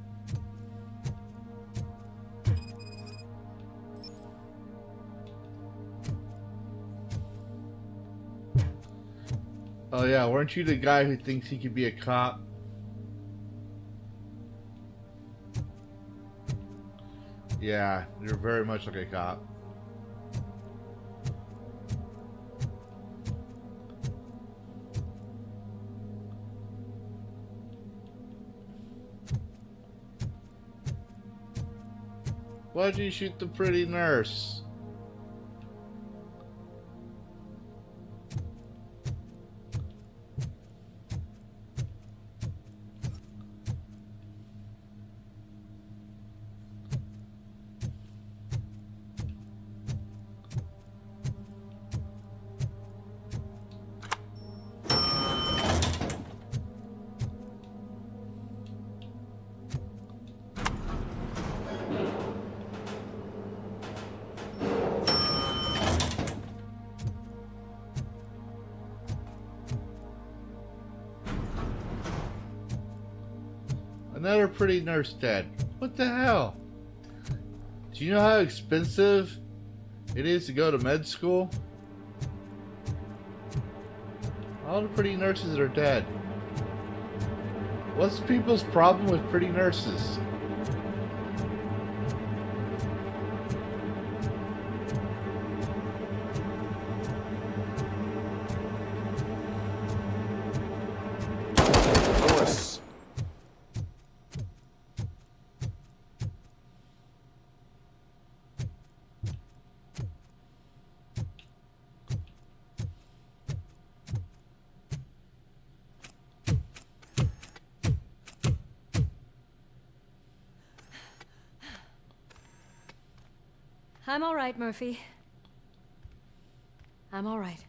Oh yeah, weren't you the guy who thinks he could be a cop? Yeah, you're very much like a cop. Why'd you shoot the pretty nurse? Another pretty nurse dead. What the hell? Do you know how expensive it is to go to med school? All the pretty nurses are dead. What's people's problem with pretty nurses? Lewis. I'm all right, Murphy. I'm all right.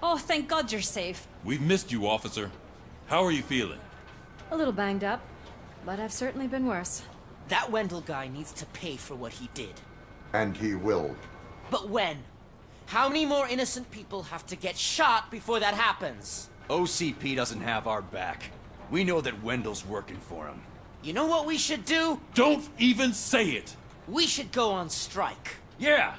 Oh, thank God you're safe. We've missed you, officer. How are you feeling? A little banged up, but I've certainly been worse. That Wendell guy needs to pay for what he did. And he will. But when? How many more innocent people have to get shot before that happens? OCP doesn't have our back. We know that Wendell's working for him. You know what we should do? Don't even say it! We should go on strike. Yeah!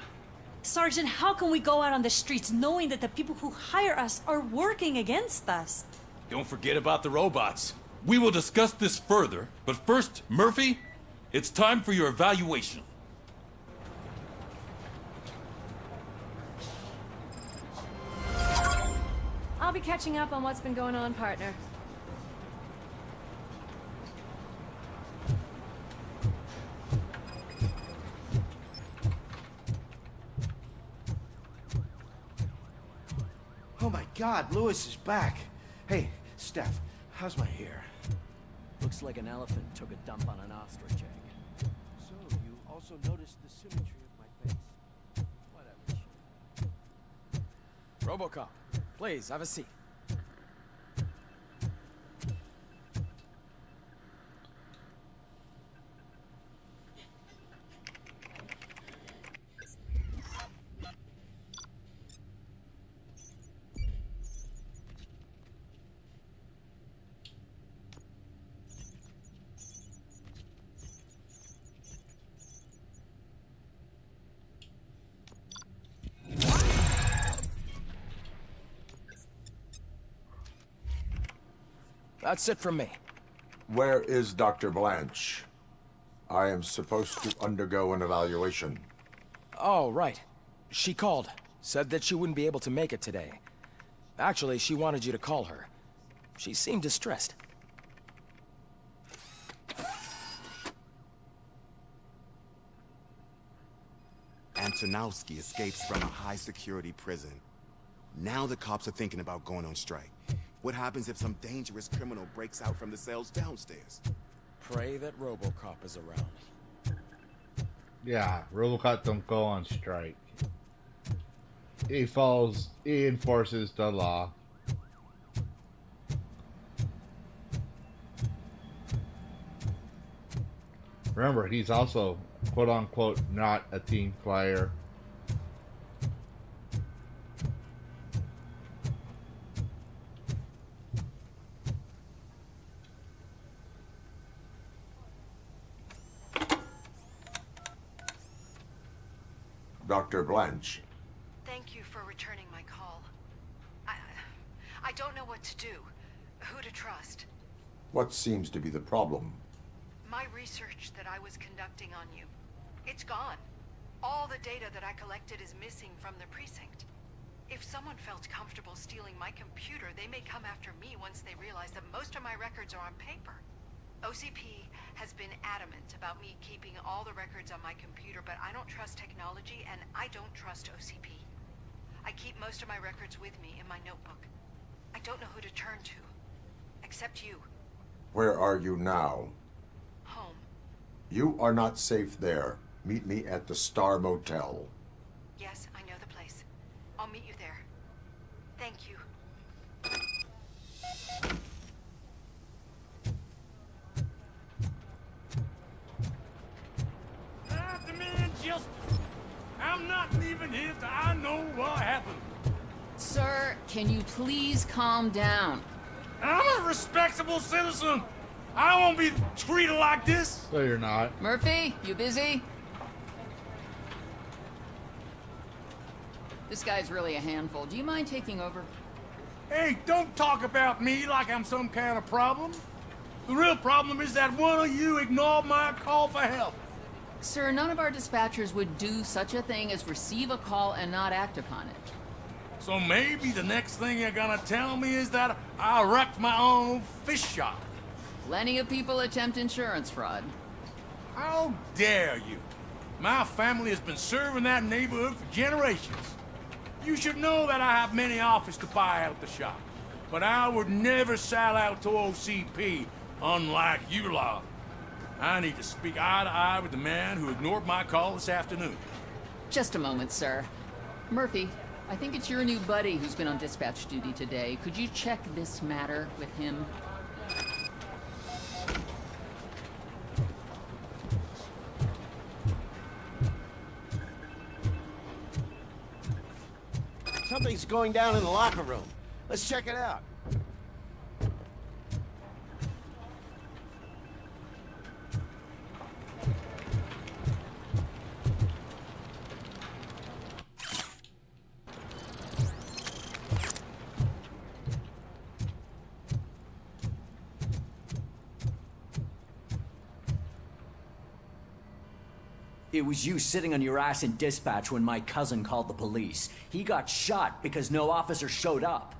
Sergeant, how can we go out on the streets knowing that the people who hire us are working against us? Don't forget about the robots. We will discuss this further, but first, Murphy, it's time for your evaluation. I'll be catching up on what's been going on, partner. Oh my God, Lewis is back. Hey, Steph, how's my hair? Looks like an elephant took a dump on an ostrich egg. So, you also noticed the symmetry of my face. Whatever. RoboCop, please, have a seat. That's it from me. Where is Dr. Blanche? I am supposed to undergo an evaluation. Oh, right. She called. Said that she wouldn't be able to make it today. Actually, she wanted you to call her. She seemed distressed. Antonowski escapes from a high-security prison. Now the cops are thinking about going on strike. What happens if some dangerous criminal breaks out from the cells downstairs? Pray that RoboCop is around. Yeah, RoboCop don't go on strike. He enforces the law. Remember, he's also, quote-unquote, not a team player. Dr. Blanche. Thank you for returning my call. I don't know what to do. Who to trust. What seems to be the problem? My research that I was conducting on you. It's gone. All the data that I collected is missing from the precinct. If someone felt comfortable stealing my computer, they may come after me once they realize that most of my records are on paper. OCP has been adamant about me keeping all the records on my computer, but I don't trust technology and I don't trust OCP. I keep most of my records with me in my notebook. I don't know who to turn to, except you. Where are you now? Home. You are not safe there. Meet me at the Star Motel. Yes, I know the place. I'll meet you there. Thank you. The man just... I'm not leaving here till I know what happened. Sir, can you please calm down? I'm a respectable citizen. I won't be treated like this. No, you're not. Murphy, you busy? This guy's really a handful. Do you mind taking over? Hey, don't talk about me like I'm some kind of problem. The real problem is that one of you ignored my call for help. Sir, none of our dispatchers would do such a thing as receive a call and not act upon it. So maybe the next thing you're gonna tell me is that I wrecked my own fish shop. Plenty of people attempt insurance fraud. How dare you? My family has been serving that neighborhood for generations. You should know that I have many offers to buy out the shop. But I would never sell out to OCP, unlike you lot. I need to speak eye to eye with the man who ignored my call this afternoon. Just a moment, sir. Murphy, I think it's your new buddy who's been on dispatch duty today. Could you check this matter with him? Something's going down in the locker room. Let's check it out. It was you sitting on your ass in dispatch when my cousin called the police. He got shot because no officer showed up.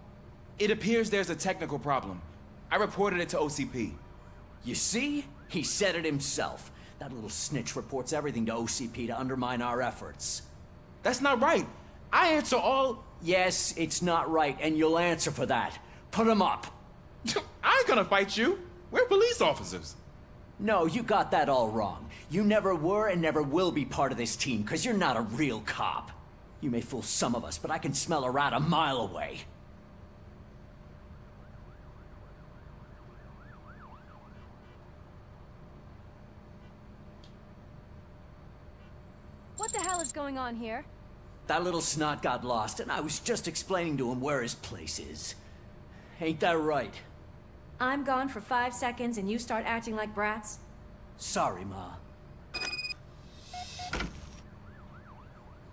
It appears there's a technical problem. I reported it to OCP. You see? He said it himself. That little snitch reports everything to OCP to undermine our efforts. That's not right. I answer all... Yes, it's not right, and you'll answer for that. Put him up. I ain't gonna fight you. We're police officers. No, you got that all wrong. You never were and never will be part of this team, because you're not a real cop. You may fool some of us, but I can smell a rat a mile away. What the hell is going on here? That little snot got lost, and I was just explaining to him where his place is. Ain't that right? I'm gone for 5 seconds and you start acting like brats? Sorry, Ma.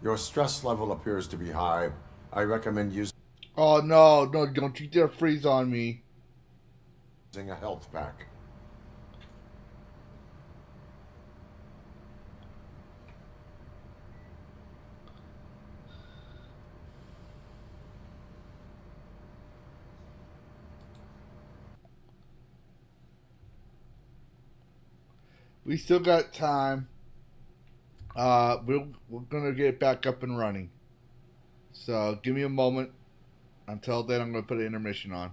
Your stress level appears to be high. I recommend using Oh, no, don't you dare freeze on me. a health pack. We still got time. We're gonna get back up and running. So give me a moment. Until then, I'm gonna put an intermission on.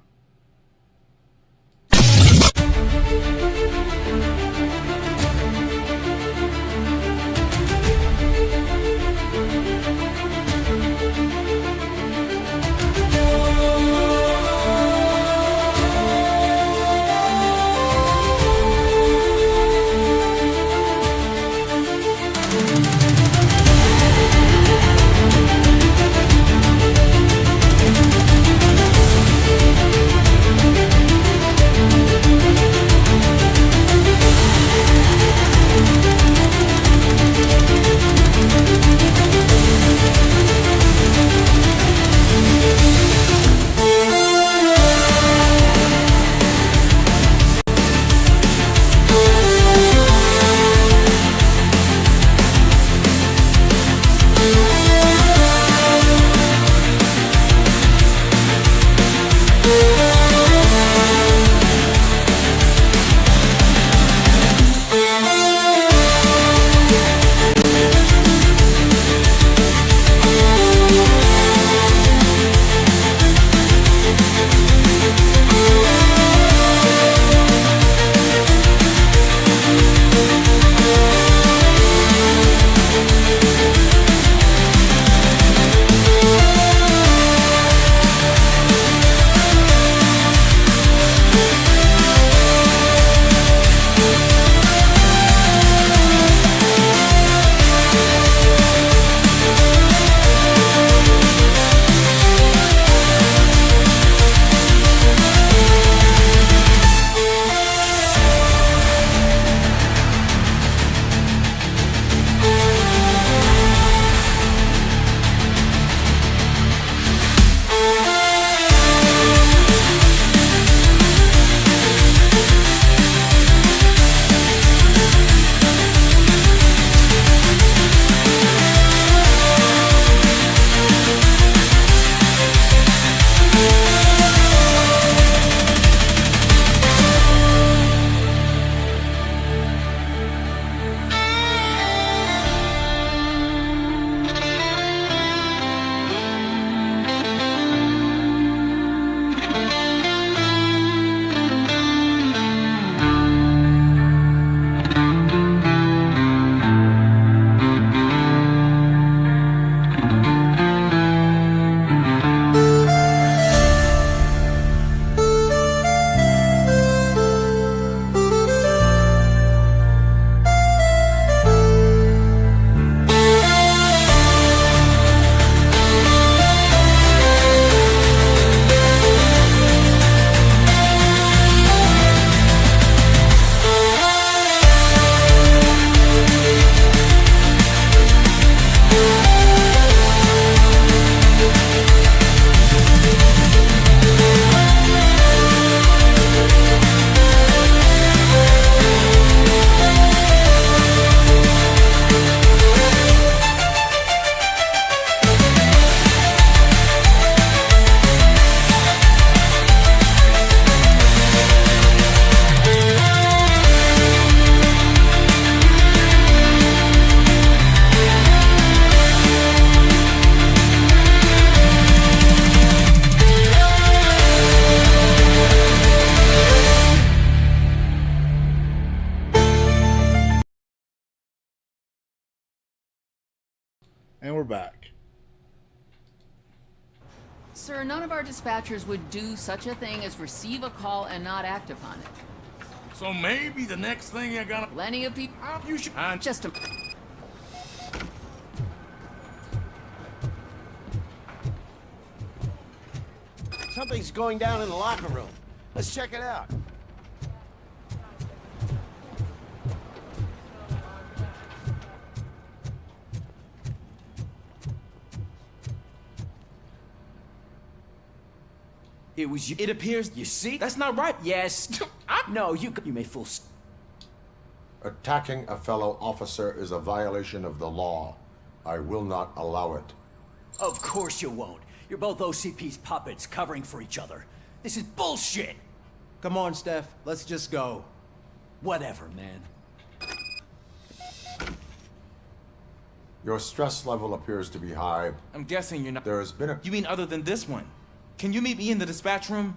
And we're back. Sir, none of our dispatchers would do such a thing as receive a call and not act upon it. So maybe the next thing you're gonna... Plenty of people... You should... Just a... Something's going down in the locker room. Let's check it out. It was you. It appears... You see? That's not right. Yes. No, you may fool... Attacking a fellow officer is a violation of the law. I will not allow it. Of course you won't. You're both OCP's puppets covering for each other. This is bullshit! Come on, Steph. Let's just go. Whatever, man. Your stress level appears to be high. I'm guessing you're not... There has been a... You mean other than this one? Can you meet me in the dispatch room?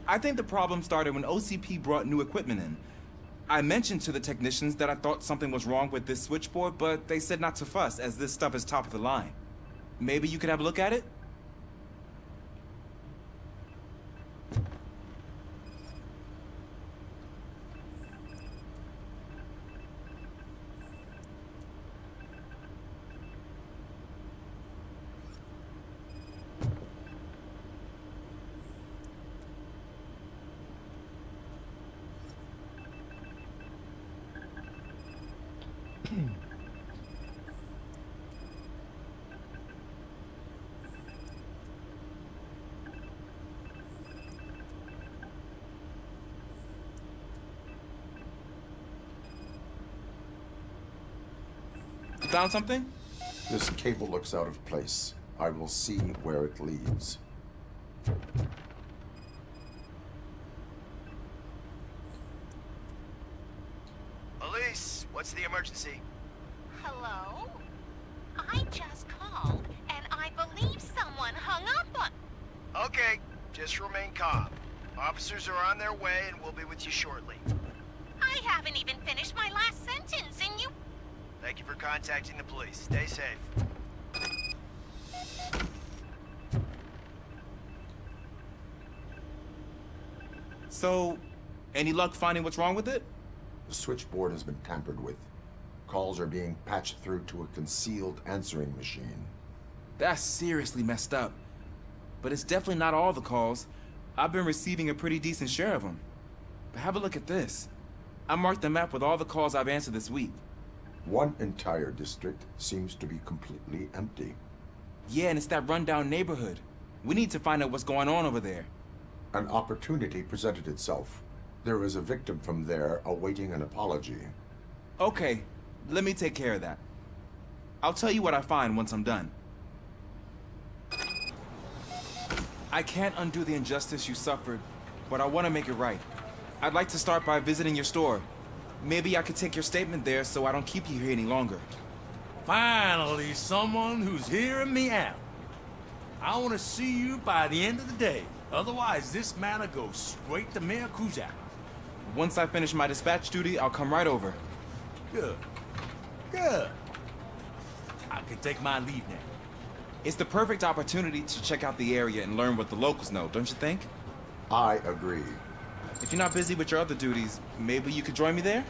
I think the problem started when OCP brought new equipment in. I mentioned to the technicians that I thought something was wrong with this switchboard, but they said not to fuss, as this stuff is top of the line. Maybe you could have a look at it? Found something? This cable looks out of place. I will see where it leads. Elise, what's the emergency? Hello? I just called, and I believe someone hung up on... Okay, just remain calm. Officers are on their way and we'll be with you shortly. I haven't even finished my last sentence, and you... Thank you for contacting the police. Stay safe. So, any luck finding what's wrong with it? The switchboard has been tampered with. Calls are being patched through to a concealed answering machine. That's seriously messed up. But it's definitely not all the calls. I've been receiving a pretty decent share of them. But have a look at this. I marked the map with all the calls I've answered this week. One entire district seems to be completely empty. Yeah, and it's that rundown neighborhood. We need to find out what's going on over there. An opportunity presented itself. There is a victim from there awaiting an apology. Okay, let me take care of that. I'll tell you what I find once I'm done. I can't undo the injustice you suffered, but I want to make it right. I'd like to start by visiting your store. Maybe I could take your statement there so I don't keep you here any longer. Finally, someone who's hearing me out. I want to see you by the end of the day. Otherwise, this matter goes straight to Mayor Kuzak. Once I finish my dispatch duty, I'll come right over. Good. Good. I can take my leave now. It's the perfect opportunity to check out the area and learn what the locals know, don't you think? I agree. If you're not busy with your other duties, maybe you could join me there?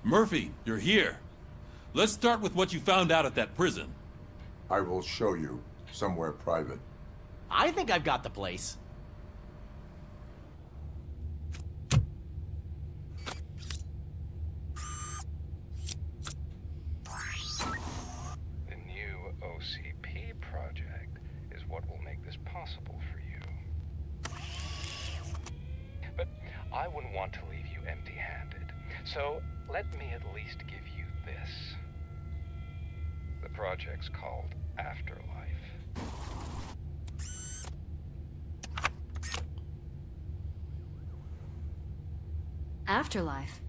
Murphy, you're here. Let's start with what you found out at that prison. I will show you somewhere private. I think I've got the place. The new OCP project is what will make this possible for you. But I wouldn't want to leave you empty-handed. So let me at least give you this. The project's called Afterlife. Afterlife.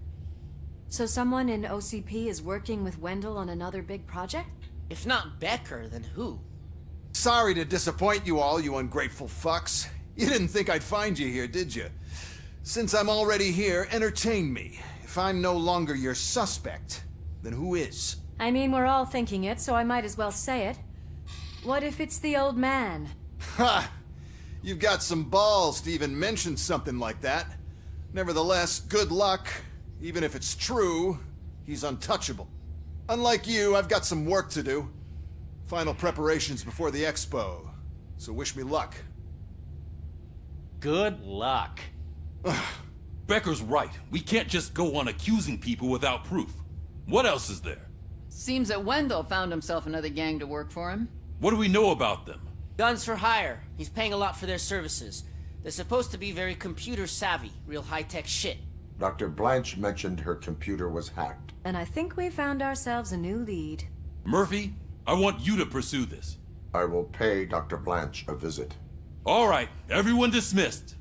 So someone in OCP is working with Wendell on another big project? If not Becker, then who? Sorry to disappoint you all, you ungrateful fucks. You didn't think I'd find you here, did you? Since I'm already here, entertain me. If I'm no longer your suspect, then who is? I mean, we're all thinking it, so I might as well say it. What if it's the old man? Ha! You've got some balls to even mention something like that. Nevertheless, good luck. Even if it's true, he's untouchable. Unlike you, I've got some work to do. Final preparations before the expo. So wish me luck. Good luck. Becker's right. We can't just go on accusing people without proof. What else is there? Seems that Wendell found himself another gang to work for him. What do we know about them? Guns for hire. He's paying a lot for their services. They're supposed to be very computer savvy, real high-tech shit. Dr. Blanche mentioned her computer was hacked. And I think we found ourselves a new lead. Murphy, I want you to pursue this. I will pay Dr. Blanche a visit. All right, everyone dismissed.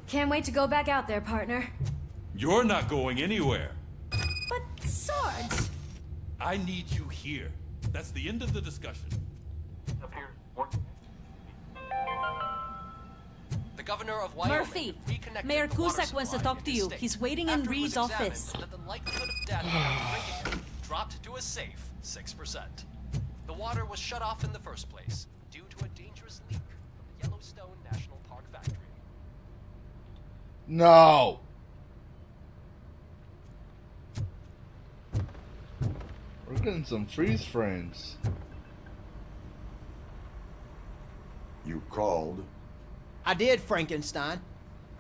Can't wait to go back out there, partner. You're not going anywhere. But, Sarge... I need you here. That's the end of the discussion. The governor of Wyoming Murphy, reconnected Mayor the water Cusack wants to supply talk to in the you. state. He's waiting in After it was Reed's examined office. that the likelihood of death from drinking it dropped to a safe 6%. The water was shut off in the first place due to a dangerous leak from the Yellowstone National Park factory. No. We're getting some freeze frames. You called? I did, Frankenstein.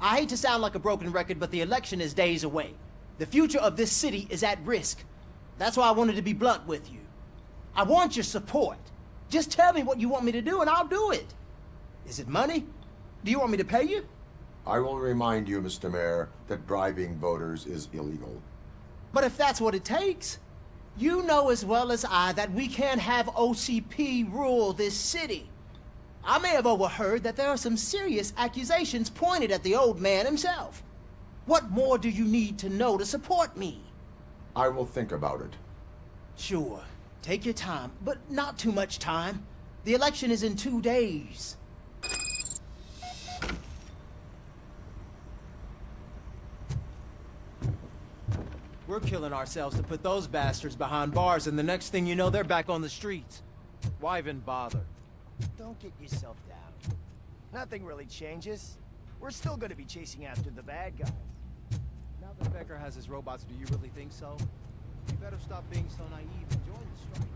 I hate to sound like a broken record, but the election is days away. The future of this city is at risk. That's why I wanted to be blunt with you. I want your support. Just tell me what you want me to do and I'll do it. Is it money? Do you want me to pay you? I will remind you, Mr. Mayor, that bribing voters is illegal. But if that's what it takes, you know as well as I that we can't have OCP rule this city. I may have overheard that there are some serious accusations pointed at the old man himself. What more do you need to know to support me? I will think about it. Sure. Take your time, but not too much time. The election is in 2 days. We're killing ourselves to put those bastards behind bars, and the next thing you know, they're back on the streets. Why even bother? Don't get yourself down. Nothing really changes. We're still gonna be chasing after the bad guys. Now that Becker has his robots, do you really think so? You better stop being so naive and join the strike.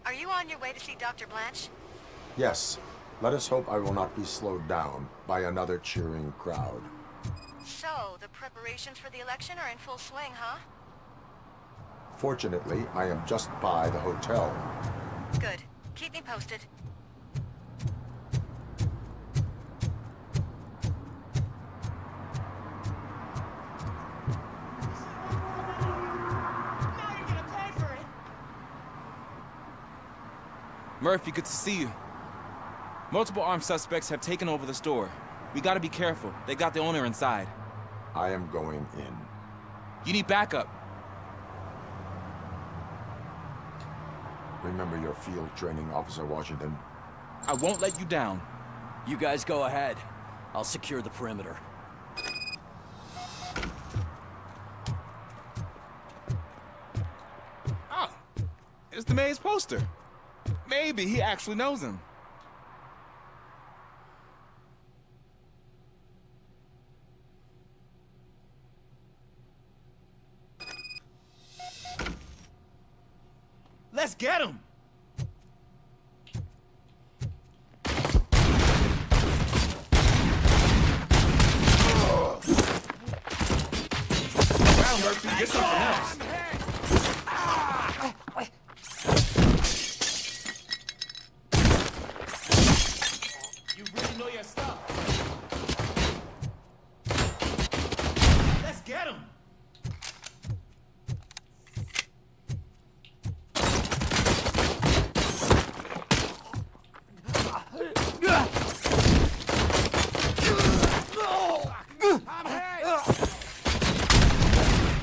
Are you on your way to see Dr. Blanche? Yes. Let us hope I will not be slowed down by another cheering crowd. So, the preparations for the election are in full swing, huh? Fortunately, I am just by the hotel. Good. Keep me posted. Murphy, good to see you. Multiple armed suspects have taken over the store. We gotta be careful. They got the owner inside. I am going in. You need backup. Remember your field training, Officer Washington. I won't let you down. You guys go ahead. I'll secure the perimeter. Oh, it's the mayor's poster. Maybe he actually knows him. Let's get him! Wow, Murphy, get something else. You really know your stuff. Let's get him!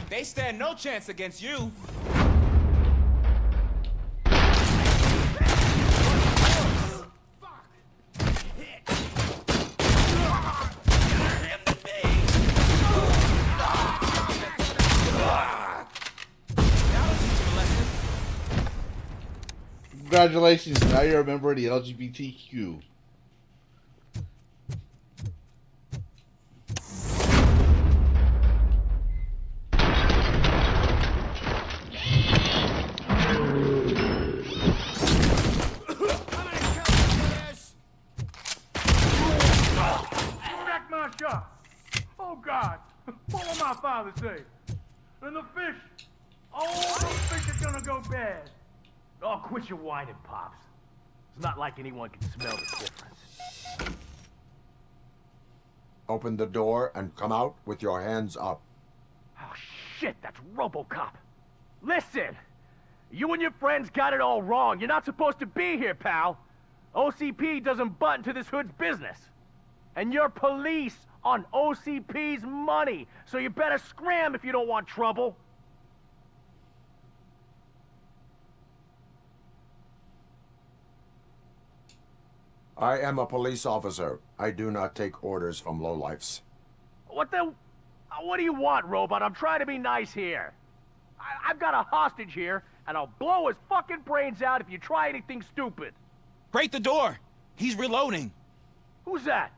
They stand no chance against you. Congratulations, now you're a member of the LGBTQ. Back my shot. Oh, God. What will my father say? And the fish. Oh, those fish are gonna go bad. Oh, quit your whining, Pops. It's not like anyone can smell the difference. Open the door and come out with your hands up. Oh, shit, that's RoboCop. Listen, you and your friends got it all wrong. You're not supposed to be here, pal. OCP doesn't butt into this hood's business. And you're police on OCP's money, so you better scram if you don't want trouble. I am a police officer. I do not take orders from lowlifes. What do you want, Robot? I'm trying to be nice here. I've got a hostage here, and I'll blow his fucking brains out if you try anything stupid. Break the door! He's reloading. Who's that?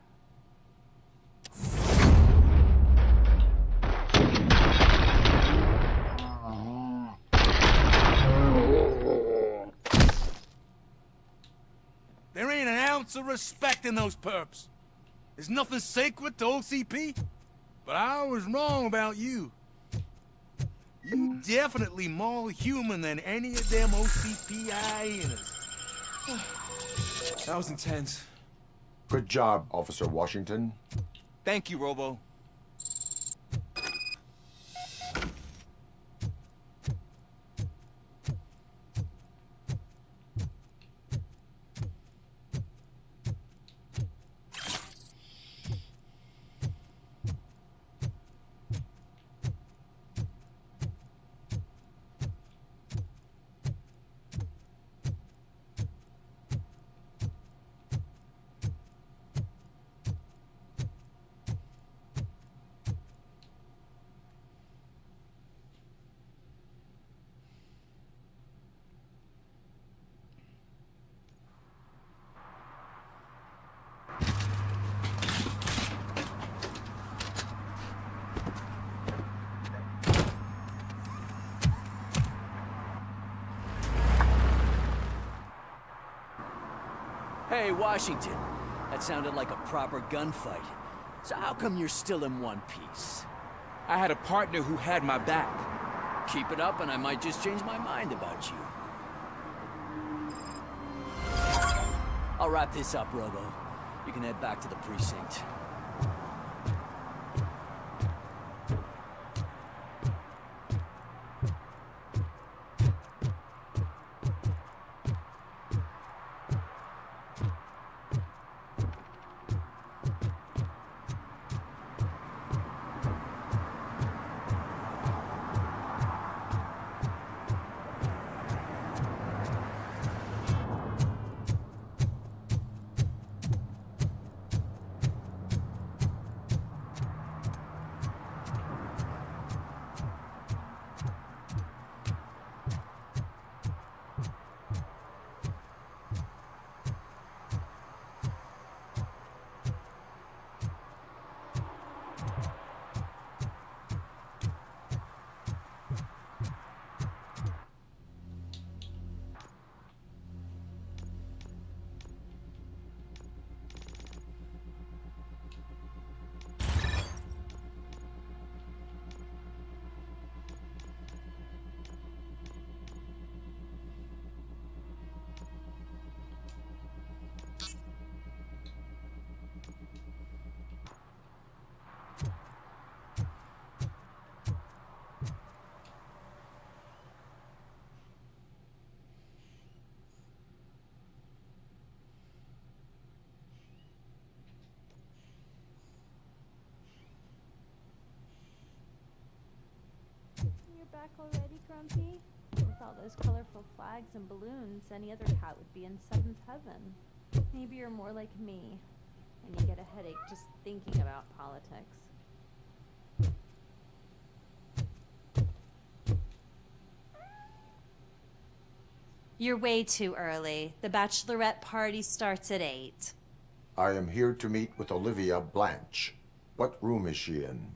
There ain't an ounce of respect in those perps. There's nothing sacred to OCP. But I was wrong about you. You definitely more human than any of them OCP hyenas. That was intense. Good job, Officer Washington. Thank you, Robo. Hey, Washington. That sounded like a proper gunfight. So how come you're still in one piece? I had a partner who had my back. Keep it up and I might just change my mind about you. I'll wrap this up, Robo. You can head back to the precinct. back already, Grumpy? With all those colorful flags and balloons, any other cat would be in seventh heaven. Maybe you're more like me, and you get a headache just thinking about politics. You're way too early. The bachelorette party starts at 8. I am here to meet with Olivia Blanche. What room is she in?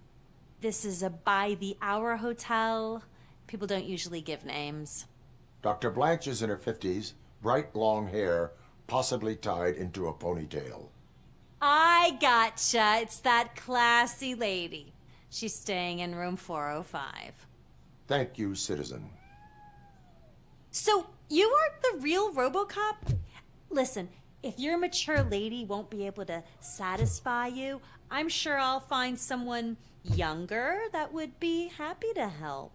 This is a by-the-hour hotel. People don't usually give names. Dr. Blanche is in her 50s, bright long hair, possibly tied into a ponytail. I gotcha. It's that classy lady. She's staying in room 405. Thank you, citizen. So, you aren't the real RoboCop? Listen, if your mature lady won't be able to satisfy you, I'm sure I'll find someone younger that would be happy to help.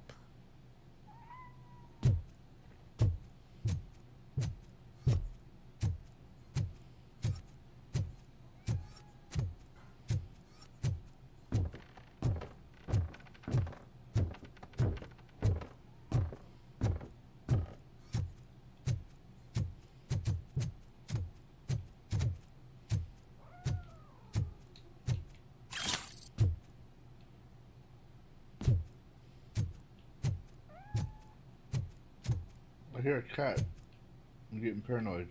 I hear a cat. I'm getting paranoid.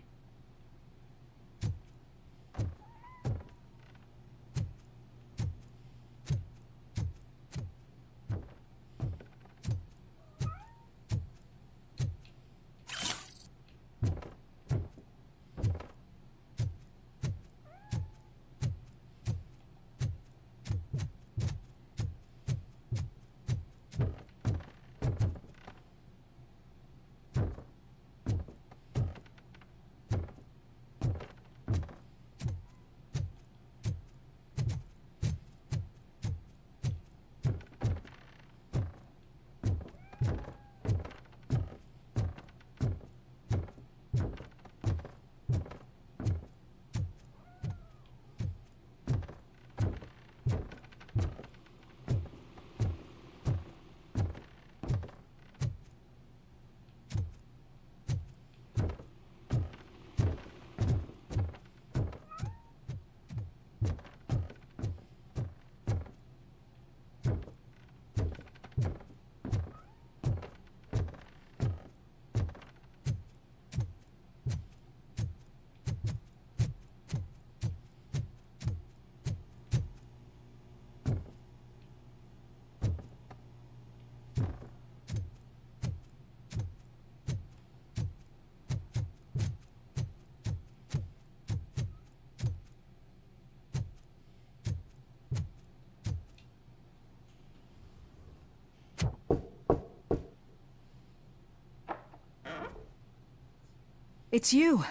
It's you.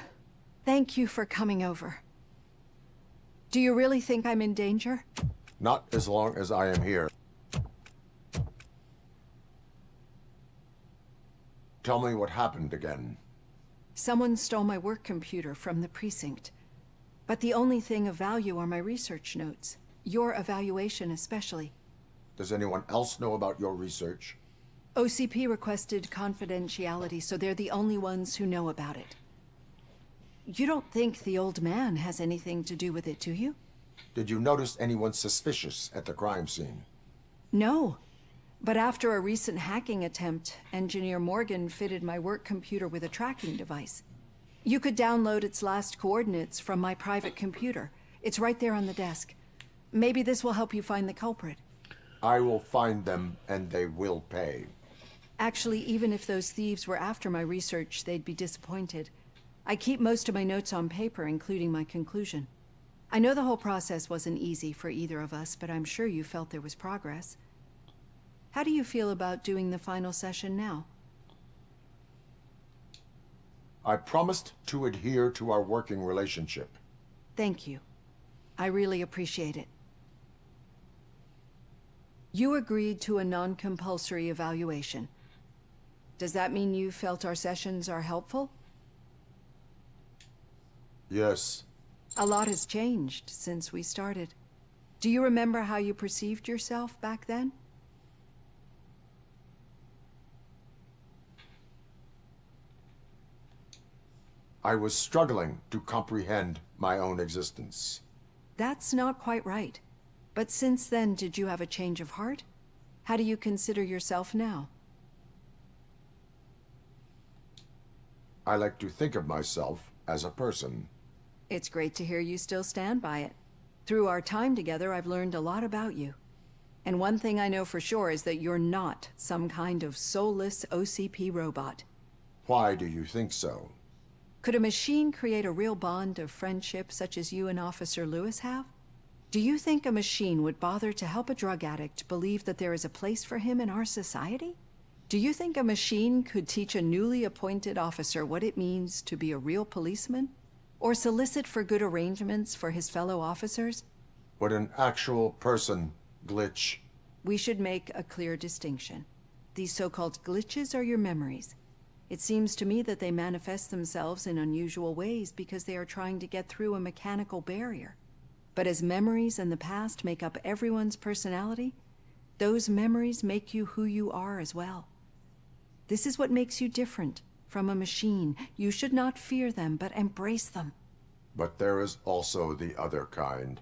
Thank you for coming over. Do you really think I'm in danger? Not as long as I am here. Tell me what happened again. Someone stole my work computer from the precinct. But the only thing of value are my research notes. Your evaluation especially. Does anyone else know about your research? OCP requested confidentiality, so they're the only ones who know about it. You don't think the old man has anything to do with it, do you? Did you notice anyone suspicious at the crime scene? No. But after a recent hacking attempt, Engineer Morgan fitted my work computer with a tracking device. You could download its last coordinates from my private computer. It's right there on the desk. Maybe this will help you find the culprit. I will find them, and they will pay. Actually, even if those thieves were after my research, they'd be disappointed. I keep most of my notes on paper, including my conclusion. I know the whole process wasn't easy for either of us, but I'm sure you felt there was progress. How do you feel about doing the final session now? I promised to adhere to our working relationship. Thank you. I really appreciate it. You agreed to a non-compulsory evaluation. Does that mean you felt our sessions are helpful? Yes. A lot has changed since we started. Do you remember how you perceived yourself back then? I was struggling to comprehend my own existence. That's not quite right. But since then, did you have a change of heart? How do you consider yourself now? I like to think of myself as a person. It's great to hear you still stand by it. Through our time together, I've learned a lot about you. And one thing I know for sure is that you're not some kind of soulless OCP robot. Why do you think so? Could a machine create a real bond of friendship such as you and Officer Lewis have? Do you think a machine would bother to help a drug addict believe that there is a place for him in our society? Do you think a machine could teach a newly appointed officer what it means to be a real policeman? Or solicit for good arrangements for his fellow officers? Would an actual person glitch? We should make a clear distinction. These so-called glitches are your memories. It seems to me that they manifest themselves in unusual ways because they are trying to get through a mechanical barrier. But as memories in the past make up everyone's personality, those memories make you who you are as well. This is what makes you different from a machine. You should not fear them, but embrace them. But there is also the other kind.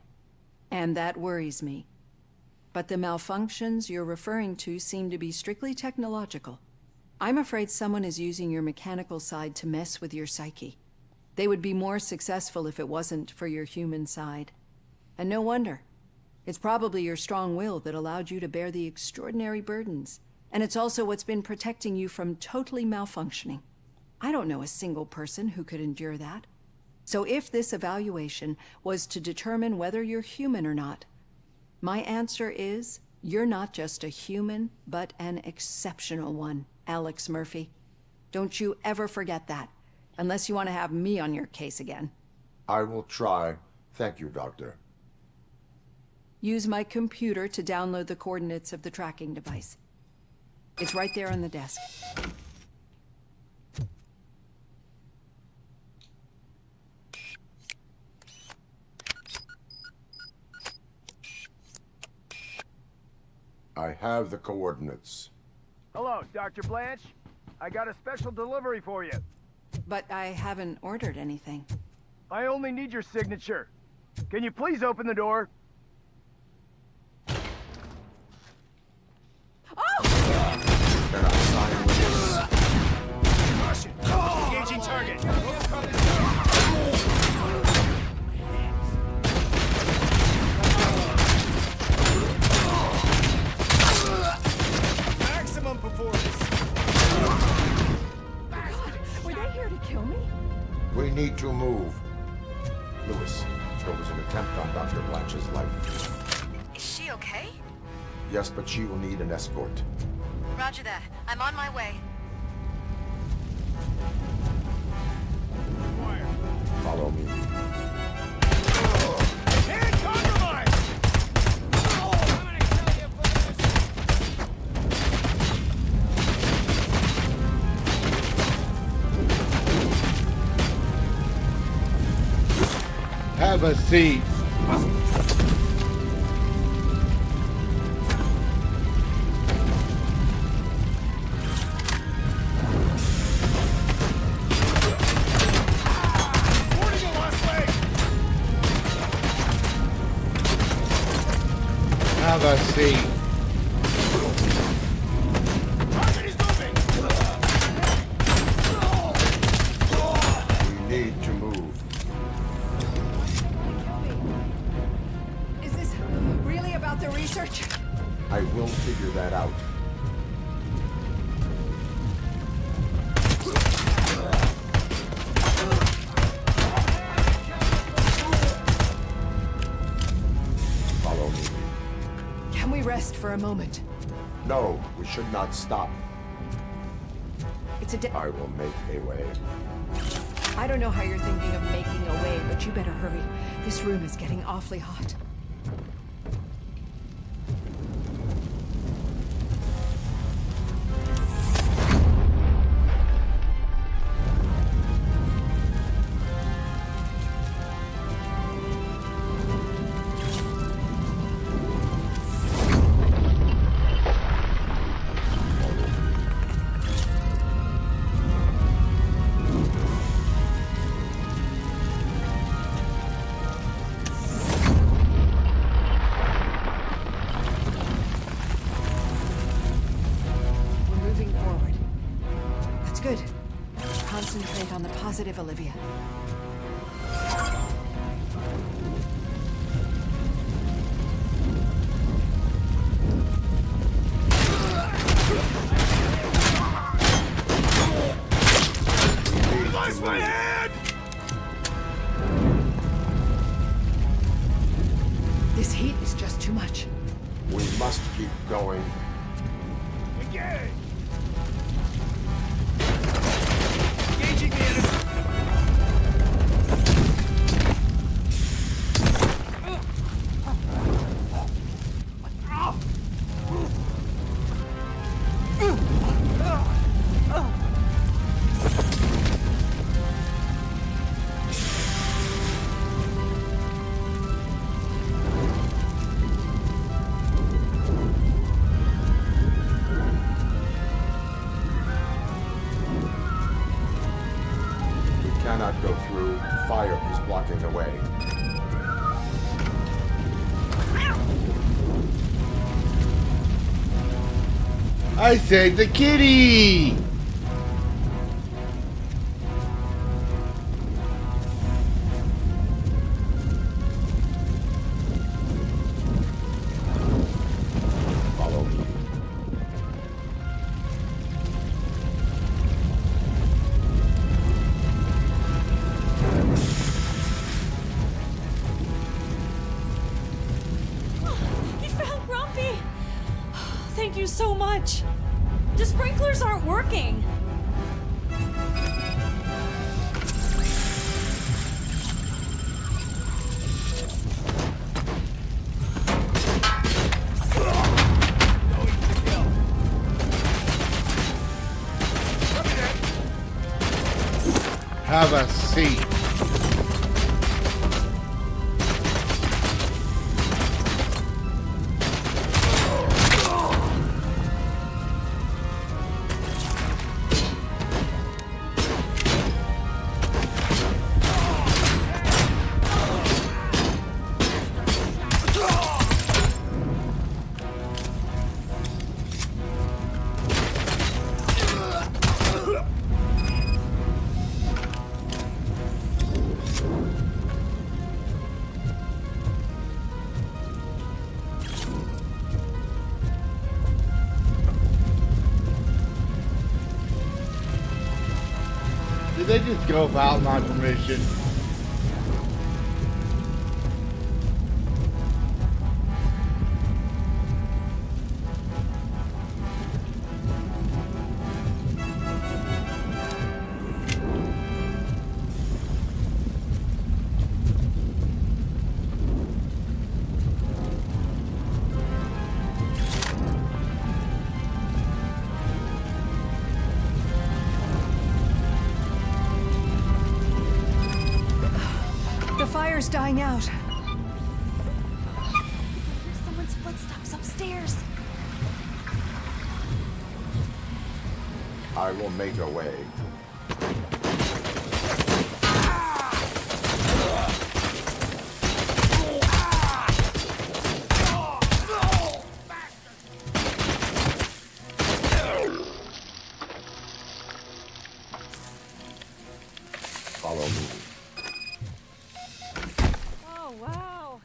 And that worries me. But the malfunctions you're referring to seem to be strictly technological. I'm afraid someone is using your mechanical side to mess with your psyche. They would be more successful if it wasn't for your human side. And no wonder. It's probably your strong will that allowed you to bear the extraordinary burdens. And it's also what's been protecting you from totally malfunctioning. I don't know a single person who could endure that. So if this evaluation was to determine whether you're human or not, my answer is you're not just a human, but an exceptional one, Alex Murphy. Don't you ever forget that, unless you want to have me on your case again. I will try. Thank you, Doctor. Use my computer to download the coordinates of the tracking device. It's right there on the desk. I have the coordinates. Hello, Dr. Blanche. I got a special delivery for you. But I haven't ordered anything. I only need your signature. Can you please open the door? Engaging target. Maximum performance. Were they here to kill me? We need to move. Lewis, there was an attempt on Dr. Blanche's life. Is she okay? Yes, but she will need an escort. Roger that. I'm on my way. Follow me. And compromise! Have a seat. Have a seat. We need to move. Is this really about the research? I will figure that out. Follow me. Can we rest for a moment? No, we should not stop. It's a I will make a way. I don't know how you're thinking of making a way, but you better hurry. This room is getting awfully hot. positive, Olivia. Lost my head! This heat is just too much. We must keep going. Engage! Engaging the enemy! Cannot go through. Fire is blocking the way. I saved the kitty! Follow me. He found Grumpy! Thank you so much. The sprinklers aren't working. Have a seat. Did they just go without my permission? The fire's dying out. There's someone's footsteps upstairs. I will make a way. Follow me. Oh, wow.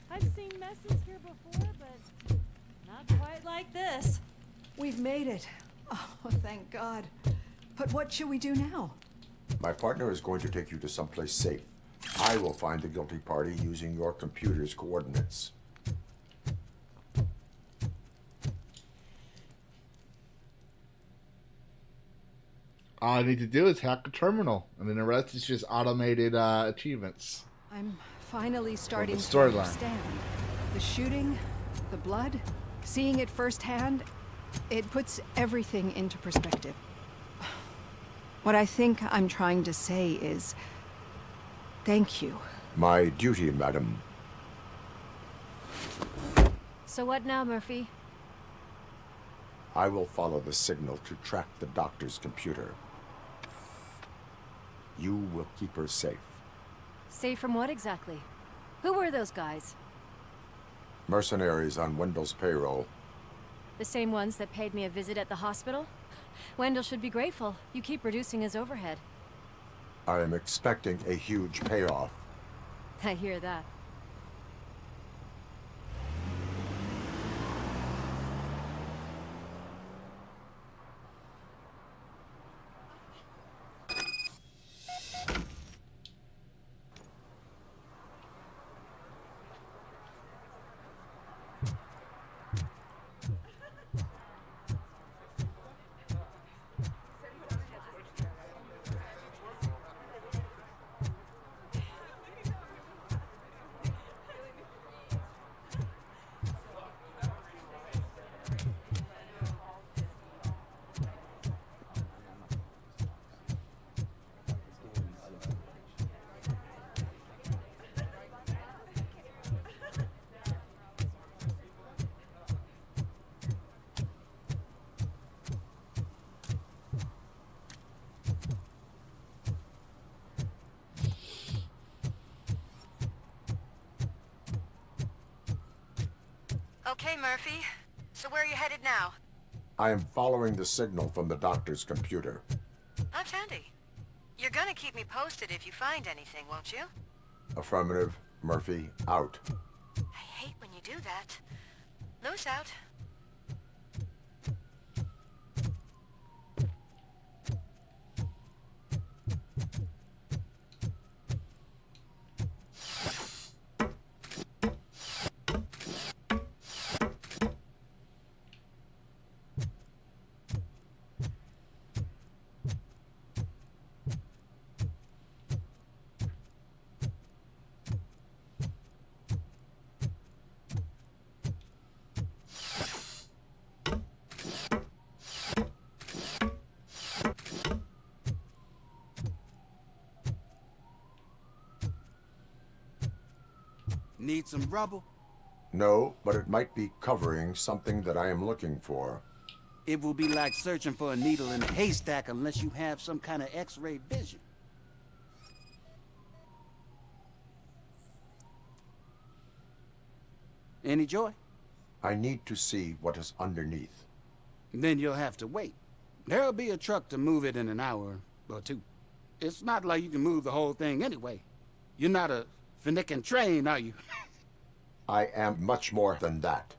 I've seen messes here before, but not quite like this. We've made it. Oh, thank God. But what should we do now? My partner is going to take you to someplace safe. I will find the guilty party using your computer's coordinates. All I need to do is hack a terminal, and then the rest is just automated achievements. I'm finally starting to storyline. understand. The shooting, the blood, seeing it firsthand, it puts everything into perspective. What I think I'm trying to say is, thank you. My duty, madam. So what now, Murphy? I will follow the signal to track the doctor's computer. You will keep her safe. Safe from what exactly? Who were those guys? Mercenaries on Wendell's payroll. The same ones that paid me a visit at the hospital? Wendell should be grateful. You keep reducing his overhead. I am expecting a huge payoff. I hear that. Okay, Murphy. So where are you headed now? I am following the signal from the doctor's computer. That's handy. You're gonna keep me posted if you find anything, won't you? Affirmative. Murphy, out. I hate when you do that. Lewis out. Need some rubble? No, but it might be covering something that I am looking for. It will be like searching for a needle in a haystack unless you have some kind of X-ray vision. Any joy? I need to see what is underneath. Then you'll have to wait. There'll be a truck to move it in an hour or two. It's not like you can move the whole thing anyway. You're not a finicking train, are you? I am much more than that.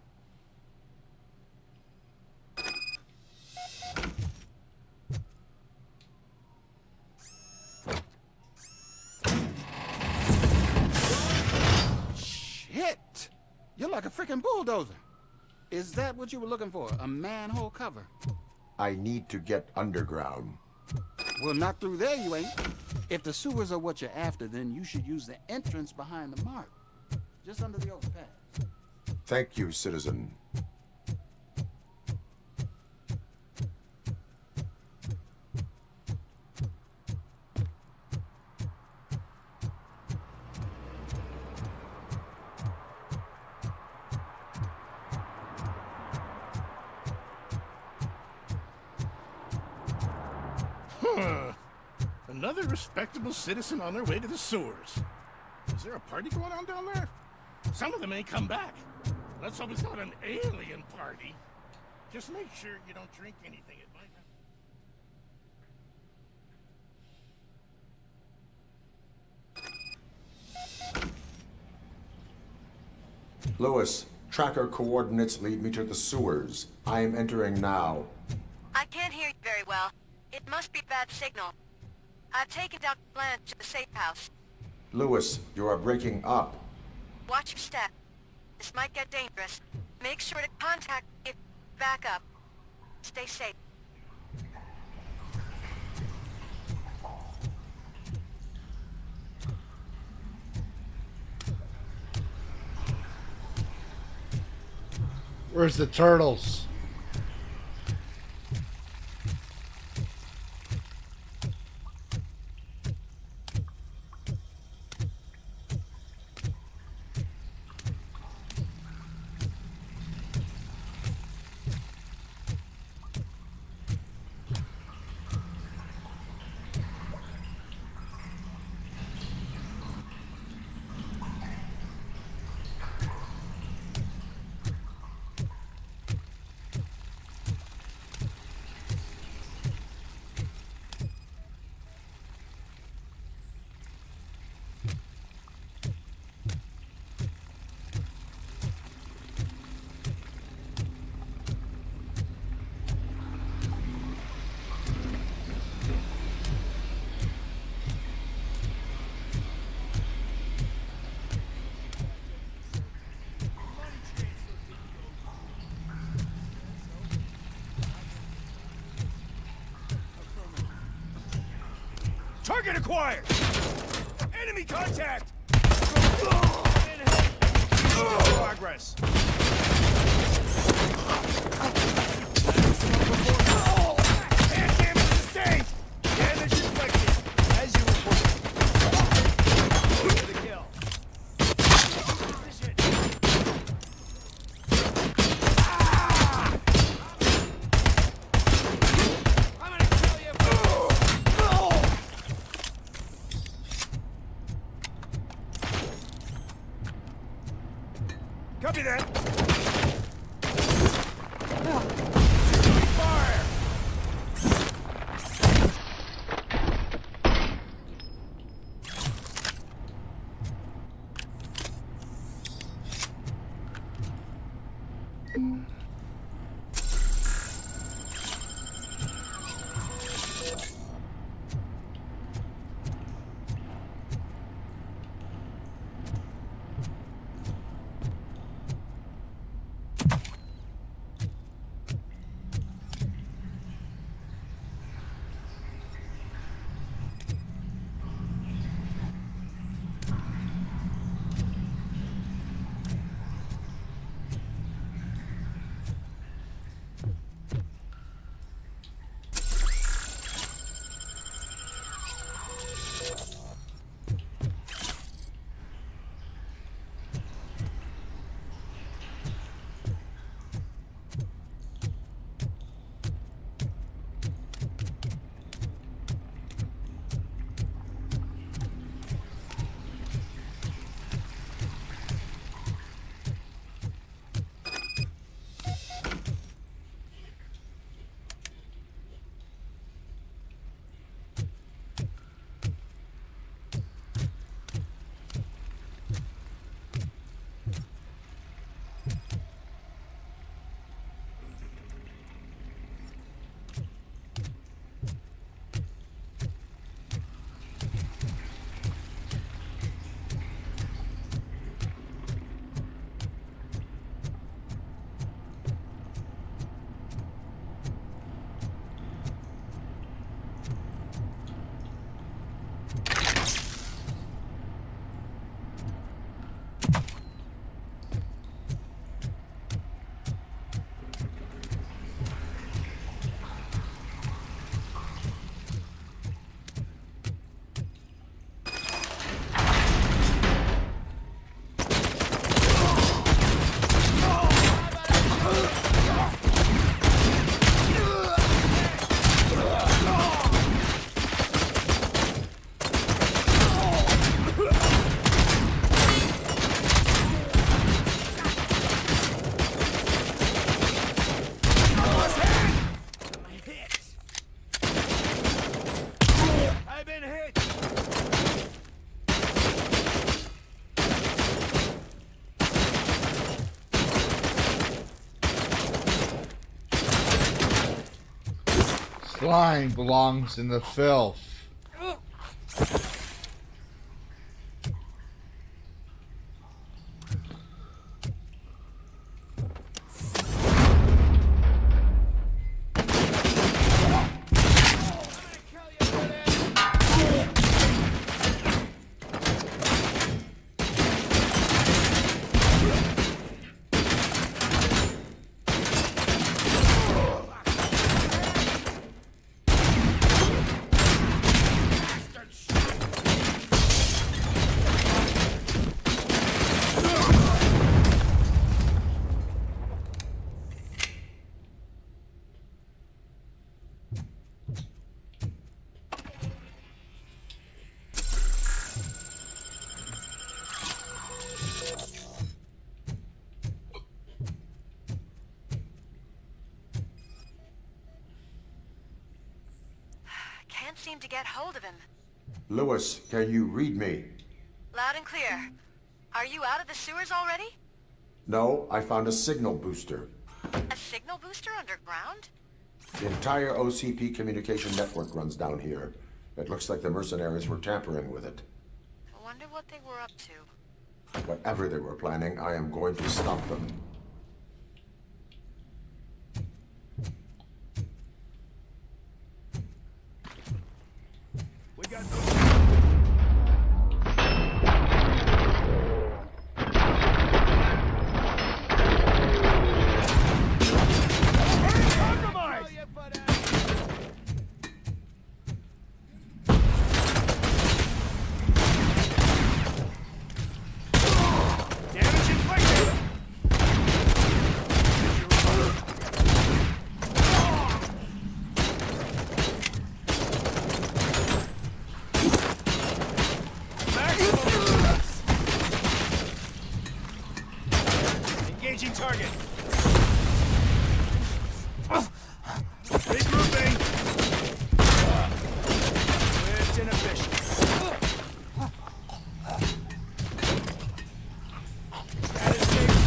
Shit! You're like a freaking bulldozer. Is that what you were looking for? A manhole cover? I need to get underground. Well, not through there, you ain't. If the sewers are what you're after, then you should use the entrance behind the mark. Just under the overpass. Thank you, citizen. Huh. Another respectable citizen on their way to the sewers. Is there a party going on down there? Some of them ain't come back. Let's hope it's not an alien party. Just make sure you don't drink anything at night. Lewis, tracker coordinates lead me to the sewers. I am entering now. I can't hear you very well. It must be bad signal. I've taken Dr. Blanche to the safe house. Lewis, you are breaking up. Watch your step. This might get dangerous. Make sure to contact me if back up. Stay safe. Where's the turtles? Target acquired! Enemy contact! Progress. Air damage sustained! Damage inflicted, as you reported. For the kill. Position. I'm gonna kill you. Copy that. Fire! Slime belongs in the filth. Can't seem to get hold of him. Lewis, can you read me? Loud and clear. Are you out of the sewers already? No, I found a signal booster. A signal booster underground? The entire OCP communication network runs down here. It looks like the mercenaries were tampering with it. I wonder what they were up to. Whatever they were planning, I am going to stop them. We got those. Changing target. Regrouping. It's inefficient. Status safe.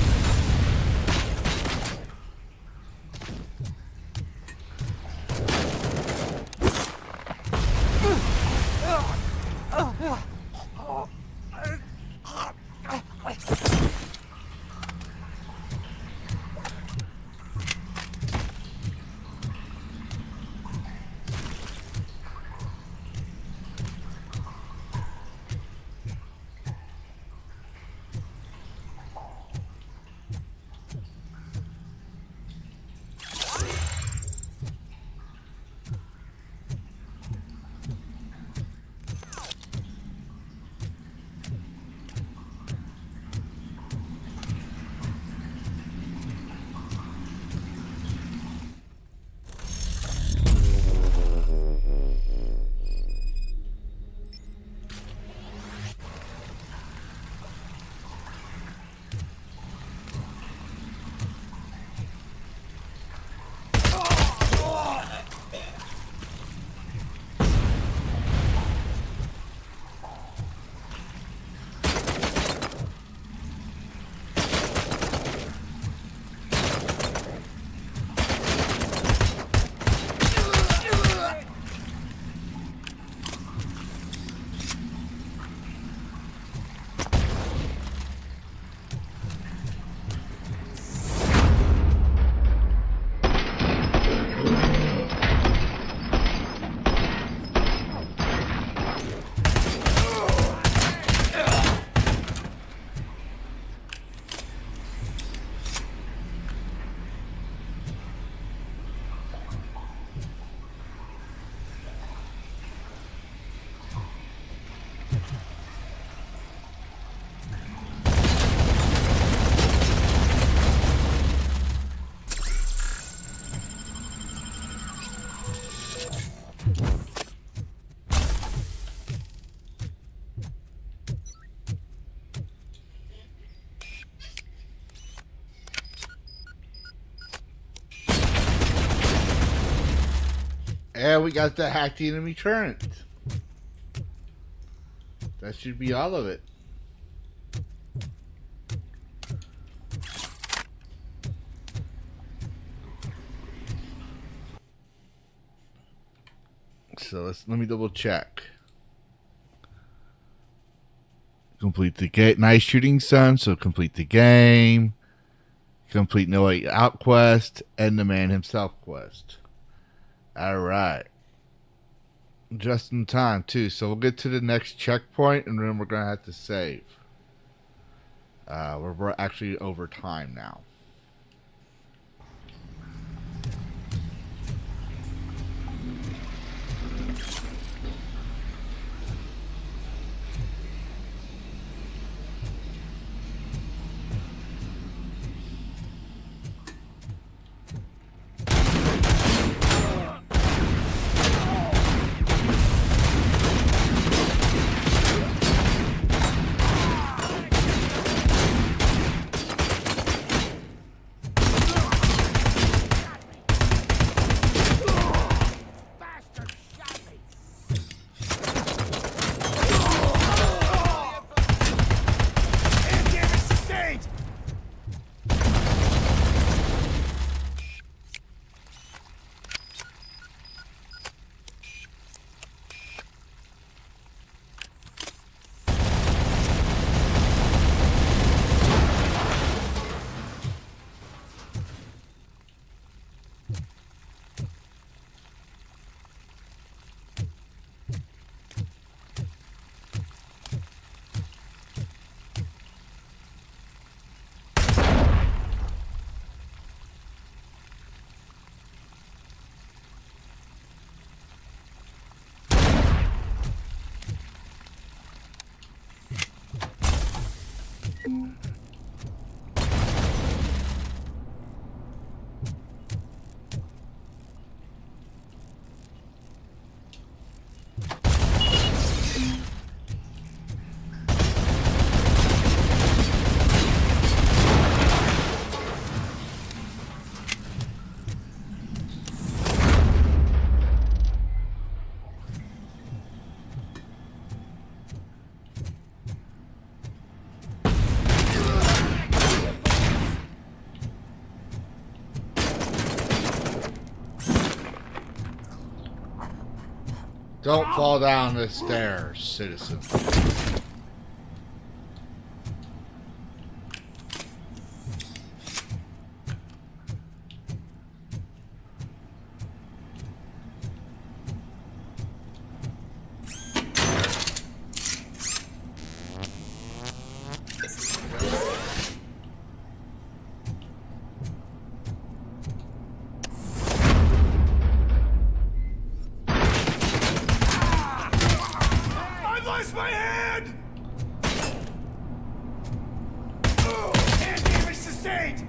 And we got the hacked enemy turret. That should be all of it. So let me double check. Complete the game. Nice shooting, son. So complete the game. Complete No Way Out quest and the man himself quest. All right. Just in time, too. So we'll get to the next checkpoint, and then we're going to have to save. We're actually over time now. Don't fall down the stairs, citizen. I lost my hand! Hand damage sustained!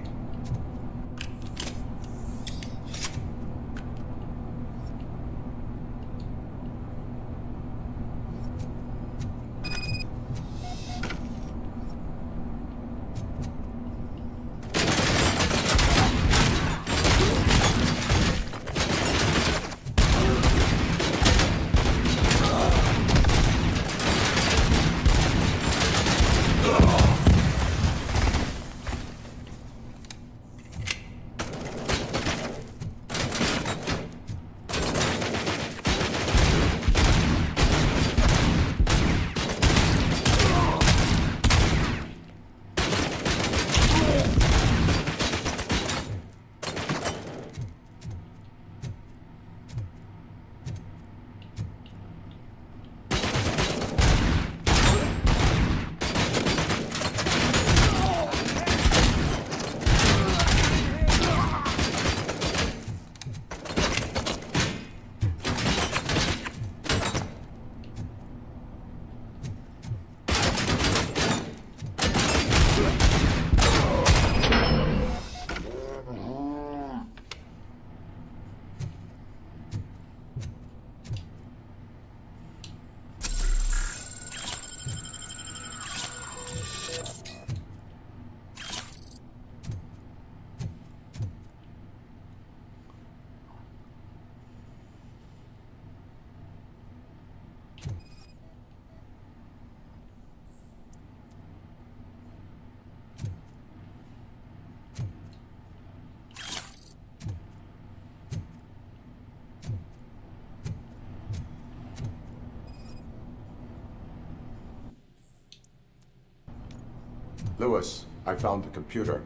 Lewis, I found the computer.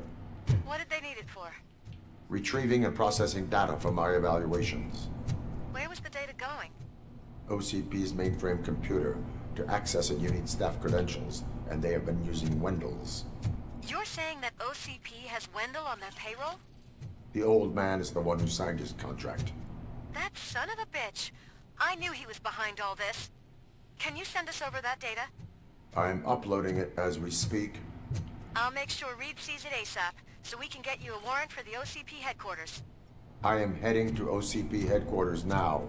What did they need it for? Retrieving and processing data from my evaluations. Where was the data going? OCP's mainframe computer. To access it, you need staff credentials, and they have been using Wendell's. You're saying that OCP has Wendell on their payroll? The old man is the one who signed his contract. That son of a bitch. I knew he was behind all this. Can you send us over that data? I'm uploading it as we speak. I'll make sure Reed sees it ASAP, so we can get you a warrant for the OCP headquarters. I am heading to OCP headquarters now.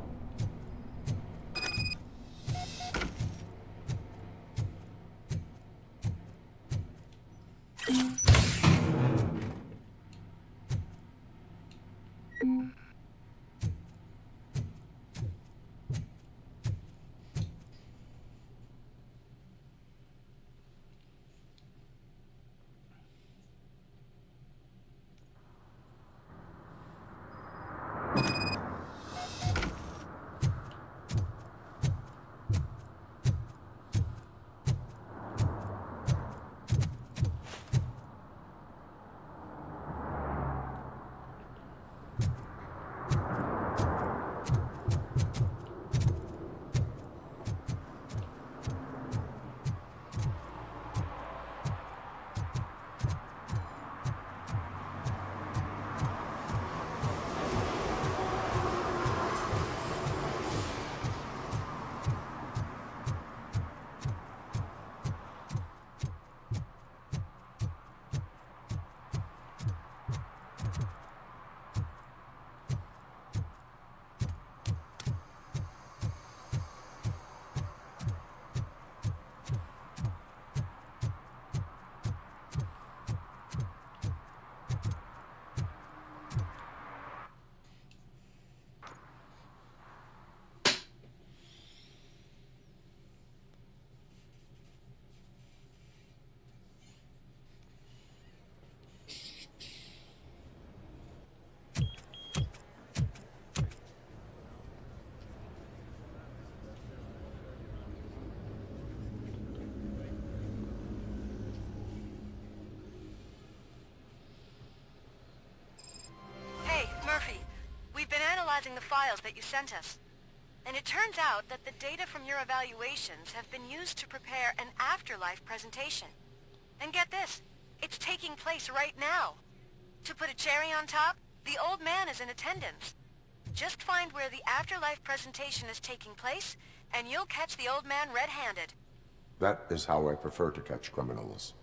files that you sent us. And it turns out that the data from your evaluations have been used to prepare an afterlife presentation. And get this, it's taking place right now. To put a cherry on top, the old man is in attendance. Just find where the afterlife presentation is taking place, and you'll catch the old man red-handed. That is how I prefer to catch criminals.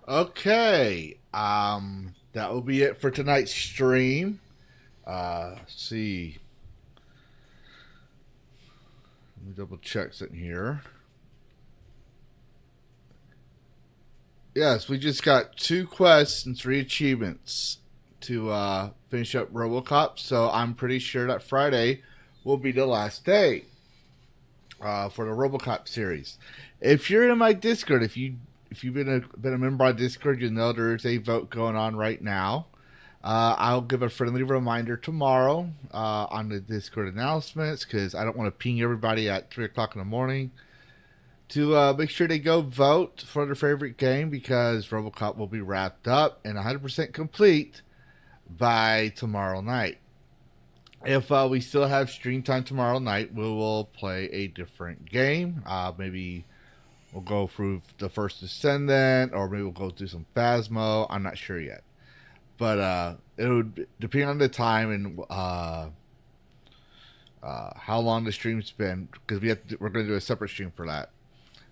Okay, that will be it for tonight's stream. Let's see. Let me double check something here. Yes, we just got 2 quests and 3 achievements to finish up RoboCop, so I'm pretty sure that Friday will be the last day for the RoboCop series. If you're in my Discord, if you've been a member of Discord, you know there is a vote going on right now. I'll give a friendly reminder tomorrow on the Discord announcements, because I don't want to ping everybody at 3 o'clock in the morning to make sure they go vote for their favorite game, because RoboCop will be wrapped up and 100% complete by tomorrow night. If we still have stream time tomorrow night, we will play a different game. Maybe we'll go through the First Descendant, or maybe we'll go do some Phasmo. I'm not sure yet. But it would depend on the time and how long the stream's been, because we're going to do a separate stream for that.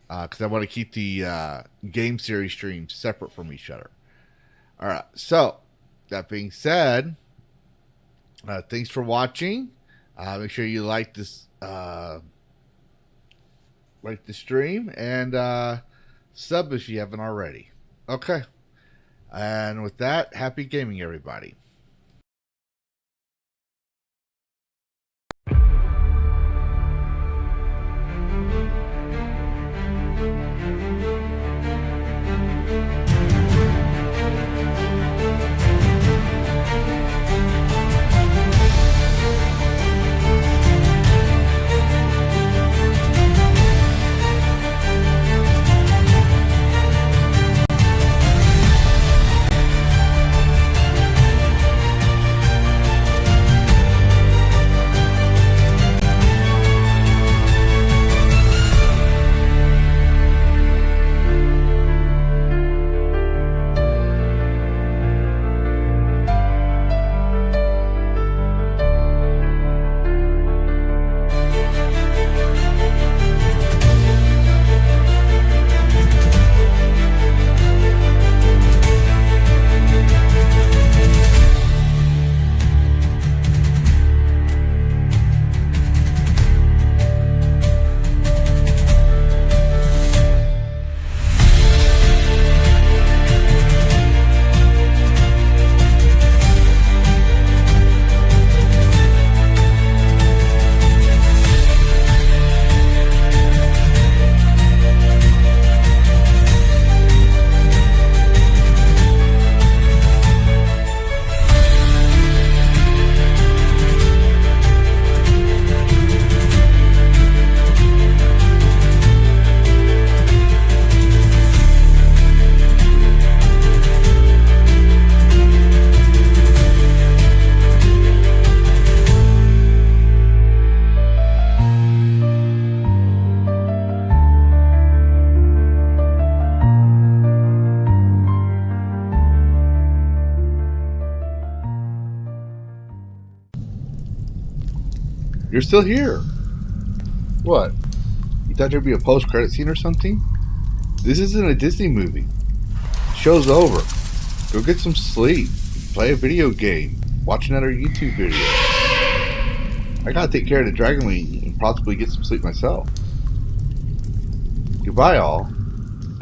Because I want to keep the game series streams separate from each other. All right. So that being said, thanks for watching. Make sure you like this stream, and sub if you haven't already. Okay. And with that, happy gaming, everybody. You're still here. What? You thought there'd be a post-credit scene or something? This isn't a Disney movie. The show's over. Go get some sleep. Play a video game. Watch another YouTube video. I gotta take care of the Dragon Wing and possibly get some sleep myself. Goodbye all,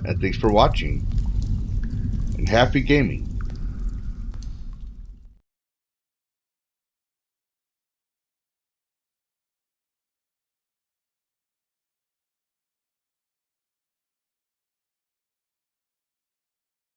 and thanks for watching, and happy gaming.